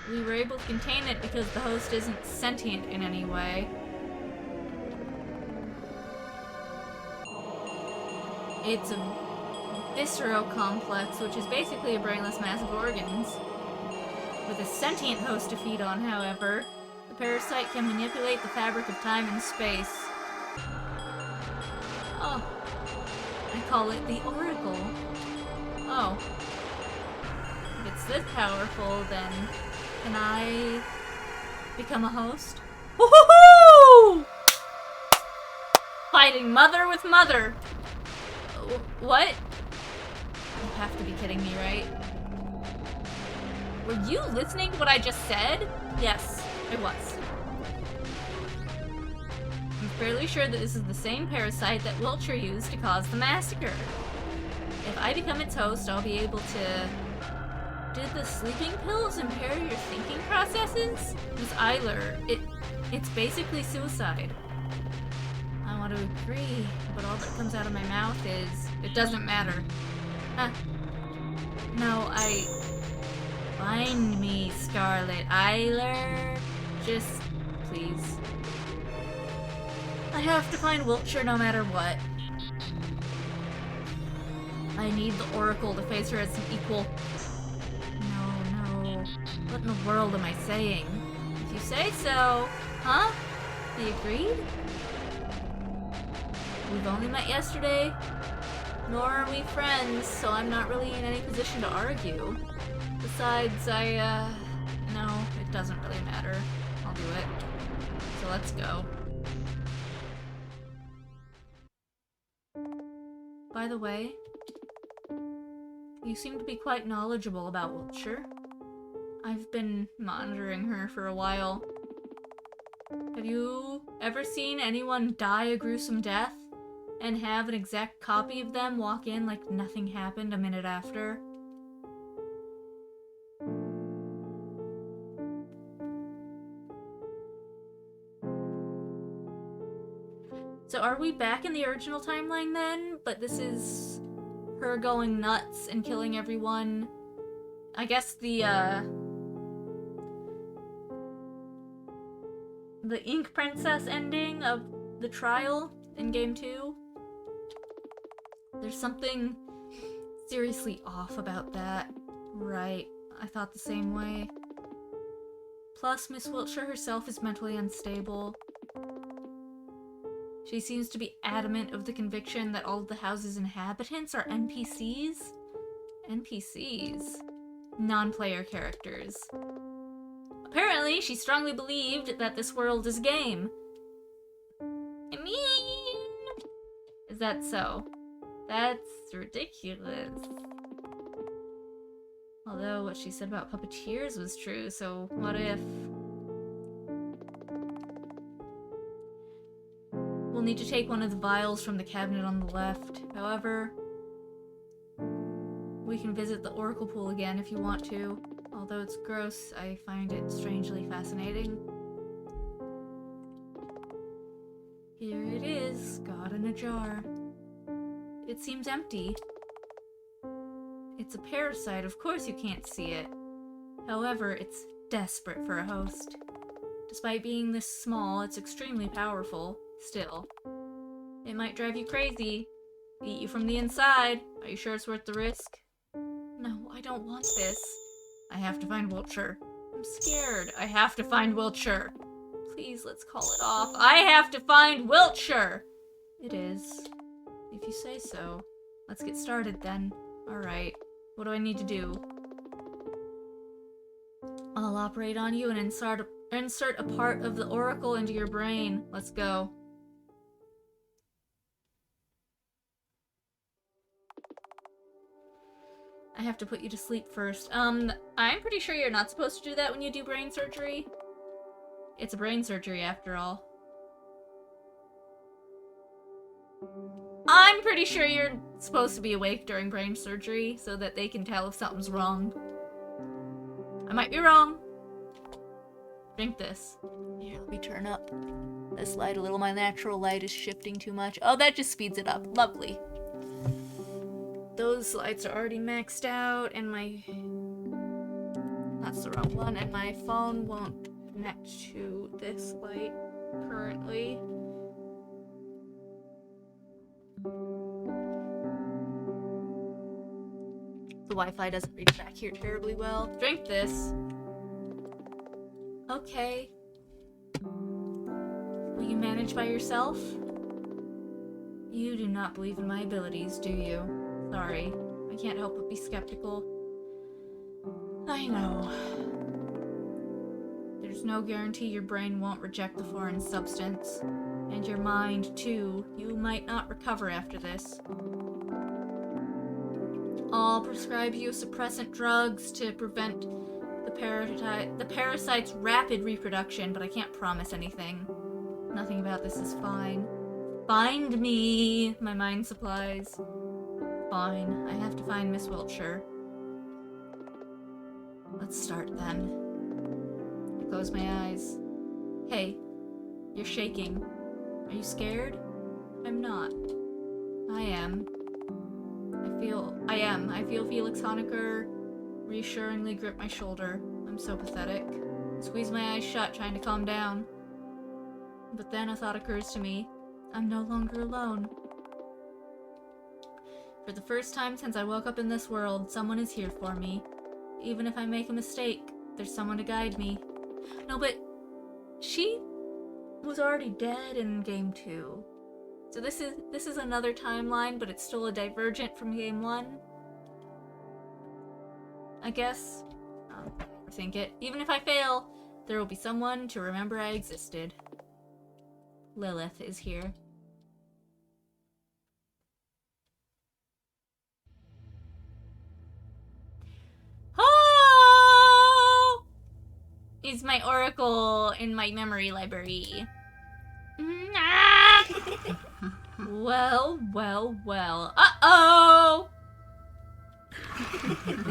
We were able to contain it because the host isn't sentient in any way. It's a viscero-complex, which is basically a brainless mass of organs. With a sentient host to feed on, however, the parasite can manipulate the fabric of time and space. Oh. I call it the Oracle. Oh. If it's this powerful, then can I become a host? Woohoo! Fighting mother with mother. What? You have to be kidding me, right? Were you listening to what I just said? Yes, I was. I'm fairly sure that this is the same parasite that Wiltshire used to cause the massacre. If I become its host, I'll be able to... Did the sleeping pills impair your thinking processes? Miss Eyler, it's basically suicide. I want to agree, but all that comes out of my mouth is, it doesn't matter. No, Find me, Scarlett Eyler. Just, please. I have to find Wiltshire no matter what. I need the Oracle to face her as an equal. No. What in the world am I saying? If you say so, huh? You agreed? We've only met yesterday, nor are we friends, so I'm not really in any position to argue. Besides, no, it doesn't really matter. I'll do it. So let's go. By the way, you seem to be quite knowledgeable about Wiltshire. I've been monitoring her for a while. Have you ever seen anyone die a gruesome death and have an exact copy of them walk in like nothing happened a minute after? So are we back in the original timeline then? But this is her going nuts and killing everyone. I guess the Ink Princess ending of the trial in Game 2. There's something seriously off about that. Right, I thought the same way. Plus, Miss Wiltshire herself is mentally unstable. She seems to be adamant of the conviction that all of the house's inhabitants are NPCs? NPCs? Non-player characters. Apparently, she strongly believed that this world is a game. I mean... Is that so? That's ridiculous. Although what she said about puppeteers was true, so what if... We'll need to take one of the vials from the cabinet on the left. However, we can visit the Oracle Pool again if you want to. Although it's gross, I find it strangely fascinating. Here it is, God in a jar. It seems empty. It's a parasite, of course you can't see it. However, it's desperate for a host. Despite being this small, it's extremely powerful. Still, it might drive you crazy. Eat you from the inside. Are you sure it's worth the risk? No, I don't want this. I have to find Wiltshire. I'm scared. I have to find Wiltshire. Please, let's call it off. I have to find Wiltshire! It is. If you say so. Let's get started then. Alright. What do I need to do? I'll operate on you and insert a part of the Oracle into your brain. Let's go. I have to put you to sleep first. I'm pretty sure you're not supposed to do that when you do brain surgery. It's a brain surgery after all. I'm pretty sure you're supposed to be awake during brain surgery so that they can tell if something's wrong. I might be wrong. Drink this. Here, let me turn up this light a little. My natural light is shifting too much. Oh, that just speeds it up. Lovely. Those lights are already maxed out, and my... That's the wrong one, and my phone won't connect to this light currently. The Wi-Fi doesn't reach back here terribly well. Drink this. Okay. Will you manage by yourself? You do not believe in my abilities, do you? Sorry. I can't help but be skeptical. I know. There's no guarantee your brain won't reject the foreign substance. And your mind, too. You might not recover after this. I'll prescribe you suppressant drugs to prevent the parasite's rapid reproduction, but I can't promise anything. Nothing about this is fine. Find me, my mind supplies. Fine, I have to find Miss Wiltshire. Let's start then. I close my eyes. Hey, you're shaking. Are you scared? I'm not. I am. I feel Felix Honecker reassuringly grip my shoulder. I'm so pathetic. Squeeze my eyes shut, trying to calm down. But then a thought occurs to me. I'm no longer alone. For the first time since I woke up in this world, someone is here for me. Even if I make a mistake, there's someone to guide me. No, but she was already dead in Game 2. So this is another timeline, but it's still a divergent from Game 1. I guess. Think it. Even if I fail, there will be someone to remember I existed. Lilith is here. Oh! It's my oracle in my memory library. Well, well, well. Uh-oh!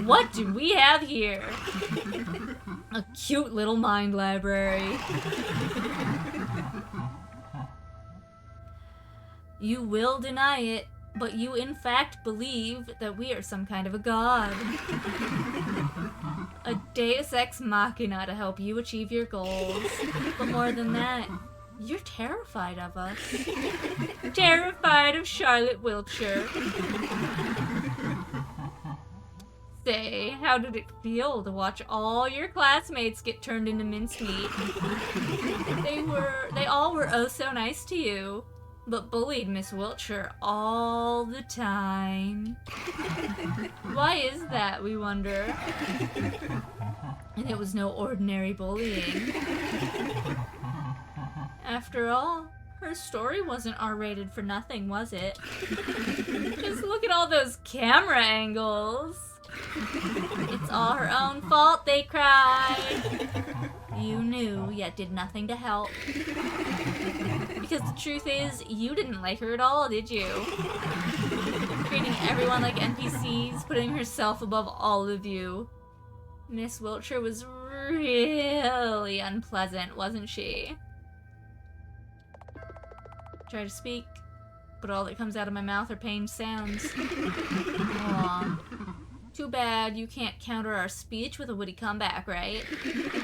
What do we have here? A cute little mind library. You will deny it, but you in fact believe that we are some kind of a god. A deus ex machina to help you achieve your goals. But more than that, you're terrified of us. Terrified of Charlotte Wiltshire. Say, how did it feel to watch all your classmates get turned into mincemeat? They all were oh so nice to you, but bullied Miss Wiltshire all the time. Why is that, we wonder? And it was no ordinary bullying. After all, her story wasn't R-rated for nothing, was it? Just look at all those camera angles. It's all her own fault, they cried. You knew, yet did nothing to help. Because the truth is, you didn't like her at all, did you? Treating everyone like NPCs, putting herself above all of you. Miss Wiltshire was really unpleasant, wasn't she? Try to speak, but all that comes out of my mouth are pained sounds. Aw. Too bad you can't counter our speech with a witty comeback, right?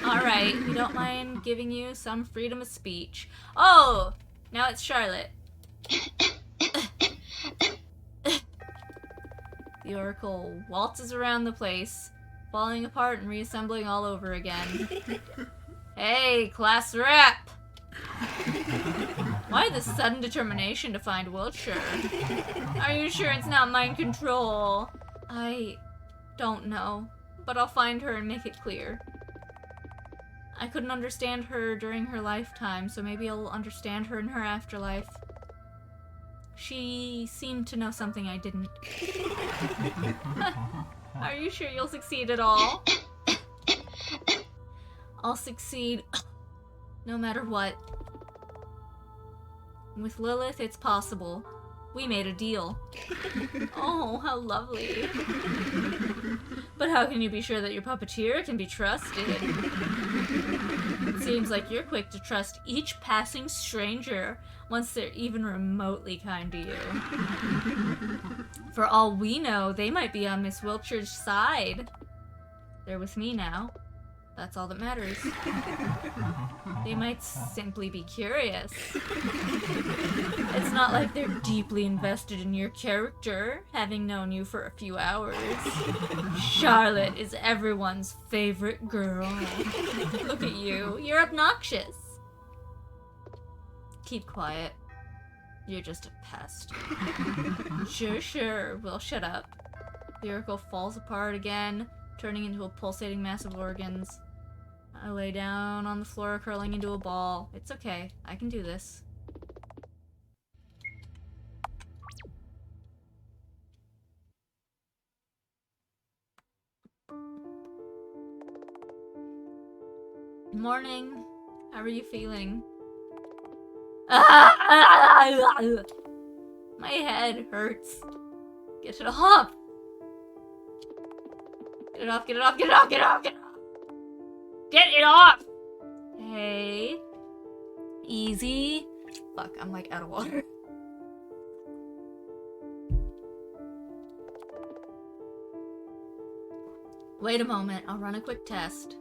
Alright, we don't mind giving you some freedom of speech. Oh! Now it's Charlotte. The Oracle waltzes around the place, falling apart and reassembling all over again. Hey, class rep! Why this sudden determination to find Wiltshire? Are you sure it's not mind control? I don't know, but I'll find her and make it clear. I couldn't understand her during her lifetime, so maybe I'll understand her in her afterlife. She seemed to know something I didn't. Are you sure you'll succeed at all? I'll succeed no matter what. With Lilith, it's possible. We made a deal. Oh, how lovely. But how can you be sure that your puppeteer can be trusted? It seems like you're quick to trust each passing stranger once they're even remotely kind to you. For all we know, they might be on Miss Wiltshire's side. They're with me now. That's all that matters. They might simply be curious. It's not like they're deeply invested in your character, having known you for a few hours. Charlotte is everyone's favorite girl. Look at you. You're obnoxious. Keep quiet. You're just a pest. Sure. Well, shut up. The Oracle falls apart again, turning into a pulsating mass of organs. I lay down on the floor, curling into a ball. It's okay. I can do this. Morning. How are you feeling? My head hurts. Get it off. Get it off, get it off, get it off, get it off, get it off. Get it off! Hey. Easy. Fuck, I'm like out of water. Wait a moment, I'll run a quick test.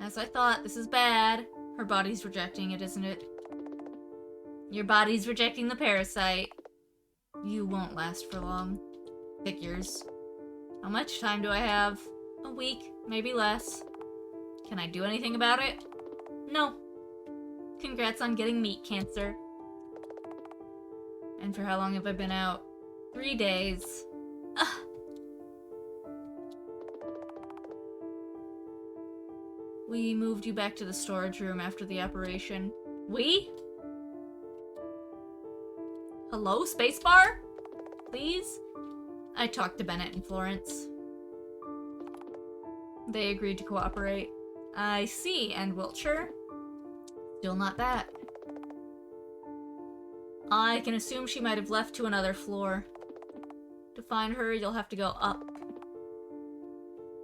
As I thought, this is bad. Her body's rejecting it, isn't it? Your body's rejecting the parasite. You won't last for long. Figures. How much time do I have? A week, maybe less. Can I do anything about it? No. Congrats on getting meat cancer. And for how long have I been out? 3 days. Ugh. We moved you back to the storage room after the operation. We? Hello, spacebar? please? I talked to Bennett and Florence. They agreed to cooperate. I see, and Wiltshire? Still not back. I can assume she might have left to another floor. To find her, you'll have to go up.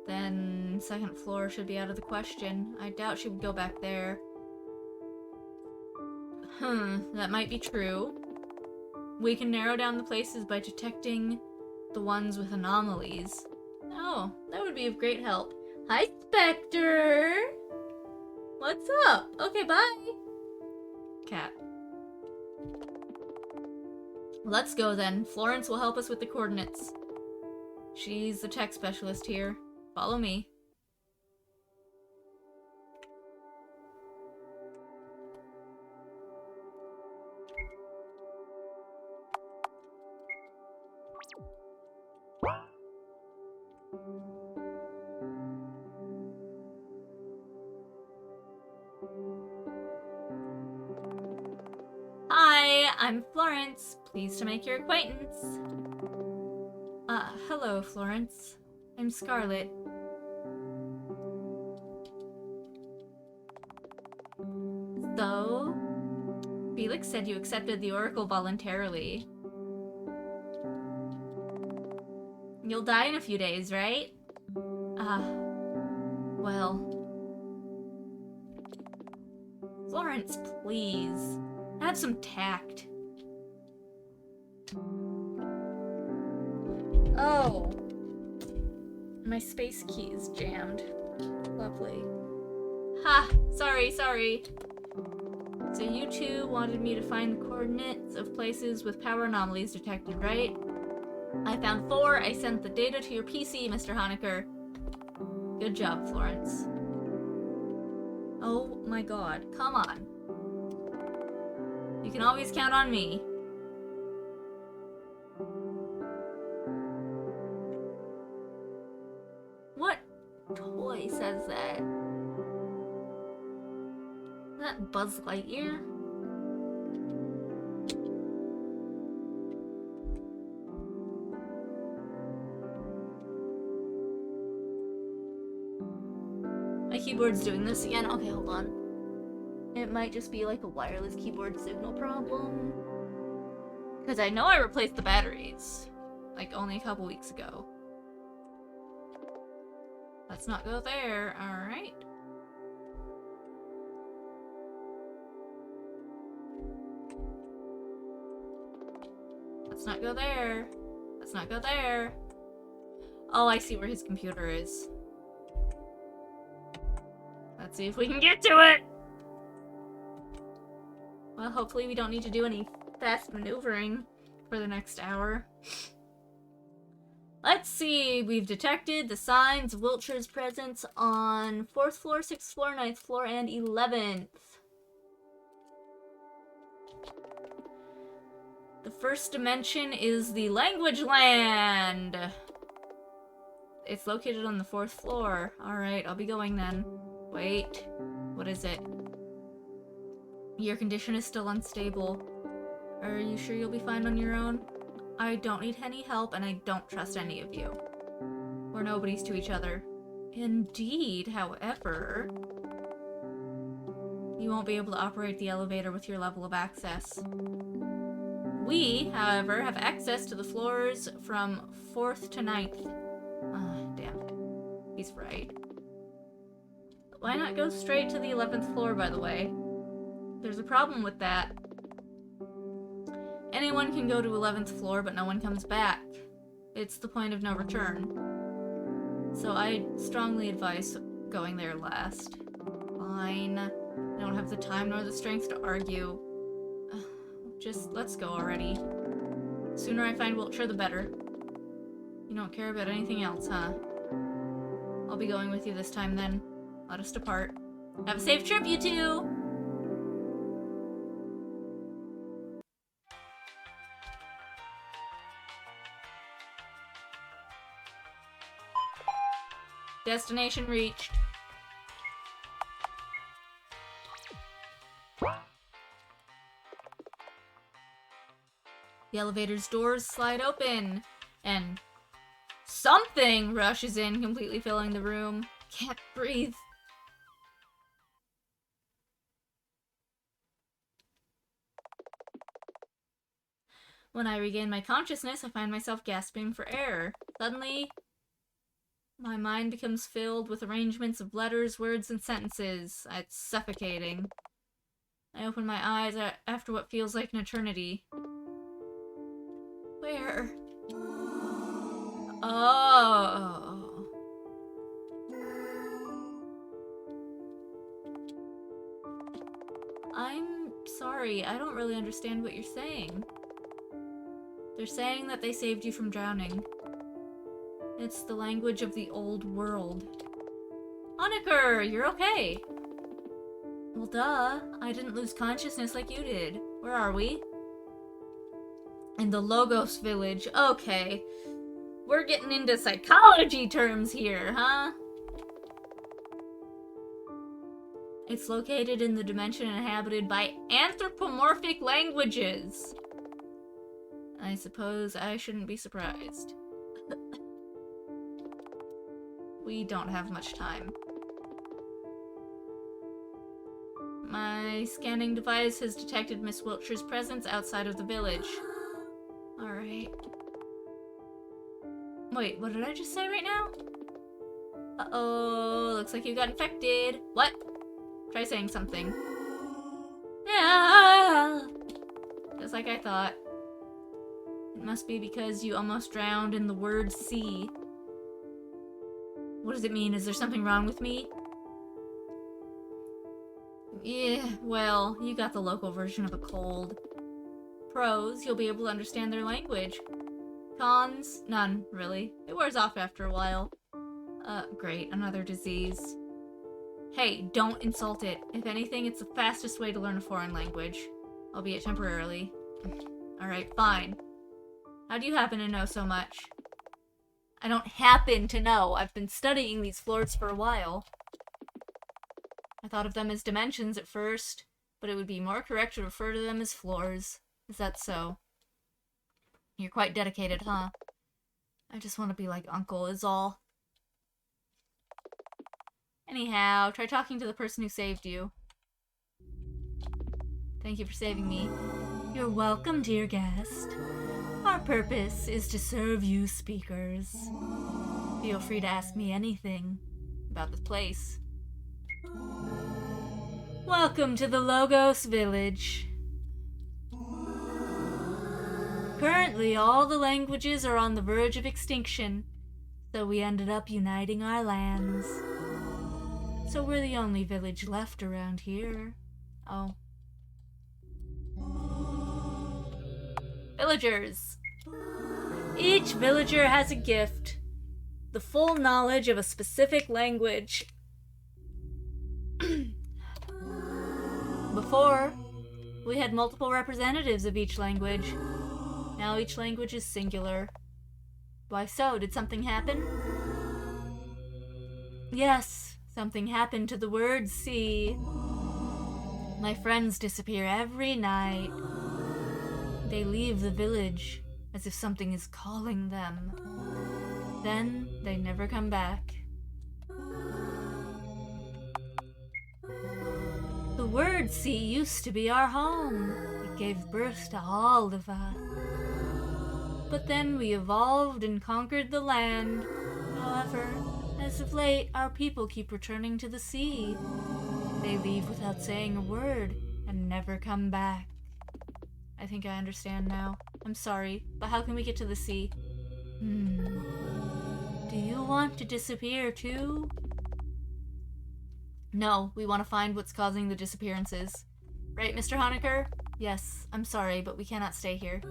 Then, second floor should be out of the question. I doubt she would go back there. That might be true. We can narrow down the places by detecting the ones with anomalies. Oh, that would be of great help. Hi, Spectre! What's up? Okay, bye! Cat. Let's go then. Florence will help us with the coordinates. She's the tech specialist here. Follow me. Hi, I'm Florence. Pleased to make your acquaintance. Hello, Florence. I'm Scarlett. So, Felix said you accepted the Oracle voluntarily. You'll die in a few days, right? Well. Florence, please. Have some tact. Oh. My space key is jammed. Lovely. Ha! Sorry. So you two wanted me to find the coordinates of places with power anomalies detected, right? I found 4. I sent the data to your PC, Mr. Honecker. Good job, Florence. Oh my god. Come on. You can always count on me. What toy says that? Is that Buzz Lightyear? My keyboard's doing this again. Okay, hold on. It might just be like a wireless keyboard signal problem. Because I know I replaced the batteries. Like only a couple weeks ago. Let's not go there. Alright. Let's not go there. Let's not go there. Oh, I see where his computer is. Let's see if we can get to it! Well, hopefully we don't need to do any fast maneuvering for the next hour. Let's see, we've detected the signs of Wiltshire's presence on 4th floor, 6th floor, 9th floor, and 11th. The first dimension is the language land. It's located on the 4th floor. Alright, I'll be going then. Wait, what is it? Your condition is still unstable. Are you sure you'll be fine on your own? I don't need any help, and I don't trust any of you. We're nobodies to each other. Indeed, however, you won't be able to operate the elevator with your level of access. We, however, have access to the floors from 4th to 9th. Damn. He's right. Why not go straight to the 11th floor, by the way? There's a problem with that. Anyone can go to 11th floor, but no one comes back. It's the point of no return. So I strongly advise going there last. Fine. I don't have the time nor the strength to argue. Just let's go already. The sooner I find Wiltshire, the better. You don't care about anything else, huh? I'll be going with you this time then. Let us depart. Have a safe trip, you two! Destination reached. The elevator's doors slide open, and something rushes in, completely filling the room. Can't breathe. When I regain my consciousness, I find myself gasping for air. Suddenly, my mind becomes filled with arrangements of letters, words, and sentences. It's suffocating. I open my eyes after what feels like an eternity. Where? Oh. I'm sorry, I don't really understand what you're saying. They're saying that they saved you from drowning. It's the language of the old world. Honecker, you're okay. Well, duh. I didn't lose consciousness like you did. Where are we? In the Logos Village. Okay. We're getting into psychology terms here, huh? It's located in the dimension inhabited by anthropomorphic languages. I suppose I shouldn't be surprised. We don't have much time. My scanning device has detected Miss Wiltshire's presence outside of the village. Alright. Wait, what did I just say right now? Uh-oh, looks like you got infected. What? Try saying something. Yeah! Just like I thought. It must be because you almost drowned in the word sea. What does it mean? Is there something wrong with me? Yeah, well, you got the local version of a cold. Pros, you'll be able to understand their language. Cons, none, really. It wears off after a while. Great, another disease. Hey, don't insult it. If anything, it's the fastest way to learn a foreign language. Albeit temporarily. Alright, fine. How do you happen to know so much? I don't happen to know. I've been studying these floors for a while. I thought of them as dimensions at first, but it would be more correct to refer to them as floors. Is that so? You're quite dedicated, huh? I just want to be like Uncle, is all. Anyhow, try talking to the person who saved you. Thank you for saving me. You're welcome, dear guest. Our purpose is to serve you speakers. Feel free to ask me anything about the place. Welcome to the Logos Village. Currently, all the languages are on the verge of extinction, so we ended up uniting our lands. So we're the only village left around here. Oh. Villagers! Each villager has a gift. The full knowledge of a specific language. Before, we had multiple representatives of each language. Now each language is singular. Why so? Did something happen? Yes, something happened to the word sea. My friends disappear every night. They leave the village as if something is calling them. Then they never come back. The word sea used to be our home. It gave birth to all of us. But then we evolved and conquered the land. However, as of late, our people keep returning to the sea. They leave without saying a word and never come back. I think I understand now. I'm sorry, but how can we get to the sea? Do you want to disappear too? No, we want to find what's causing the disappearances. Right, Mr. Honecker? Yes, I'm sorry, but we cannot stay here.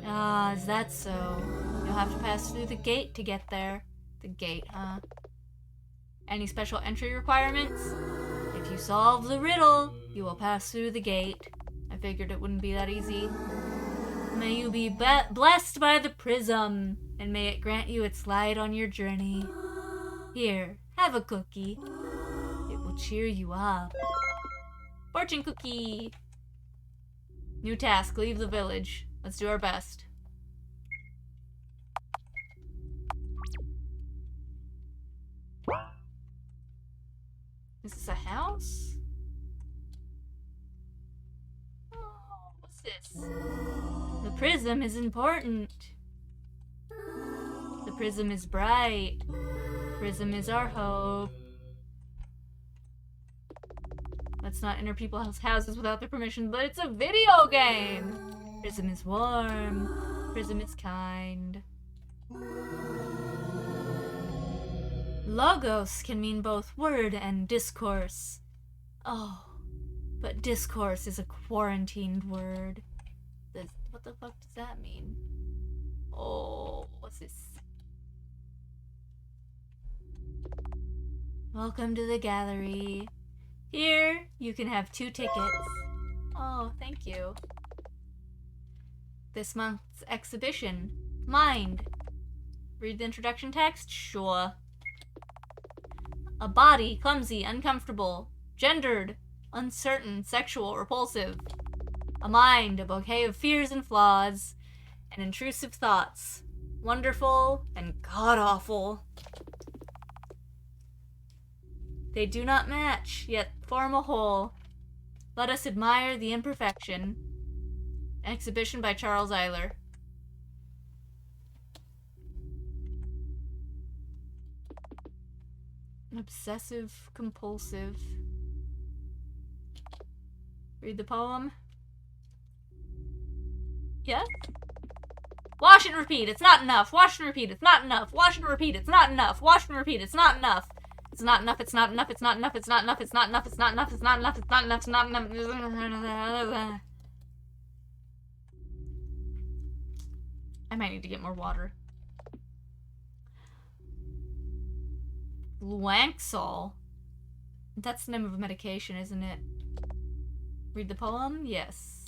Ah, is that so? You'll have to pass through the gate to get there. The gate, huh? Any special entry requirements? If you solve the riddle, you will pass through the gate. I figured it wouldn't be that easy. May you be blessed by the prism, and may it grant you its light on your journey. Here, have a cookie. It will cheer you up. Fortune cookie! New task, leave the village. Let's do our best. Is this a house? Oh, what's this? The prism is important. The prism is bright. Prism is our hope. Let's not enter people's houses without their permission, but it's a video game! Prism is warm. Prism is kind. Logos can mean both word and discourse. Oh, but discourse is a quarantined word. What the fuck does that mean? Oh, what's this? Welcome to the gallery. Here, you can have 2 tickets. Oh, thank you. This month's exhibition, Mind. Read the introduction text? Sure. A body, clumsy, uncomfortable, gendered, uncertain, sexual, repulsive. A mind, a bouquet of fears and flaws, and intrusive thoughts. Wonderful and god-awful. They do not match, yet form a whole. Let us admire the imperfection. Exhibition by Scarlett Eyler. Obsessive compulsive. Read the poem. Yeah? Wash and repeat, it's not enough. Wash and repeat, it's not enough. Wash and repeat, it's not enough. Wash and repeat, it's not enough. It's not enough, it's not enough, it's not enough, it's not enough, it's not enough, it's not enough, it's not enough, it's not enough, it's not enough, it's not enough. I might need to get more water. Fluanxol. That's the name of a medication, isn't it? Read the poem? Yes.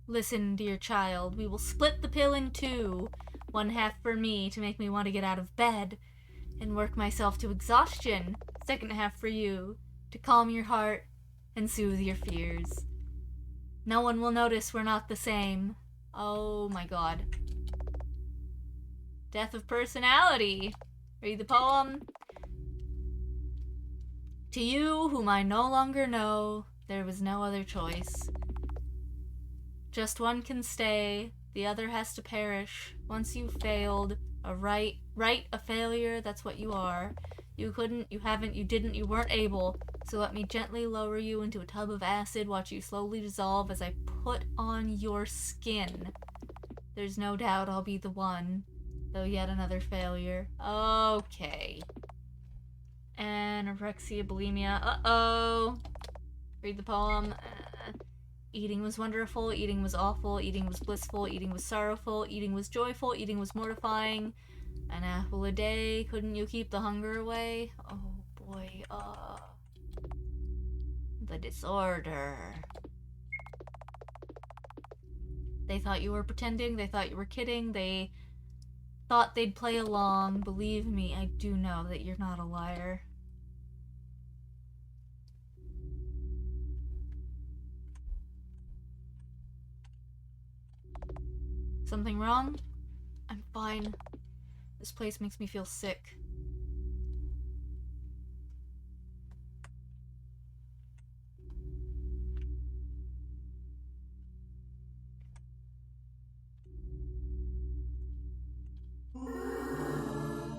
Listen, dear child, we will split the pill in 2. 1 half for me to make me want to get out of bed and work myself to exhaustion. 2nd half for you to calm your heart and soothe your fears. No one will notice we're not the same. Oh my god. Death of personality. Read the poem. To you, whom I no longer know, there was no other choice. Just one can stay, the other has to perish. Once you've failed, a failure, that's what you are. You couldn't, you haven't, you didn't, you weren't able. So let me gently lower you into a tub of acid, watch you slowly dissolve as I put on your skin. There's no doubt I'll be the one, though yet another failure. Okay. Anorexia, bulimia, uh-oh. Read the poem. Eating was wonderful, eating was awful, eating was blissful, eating was sorrowful, eating was joyful, eating was mortifying. An apple a day, couldn't you keep the hunger away? Oh boy, the disorder. They thought you were pretending, they thought you were kidding, they thought they'd play along. Believe me, I do know that you're not a liar. Something wrong? I'm fine. This place makes me feel sick.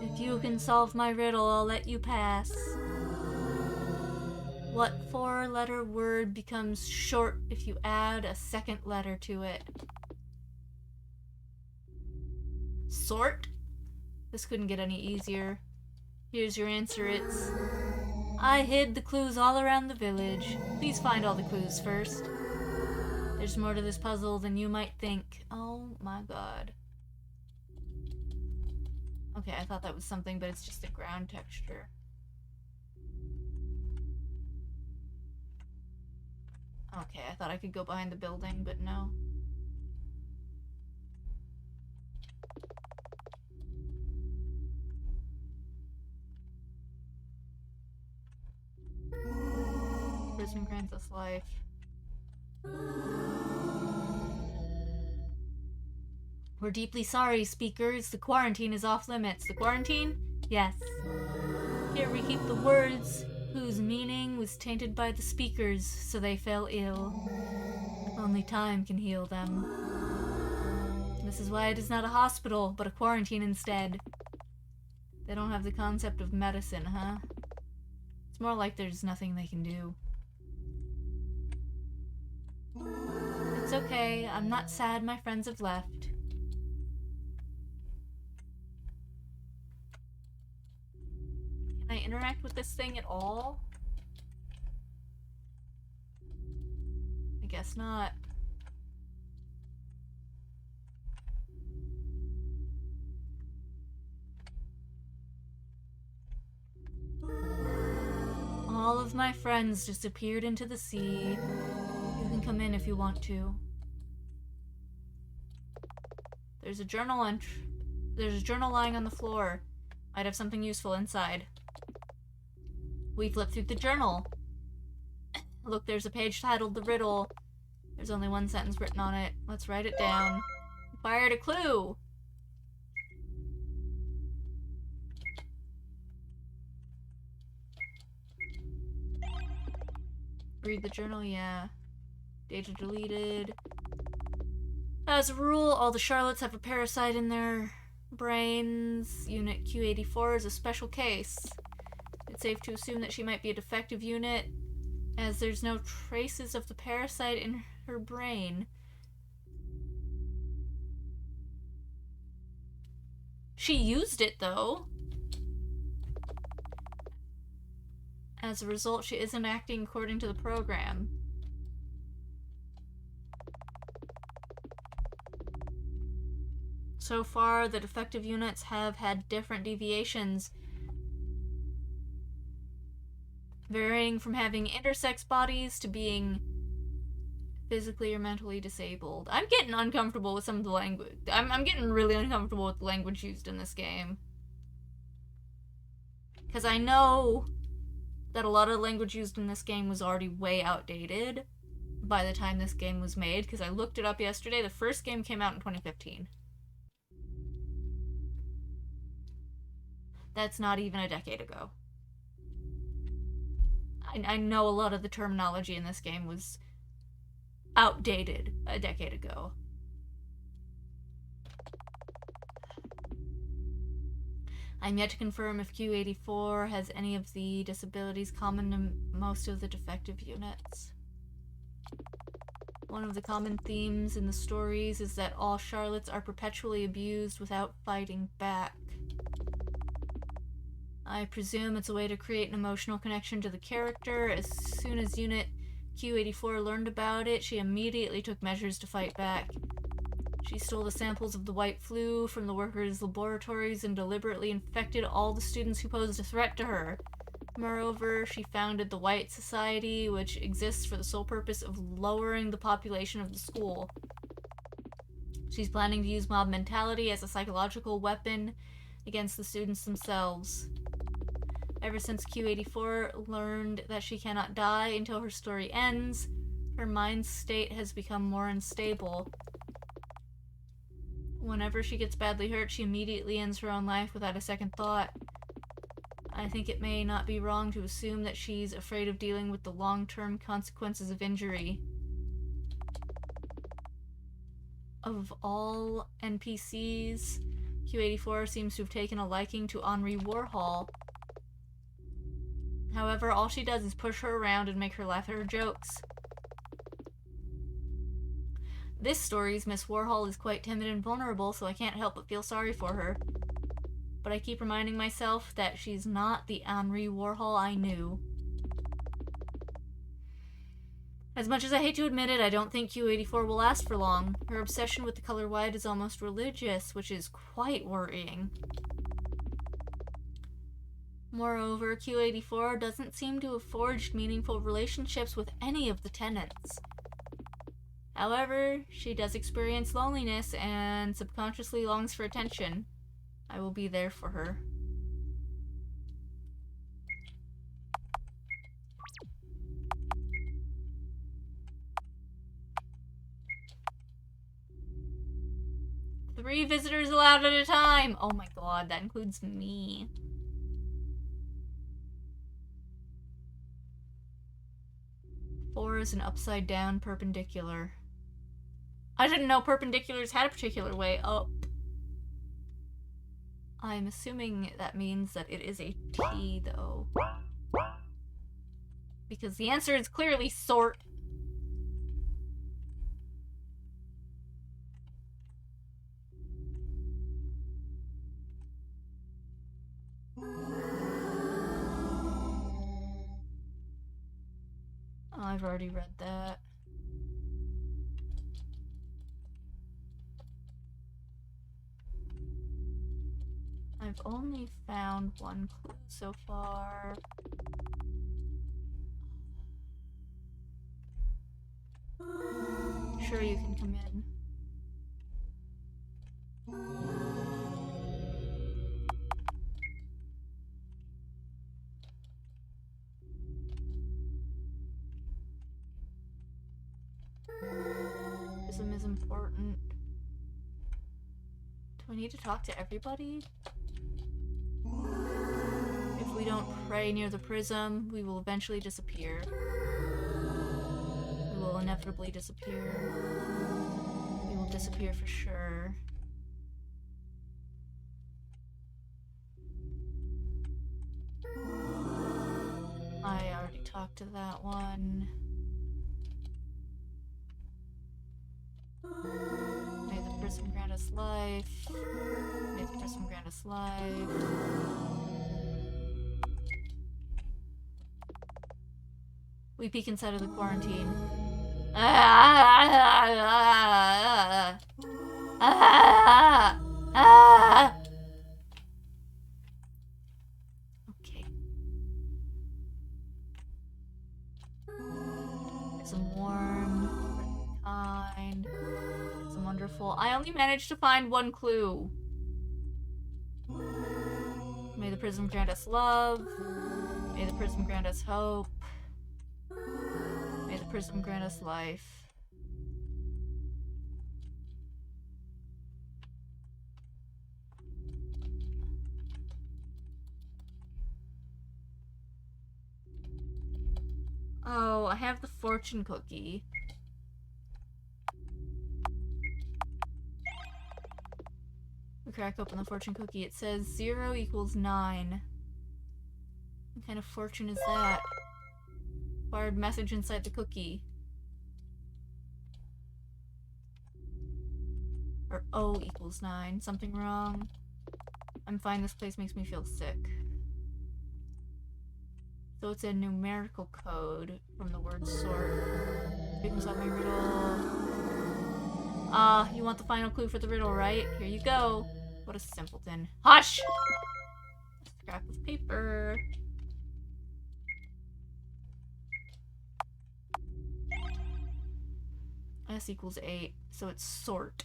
If you can solve my riddle, I'll let you pass. What 4-letter word becomes short if you add a 2nd letter to it? Sort? This couldn't get any easier. Here's your answer, it's... I hid the clues all around the village. Please find all the clues first. There's more to this puzzle than you might think. Oh my god. Okay, I thought that was something, but it's just a ground texture. Okay, I thought I could go behind the building, but no. Prison grants us life. We're deeply sorry, speakers. The quarantine is off limits. The quarantine? Yes. Here we keep the words whose meaning was tainted by the speakers, so they fell ill. Only time can heal them. This is why it is not a hospital, but a quarantine instead. They don't have the concept of medicine, huh? It's more like there's nothing they can do. It's okay. I'm not sad my friends have left. Can I interact with this thing at all? I guess not. All of my friends disappeared into the sea. You can come in if you want to. There's a journal lying on the floor. Might have something useful inside. We flip through the journal. Look, there's a page titled The Riddle. There's only one sentence written on it. Let's write it down. Fired a clue! Read the journal, yeah. Data deleted. As a rule, all the Charlottes have a parasite in their brains. Unit Q84 is a special case. It's safe to assume that she might be a defective unit, as there's no traces of the parasite in her brain. She used it, though. As a result, she isn't acting according to the program. So far, the defective units have had different deviations, varying from having intersex bodies to being physically or mentally disabled. I'm getting uncomfortable with some of the language. I'm getting really uncomfortable with the language used in this game. Because I know that a lot of the language used in this game was already way outdated by the time this game was made, because I looked it up yesterday. The first game came out in 2015. That's not even a decade ago. I know a lot of the terminology in this game was outdated a decade ago. I'm yet to confirm if Q84 has any of the disabilities common to most of the defective units. One of the common themes in the stories is that all Charlottes are perpetually abused without fighting back. I presume it's a way to create an emotional connection to the character. As soon as Unit Q84 learned about it, she immediately took measures to fight back. She stole the samples of the white flu from the workers' laboratories and deliberately infected all the students who posed a threat to her. Moreover, she founded the White Society, which exists for the sole purpose of lowering the population of the school. She's planning to use mob mentality as a psychological weapon against the students themselves. Ever since Q84 learned that she cannot die until her story ends, her mind state has become more unstable. Whenever she gets badly hurt, she immediately ends her own life without a second thought. I think it may not be wrong to assume that she's afraid of dealing with the long-term consequences of injury. Of all NPCs, Q84 seems to have taken a liking to Henri Warhol. However, all she does is push her around and make her laugh at her jokes. This story's Miss Warhol is quite timid and vulnerable, so I can't help but feel sorry for her. But I keep reminding myself that she's not the Henri Warhol I knew. As much as I hate to admit it, I don't think Q84 will last for long. Her obsession with the color white is almost religious, which is quite worrying. Moreover, Q84 doesn't seem to have forged meaningful relationships with any of the tenants. However, she does experience loneliness and subconsciously longs for attention. I will be there for her. 3 visitors allowed at a time. Oh my god, that includes me. Four is an upside down perpendicular. I didn't know perpendiculars had a particular way up. I'm assuming that means that it is a T, though. Because the answer is clearly sort. Oh, I've already read that. I've only found 1 clue so far. Sure, you can come in. Prism is important. Do I need to talk to everybody? If we don't pray near the prism, we will eventually disappear. We will inevitably disappear. We will disappear for sure. I already talked to that one. May the prism grant us life. May the prism grant us life. We peek inside of the quarantine. Okay. Some warm, kind, some wonderful. I only managed to find 1 clue. May the prism grant us love. May the prism grant us hope. May the prism grant us life. Oh, I have the fortune cookie. We crack open the fortune cookie. It says 0 equals 9. What kind of fortune is that? Acquired message inside the cookie. Or O equals 9. Something wrong. I'm fine. This place makes me feel sick. So it's a numerical code from the word sort. Big solve my riddle. You want the final clue for the riddle, right? Here you go. What a simpleton. Hush! Scrap of paper. S equals 8, so it's sort.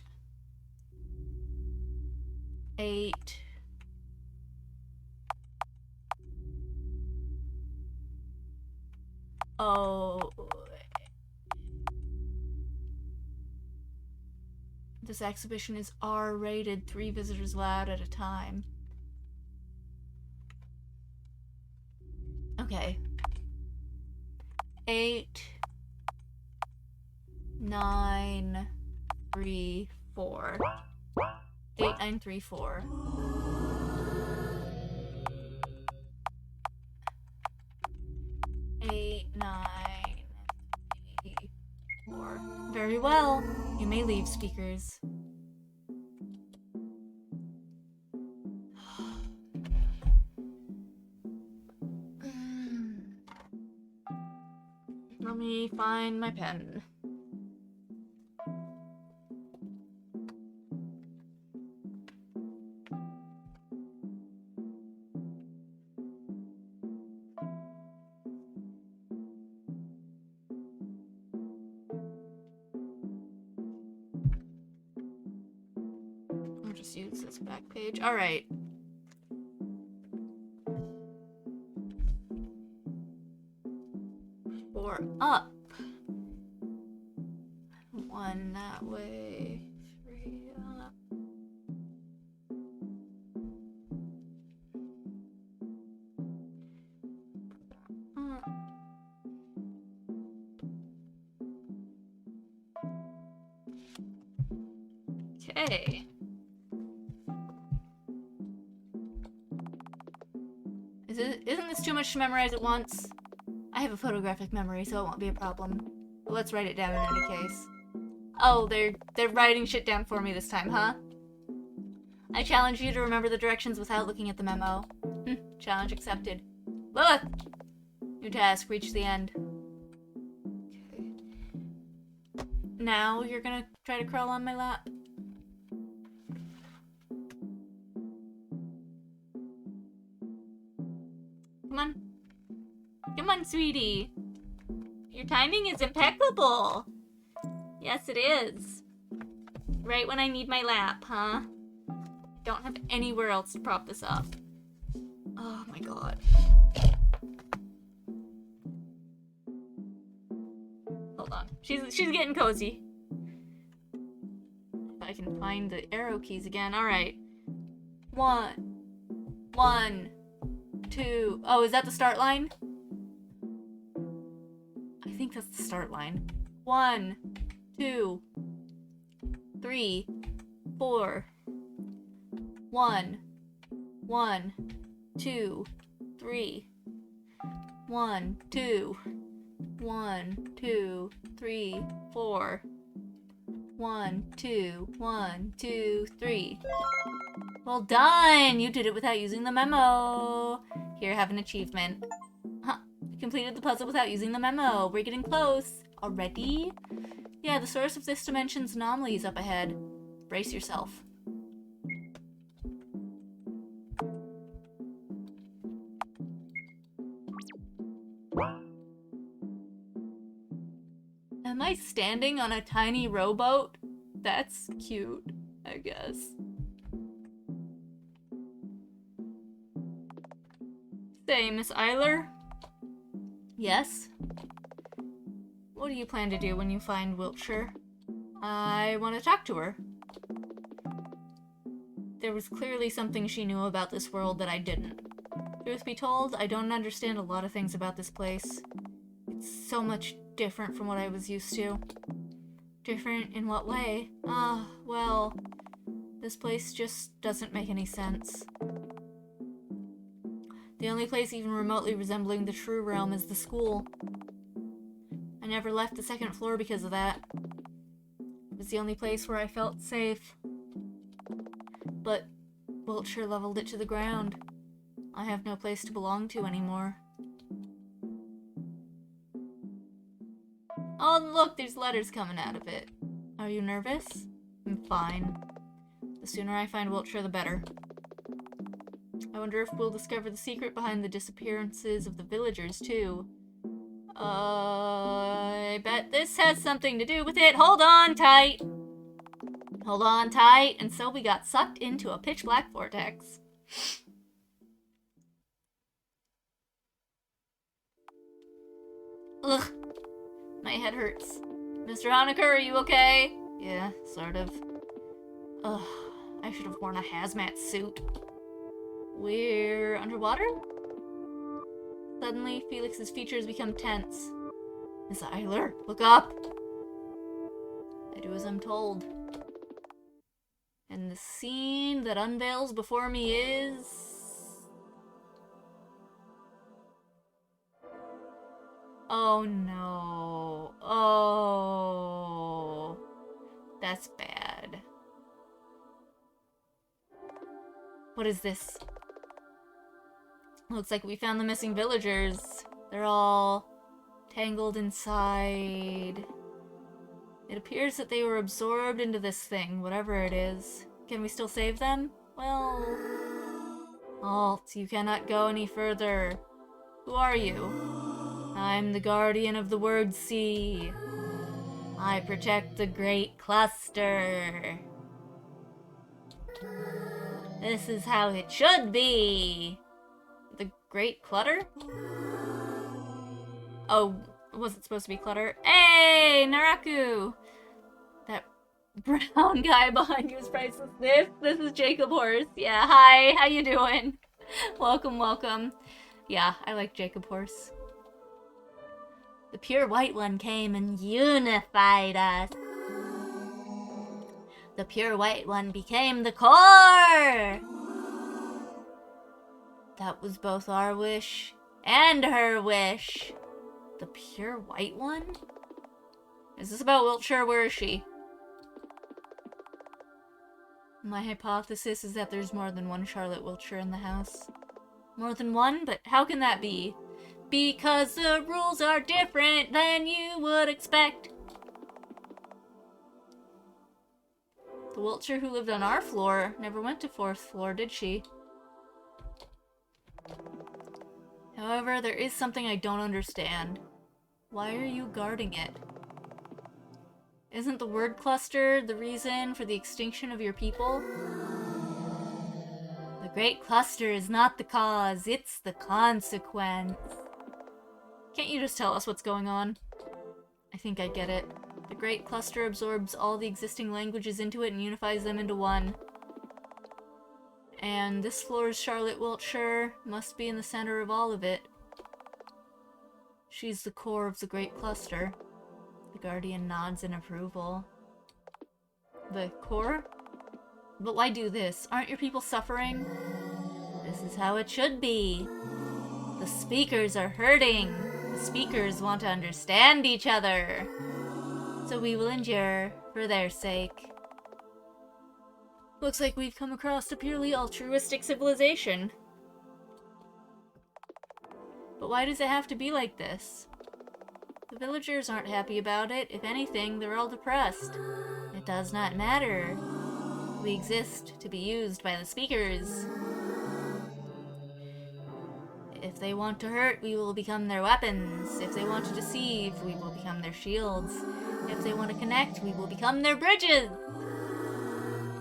8. Oh. This exhibition is R-rated, 3 visitors allowed at a time. Okay. 8, 9, 3, 4. 8, 9, 3, 4. Very well. You may leave, speakers. Let me find my pen. I'll just use this back page. All right. Four up. 1 that way. 3 up. Okay. Isn't this too much to memorize at once? I have a photographic memory, so it won't be a problem. But let's write it down in any case. Oh, they're writing shit down for me this time, huh? I challenge you to remember the directions without looking at the memo. Challenge accepted. Lilith! New task, reach the end. Okay. Now you're gonna try to crawl on my lap? Come on. Come on, sweetie. Your timing is impeccable. Yes, it is. Right when I need my lap, huh? Don't have anywhere else to prop this up. Oh my god. Hold on. She's getting cozy. If I can find the arrow keys again. Alright. 1, 2. Oh, is that the start line? I think that's the start line. 1, 2, 3, 4. 1, 2, 3. 1, 2. 1, 2, 3, 4. 1, 2, 1, 2, 3. Well done! You did it without using the memo. Here, have an achievement. Huh. Completed the puzzle without using the memo. We're getting close. Already? Yeah, the source of this dimension's anomaly is up ahead. Brace yourself. Am I standing on a tiny rowboat? That's cute, I guess. Say, Miss Eyler? Yes? What do you plan to do when you find Wiltshire? I want to talk to her. There was clearly something she knew about this world that I didn't. Truth be told, I don't understand a lot of things about this place. It's so much different from what I was used to. Different in what way? Well, this place just doesn't make any sense. The only place even remotely resembling the true realm is the school. I never left the second floor because of that. It was the only place where I felt safe. But Wiltshire leveled it to the ground. I have no place to belong to anymore. Oh, look, there's letters coming out of it. Are you nervous? I'm fine. The sooner I find Wiltshire, the better. I wonder if we'll discover the secret behind the disappearances of the villagers, too. I bet this has something to do with it. Hold on tight. Hold on tight. And so we got sucked into a pitch black vortex. Ugh. My head hurts. Mr. Honecker, are you okay? Yeah, sort of. Ugh. I should have worn a hazmat suit. We're underwater? Suddenly, Felix's features become tense. Miss Eyler, look up! I do as I'm told. And the scene that unveils before me is... Oh no. Oh. That's bad. What is this? Looks like we found the missing villagers. They're all tangled inside. It appears that they were absorbed into this thing, whatever it is. Can we still save them? Well... Halt, you cannot go any further. Who are you? I'm the guardian of the word sea. I protect the Great Cluster. This is how it should be. The Great Clutter? Oh, was it supposed to be clutter? Hey, Naraku! That brown guy behind you is priceless. This is Jacob Horse. Yeah, hi, how you doing? Welcome, welcome. Yeah, I like Jacob Horse. The pure white one came and unified us. The pure white one became the core! That was both our wish and her wish. The pure white one? Is this about Wiltshire? Where is she? My hypothesis is that there's more than one Charlotte Wiltshire in the house. More than one? But how can that be? Because the rules are different than you would expect. The Wiltshire who lived on our floor never went to 4th floor, did she? However, there is something I don't understand. Why are you guarding it? Isn't the word cluster the reason for the extinction of your people? The Great Cluster is not the cause, it's the consequence. Can't you just tell us what's going on? I think I get it. The Great Cluster absorbs all the existing languages into it and unifies them into one. And this floor's Charlotte Wiltshire must be in the center of all of it. She's the core of the Great Cluster. The Guardian nods in approval. The core? But why do this? Aren't your people suffering? This is how it should be. The speakers are hurting. The speakers want to understand each other. So we will endure for their sake. Looks like we've come across a purely altruistic civilization. But why does it have to be like this? The villagers aren't happy about it. If anything, they're all depressed. It does not matter. We exist to be used by the speakers. If they want to hurt, we will become their weapons. If they want to deceive, we will become their shields. If they want to connect, we will become their bridges.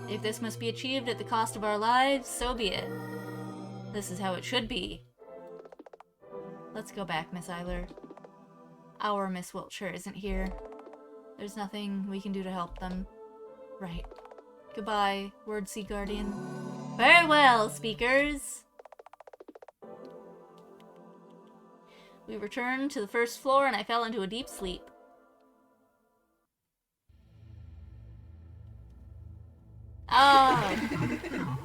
If this must be achieved at the cost of our lives, so be it. This is how it should be. Let's go back, Miss Eyler. Our Miss Wiltshire isn't here. There's nothing we can do to help them. Right. Goodbye, Word Sea Guardian. Farewell, speakers! We returned to the 1st floor and I fell into a deep sleep. Ah!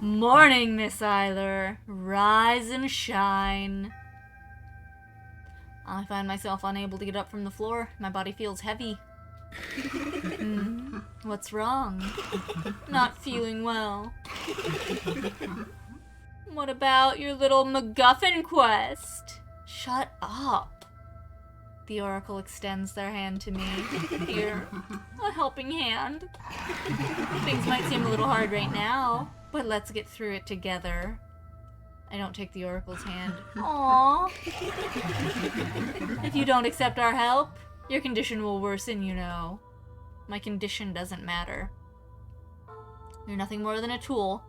Morning, Miss Eyler. Rise and shine. I find myself unable to get up from the floor. My body feels heavy. What's wrong? Not feeling well. What about your little MacGuffin quest? Shut up. The Oracle extends their hand to me. Here, a helping hand. Things might seem a little hard right now, but let's get through it together. I don't take the Oracle's hand. Aww. If you don't accept our help, your condition will worsen, you know. My condition doesn't matter. You're nothing more than a tool,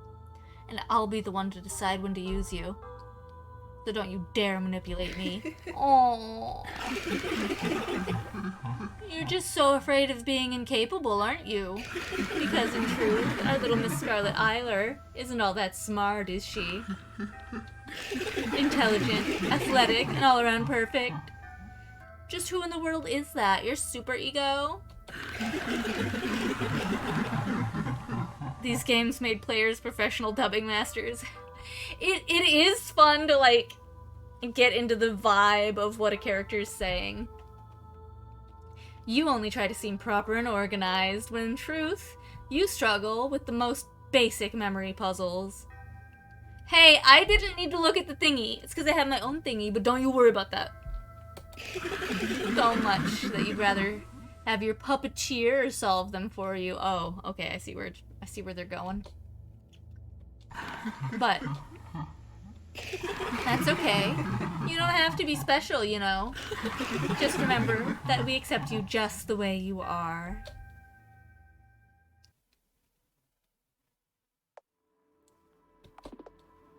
and I'll be the one to decide when to use you. So don't you dare manipulate me. Aww. You're just so afraid of being incapable, aren't you? Because in truth, our little Miss Scarlett Eyler isn't all that smart, is she? Intelligent, athletic, and all around perfect. Just who in the world is that? Your super ego? These games made players professional dubbing masters. It is fun to, like, get into the vibe of what a character is saying. You only try to seem proper and organized, when in truth, you struggle with the most basic memory puzzles. Hey, I didn't need to look at the thingy. It's because I have my own thingy, but don't you worry about that. So much that you'd rather have your puppeteer solve them for you. Oh, okay, I see where they're going. But that's okay. You don't have to be special, you know. Just remember that we accept you just the way you are.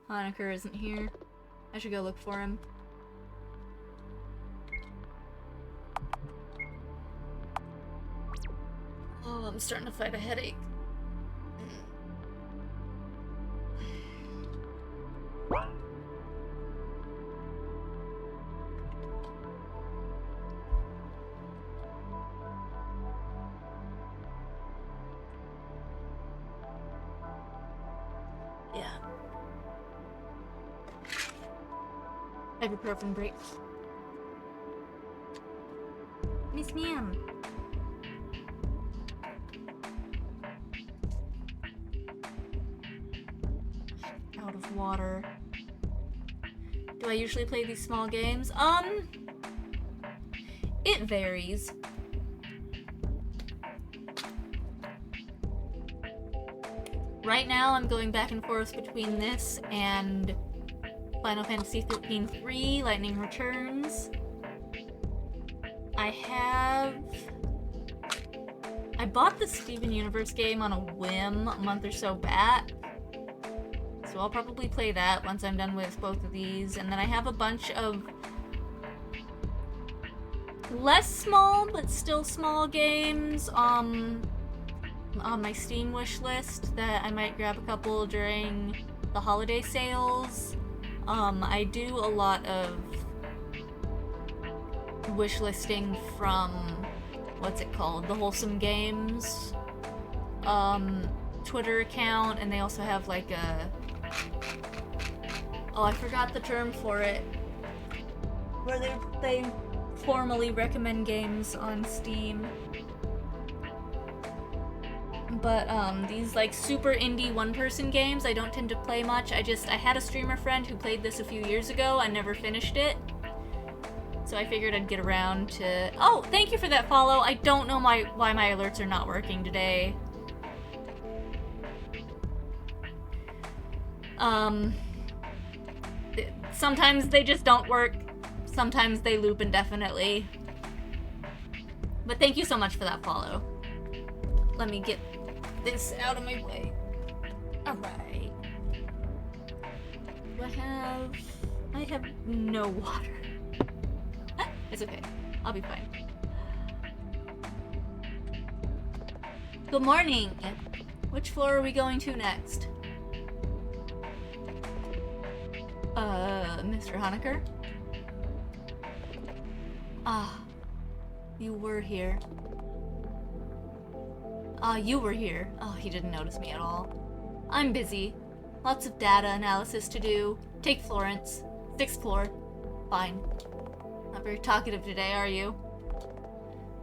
Honecker isn't here. I should go look for him. Oh, I'm starting to fight a headache. Yeah. Ibuprofen break. Miss Ma'am. Out of water. Do I usually play these small games? It varies. Right now, I'm going back and forth between this and Final Fantasy XIII-3, Lightning Returns. I bought the Steven Universe game on a whim a month or so back. So I'll probably play that once I'm done with both of these. And then I have a bunch of less small, but still small games on my Steam wish list that I might grab a couple during the holiday sales. I do a lot of wish listing from, what's it called? The Wholesome Games Twitter account, and they also have like a, oh, I forgot the term for it, where they formally recommend games on Steam. But these like super indie one-person games I don't tend to play much. I had a streamer friend who played this a few years ago. I never finished it. So I figured I'd get around to... Oh, thank you for that follow. I don't know why my alerts are not working today. Sometimes they just don't work. Sometimes they loop indefinitely. But thank you so much for that follow. Let me get this out of my way. Alright. I have no water. It's okay. I'll be fine. Good morning! Which floor are we going to next? Mr. Honecker? Ah, you were here. You were here. Oh, he didn't notice me at all. I'm busy. Lots of data analysis to do. Take Florence. 6th floor. Fine. Not very talkative today, are you?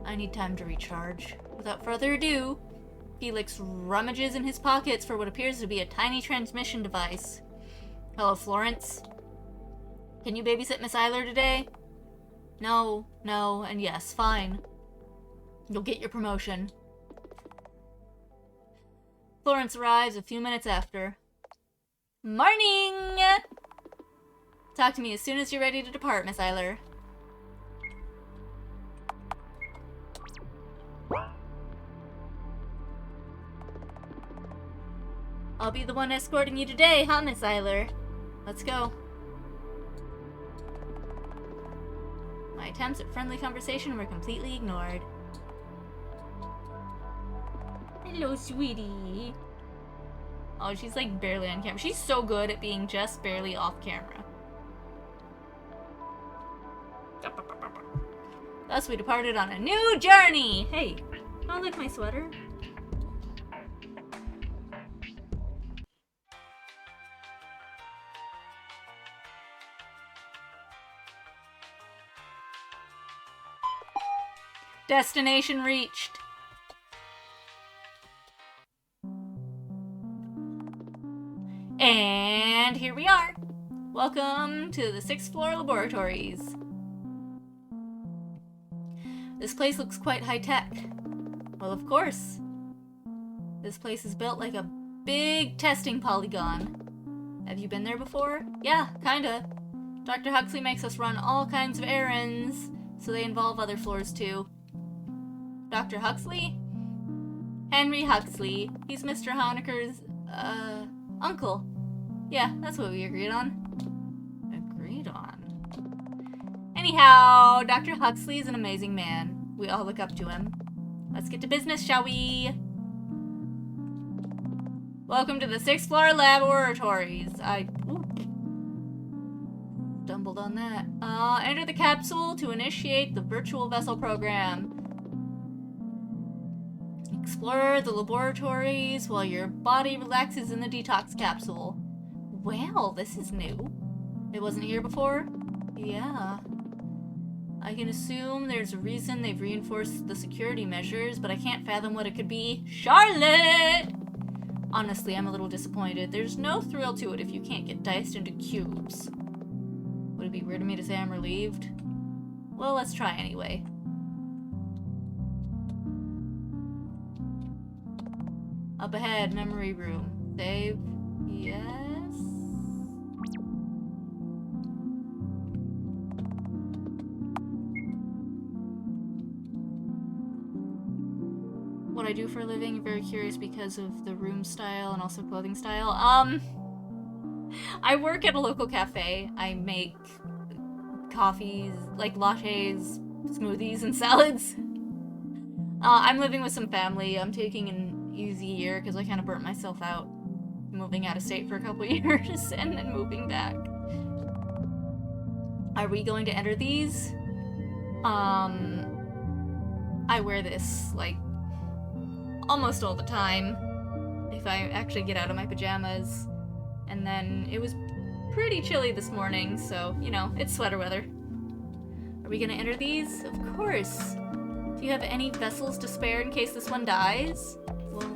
I need time to recharge. Without further ado, Felix rummages in his pockets for what appears to be a tiny transmission device. Hello, Florence. Can you babysit Miss Eyler today? No, and yes, fine. You'll get your promotion. Florence arrives a few minutes after. Morning! Talk to me as soon as you're ready to depart, Miss Eyler. I'll be the one escorting you today, huh, Miss Eyler? Let's go. My attempts at friendly conversation were completely ignored. Hello, sweetie. Oh, she's like barely on camera. She's so good at being just barely off camera. Thus, we departed on a new journey! Hey, I like my sweater. Destination reached. And here we are. Welcome to the 6th floor laboratories. This place looks quite high-tech. Well, of course. This place is built like a big testing polygon. Have you been there before? Yeah, kinda. Dr. Huxley makes us run all kinds of errands, so they involve other floors too. Dr. Huxley? Henry Huxley. He's Mr. Honecker's, uncle. Yeah, that's what we agreed on. Agreed on? Anyhow, Dr. Huxley is an amazing man. We all look up to him. Let's get to business, shall we? Welcome to the 6th floor laboratories. I stumbled on that. Enter the capsule to initiate the virtual vessel program. Explore the laboratories while your body relaxes in the detox capsule. Well, this is new. It wasn't here before? Yeah. I can assume there's a reason they've reinforced the security measures, but I can't fathom what it could be. Charlotte! Honestly, I'm a little disappointed. There's no thrill to it if you can't get diced into cubes. Would it be weird of me to say I'm relieved? Well, let's try anyway. Up ahead, memory room. Save. Yes. What I do for a living, I'm very curious because of the room style and also clothing style. I work at a local cafe. I make coffees, like lattes, smoothies, and salads. I'm living with some family. I'm taking an easy year because I kind of burnt myself out moving out of state for a couple years and then moving back. Are we going to enter these? I wear this, like, almost all the time if I actually get out of my pajamas. And then it was pretty chilly this morning, so, you know, it's sweater weather. Are we gonna enter these? Of course. Do you have any vessels to spare in case this one dies? Well,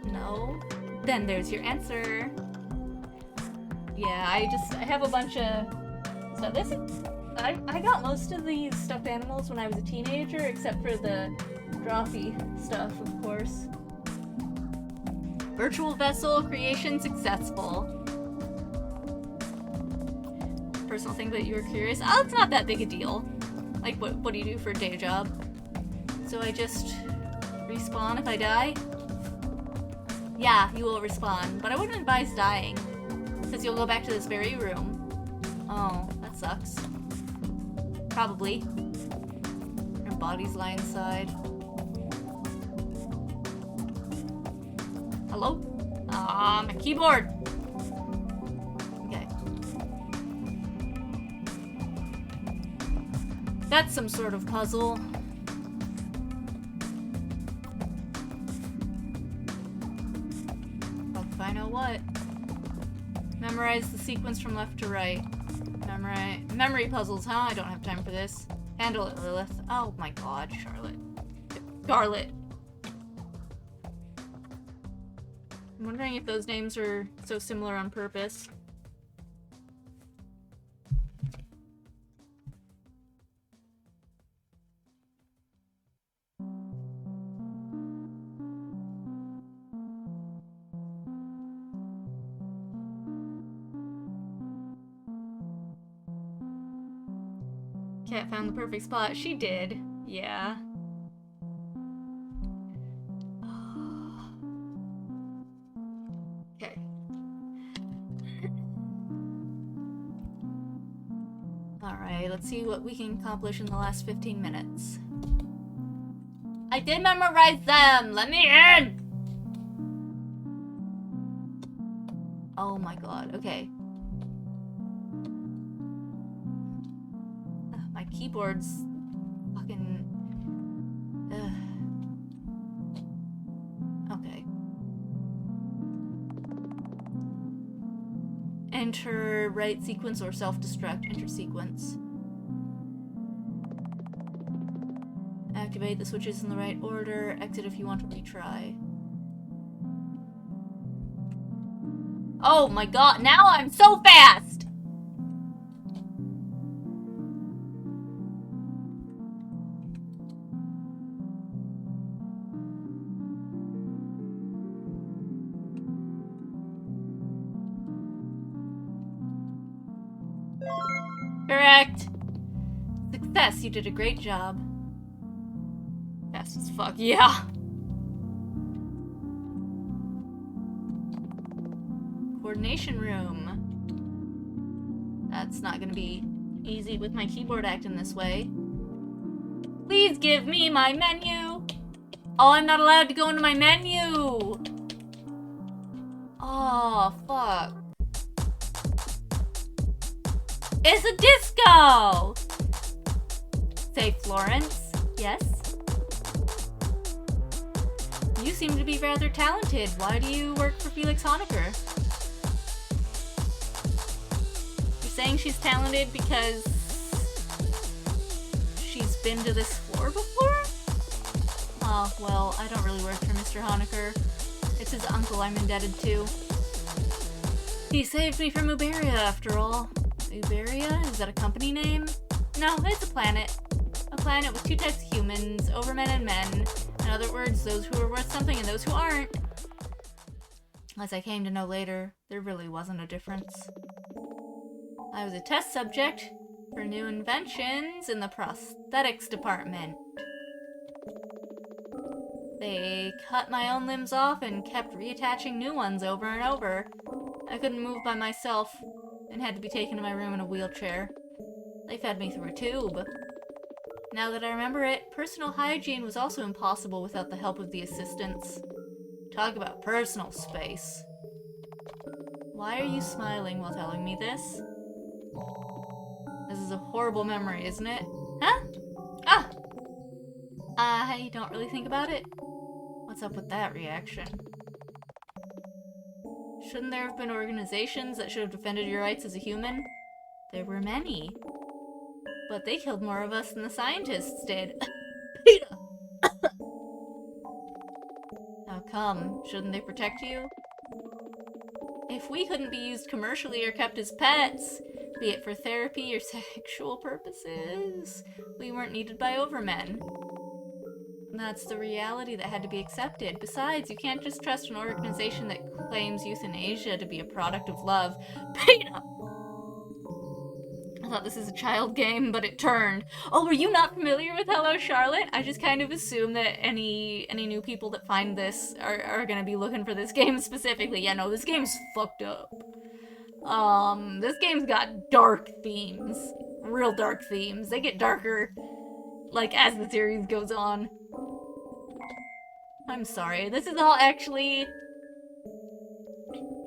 no. Then there's your answer. Yeah, I have a bunch of stuff. I got most of these stuffed animals when I was a teenager, except for the Drawfee stuff, of course. Virtual vessel creation successful. Personal thing that you were curious. Oh, it's not that big a deal. Like, what do you do for a day job? So I just respawn if I die? Yeah, you will respawn, but I wouldn't advise dying, because you'll go back to this very room. Oh, that sucks. Probably. Your bodies lie inside. Hello? Ah, my keyboard! Okay. That's some sort of puzzle. Fuck if I know what. Memorize the sequence from left to right. Memory puzzles, huh? I don't have time for this. Handle it, Lilith. Oh my god, Charlotte. Scarlett. I'm wondering if those names are so similar on purpose. Cat found the perfect spot. She did. Yeah. Okay. Alright, let's see what we can accomplish in the last 15 minutes. I did memorize them! Let me in! Oh my god, okay. My keyboard's fucking... Okay. Enter right sequence or self-destruct. Enter sequence. Activate the switches in the right order. Exit if you want to retry. Oh my god, now I'm so fast! Correct. Success, you did a great job. Fast as fuck, yeah. Coordination room. That's not gonna be easy with my keyboard acting this way. Please give me my menu. Oh, I'm not allowed to go into my menu. Oh, fuck. It's a disco! Say, Florence. Yes? You seem to be rather talented. Why do you work for Felix Honecker? saying she's talented because she's been to this floor before? Oh, well, I don't really work for Mr. Honecker. It's his uncle I'm indebted to. He saved me from Uberia, after all. Uberia? Is that a company name? No, it's a planet. A planet with two types of humans, overmen and men. In other words, those who are worth something and those who aren't. As I came to know later, there really wasn't a difference. I was a test subject for new inventions in the prosthetics department. They cut my own limbs off and kept reattaching new ones over and over. I couldn't move by myself and had to be taken to my room in a wheelchair. They fed me through a tube. Now that I remember it, personal hygiene was also impossible without the help of the assistants. Talk about personal space. Why are you smiling while telling me this? This is a horrible memory, isn't it? Huh? Ah! I don't really think about it. What's up with that reaction? Shouldn't there have been organizations that should have defended your rights as a human? There were many. But they killed more of us than the scientists did. Peter! How come? Shouldn't they protect you? If we couldn't be used commercially or kept as pets, be it for therapy or sexual purposes, we weren't needed by overmen. That's the reality that had to be accepted. Besides, you can't just trust an organization that claims euthanasia to be a product of love. Peter! I thought this is a child game, but it turned. Oh, were you not familiar with Hello Charlotte? I just kind of assume that any new people that find this are gonna be looking for this game specifically. Yeah, no, this game's fucked up. This game's got dark themes. Real dark themes. They get darker, like, as the series goes on. I'm sorry. This is all actually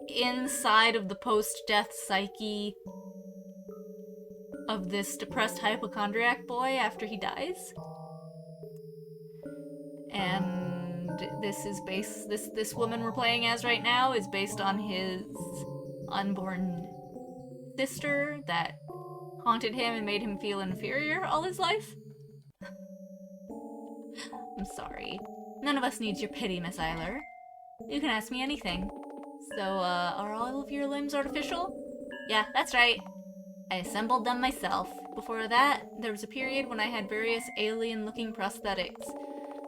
inside of the post-death psyche of this depressed hypochondriac boy after he dies. And this is this woman we're playing as right now is based on his unborn sister that haunted him and made him feel inferior all his life. I'm sorry. None of us needs your pity, Miss Eyler. You can ask me anything. So, are all of your limbs artificial? Yeah, that's right. I assembled them myself. Before that, there was a period when I had various alien-looking prosthetics.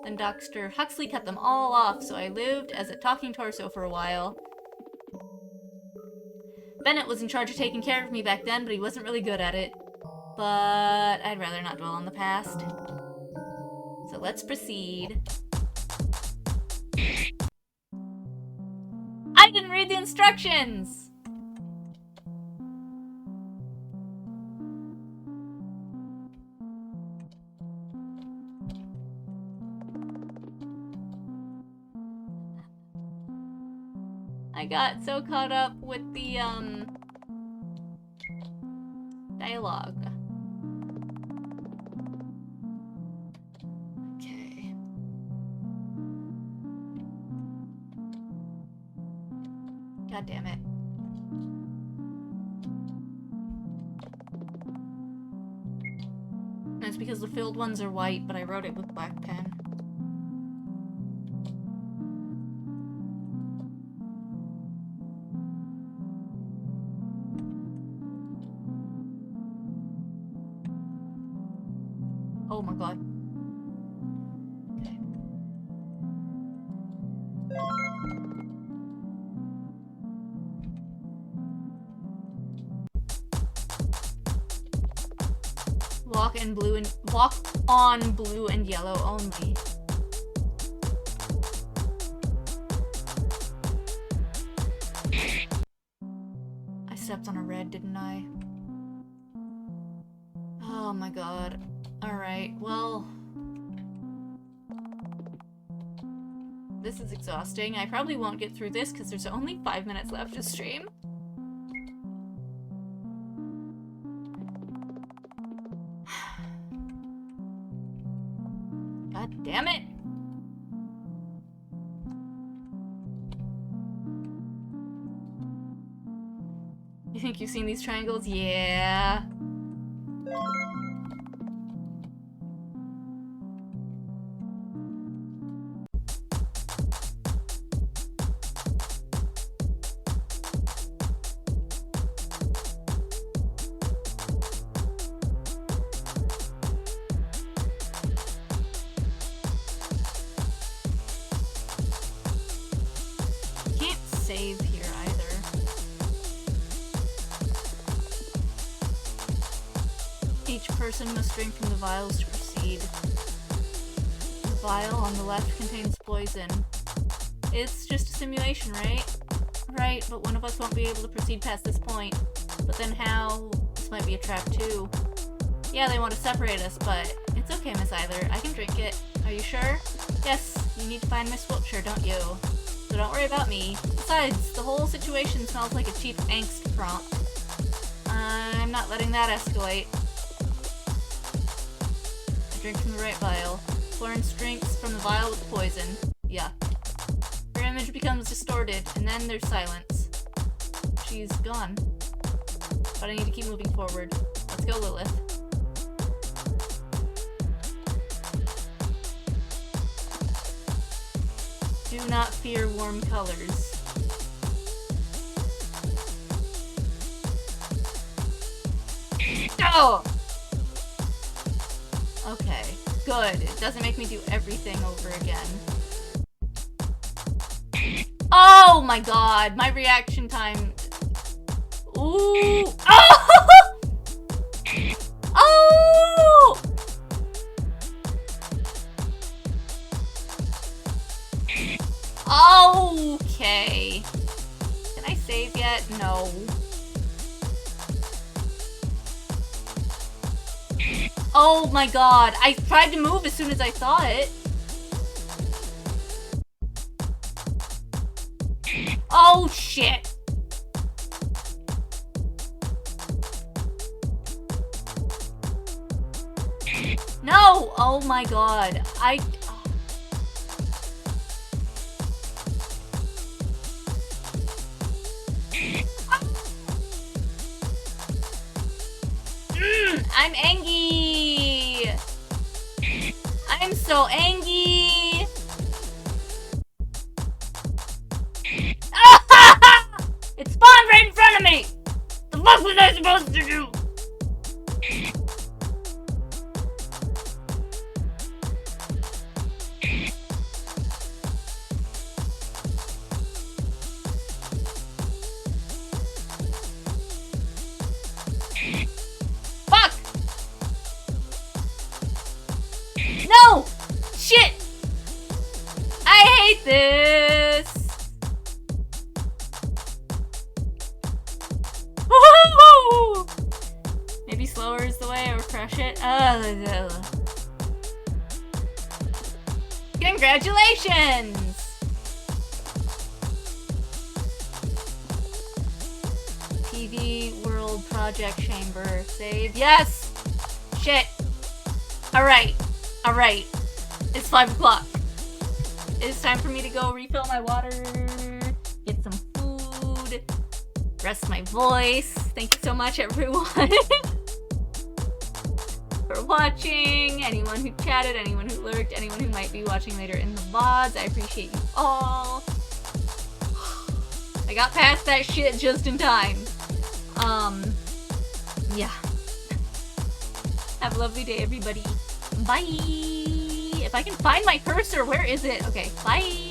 Then Dr. Huxley cut them all off, so I lived as a talking torso for a while. Bennett was in charge of taking care of me back then, but he wasn't really good at it. But I'd rather not dwell on the past. So let's proceed. I didn't read the instructions! I got so caught up with the, dialogue. Okay. God damn it. And it's because the filled ones are white, but I wrote it with black pen. Oh my god. Okay. Walk on blue and yellow only. I stepped on a red, didn't I? Oh my god. Alright, well... This is exhausting. I probably won't get through this because there's only 5 minutes left to stream. God damn it! You think you've seen these triangles? Yeah. Can't save here either. Each person must drink from the vials to proceed. The vial on the left contains poison. It's just a simulation, right? Right, but one of us won't be able to proceed past this point. But then how? This might be a trap too. Yeah, they want to separate us, but it's okay, Miss Eyler. I can drink it. Are you sure? Yes, you need to find Miss Wiltshire, don't you? So don't worry about me. Besides, the whole situation smells like a cheap angst prompt. I'm not letting that escalate. I drink from the right vial. Florence drinks from the vial with the poison. Yeah. Her image becomes distorted, and then there's silence. She's gone. But I need to keep moving forward. Let's go, Lilith. Do not fear warm colors. Oh! Okay, good. It doesn't make me do everything over again. Oh my god, my reaction time. Ooh! Oh! Oh! Okay. Can I save yet? No. Oh my god. I tried to move as soon as I saw it. Oh shit. No! Oh my god. I'm angry! I'm so angry! It spawned right in front of me! The fuck was I supposed to do? No! Shit! I hate this! Woo-hoo-hoo! Maybe slower is the way, or crush it. Congratulations! TV World Project Chamber. Save. Yes! Shit. Alright. Alright. It's 5 o'clock. It's time for me to go refill my water, get some food, rest my voice. Thank you so much, everyone, for watching. Anyone who chatted, anyone who lurked, anyone who might be watching later in the VODs. I appreciate you all. I got past that shit just in time. Yeah. Have a lovely day, everybody. Bye! If I can find my cursor, where is it? Okay, bye!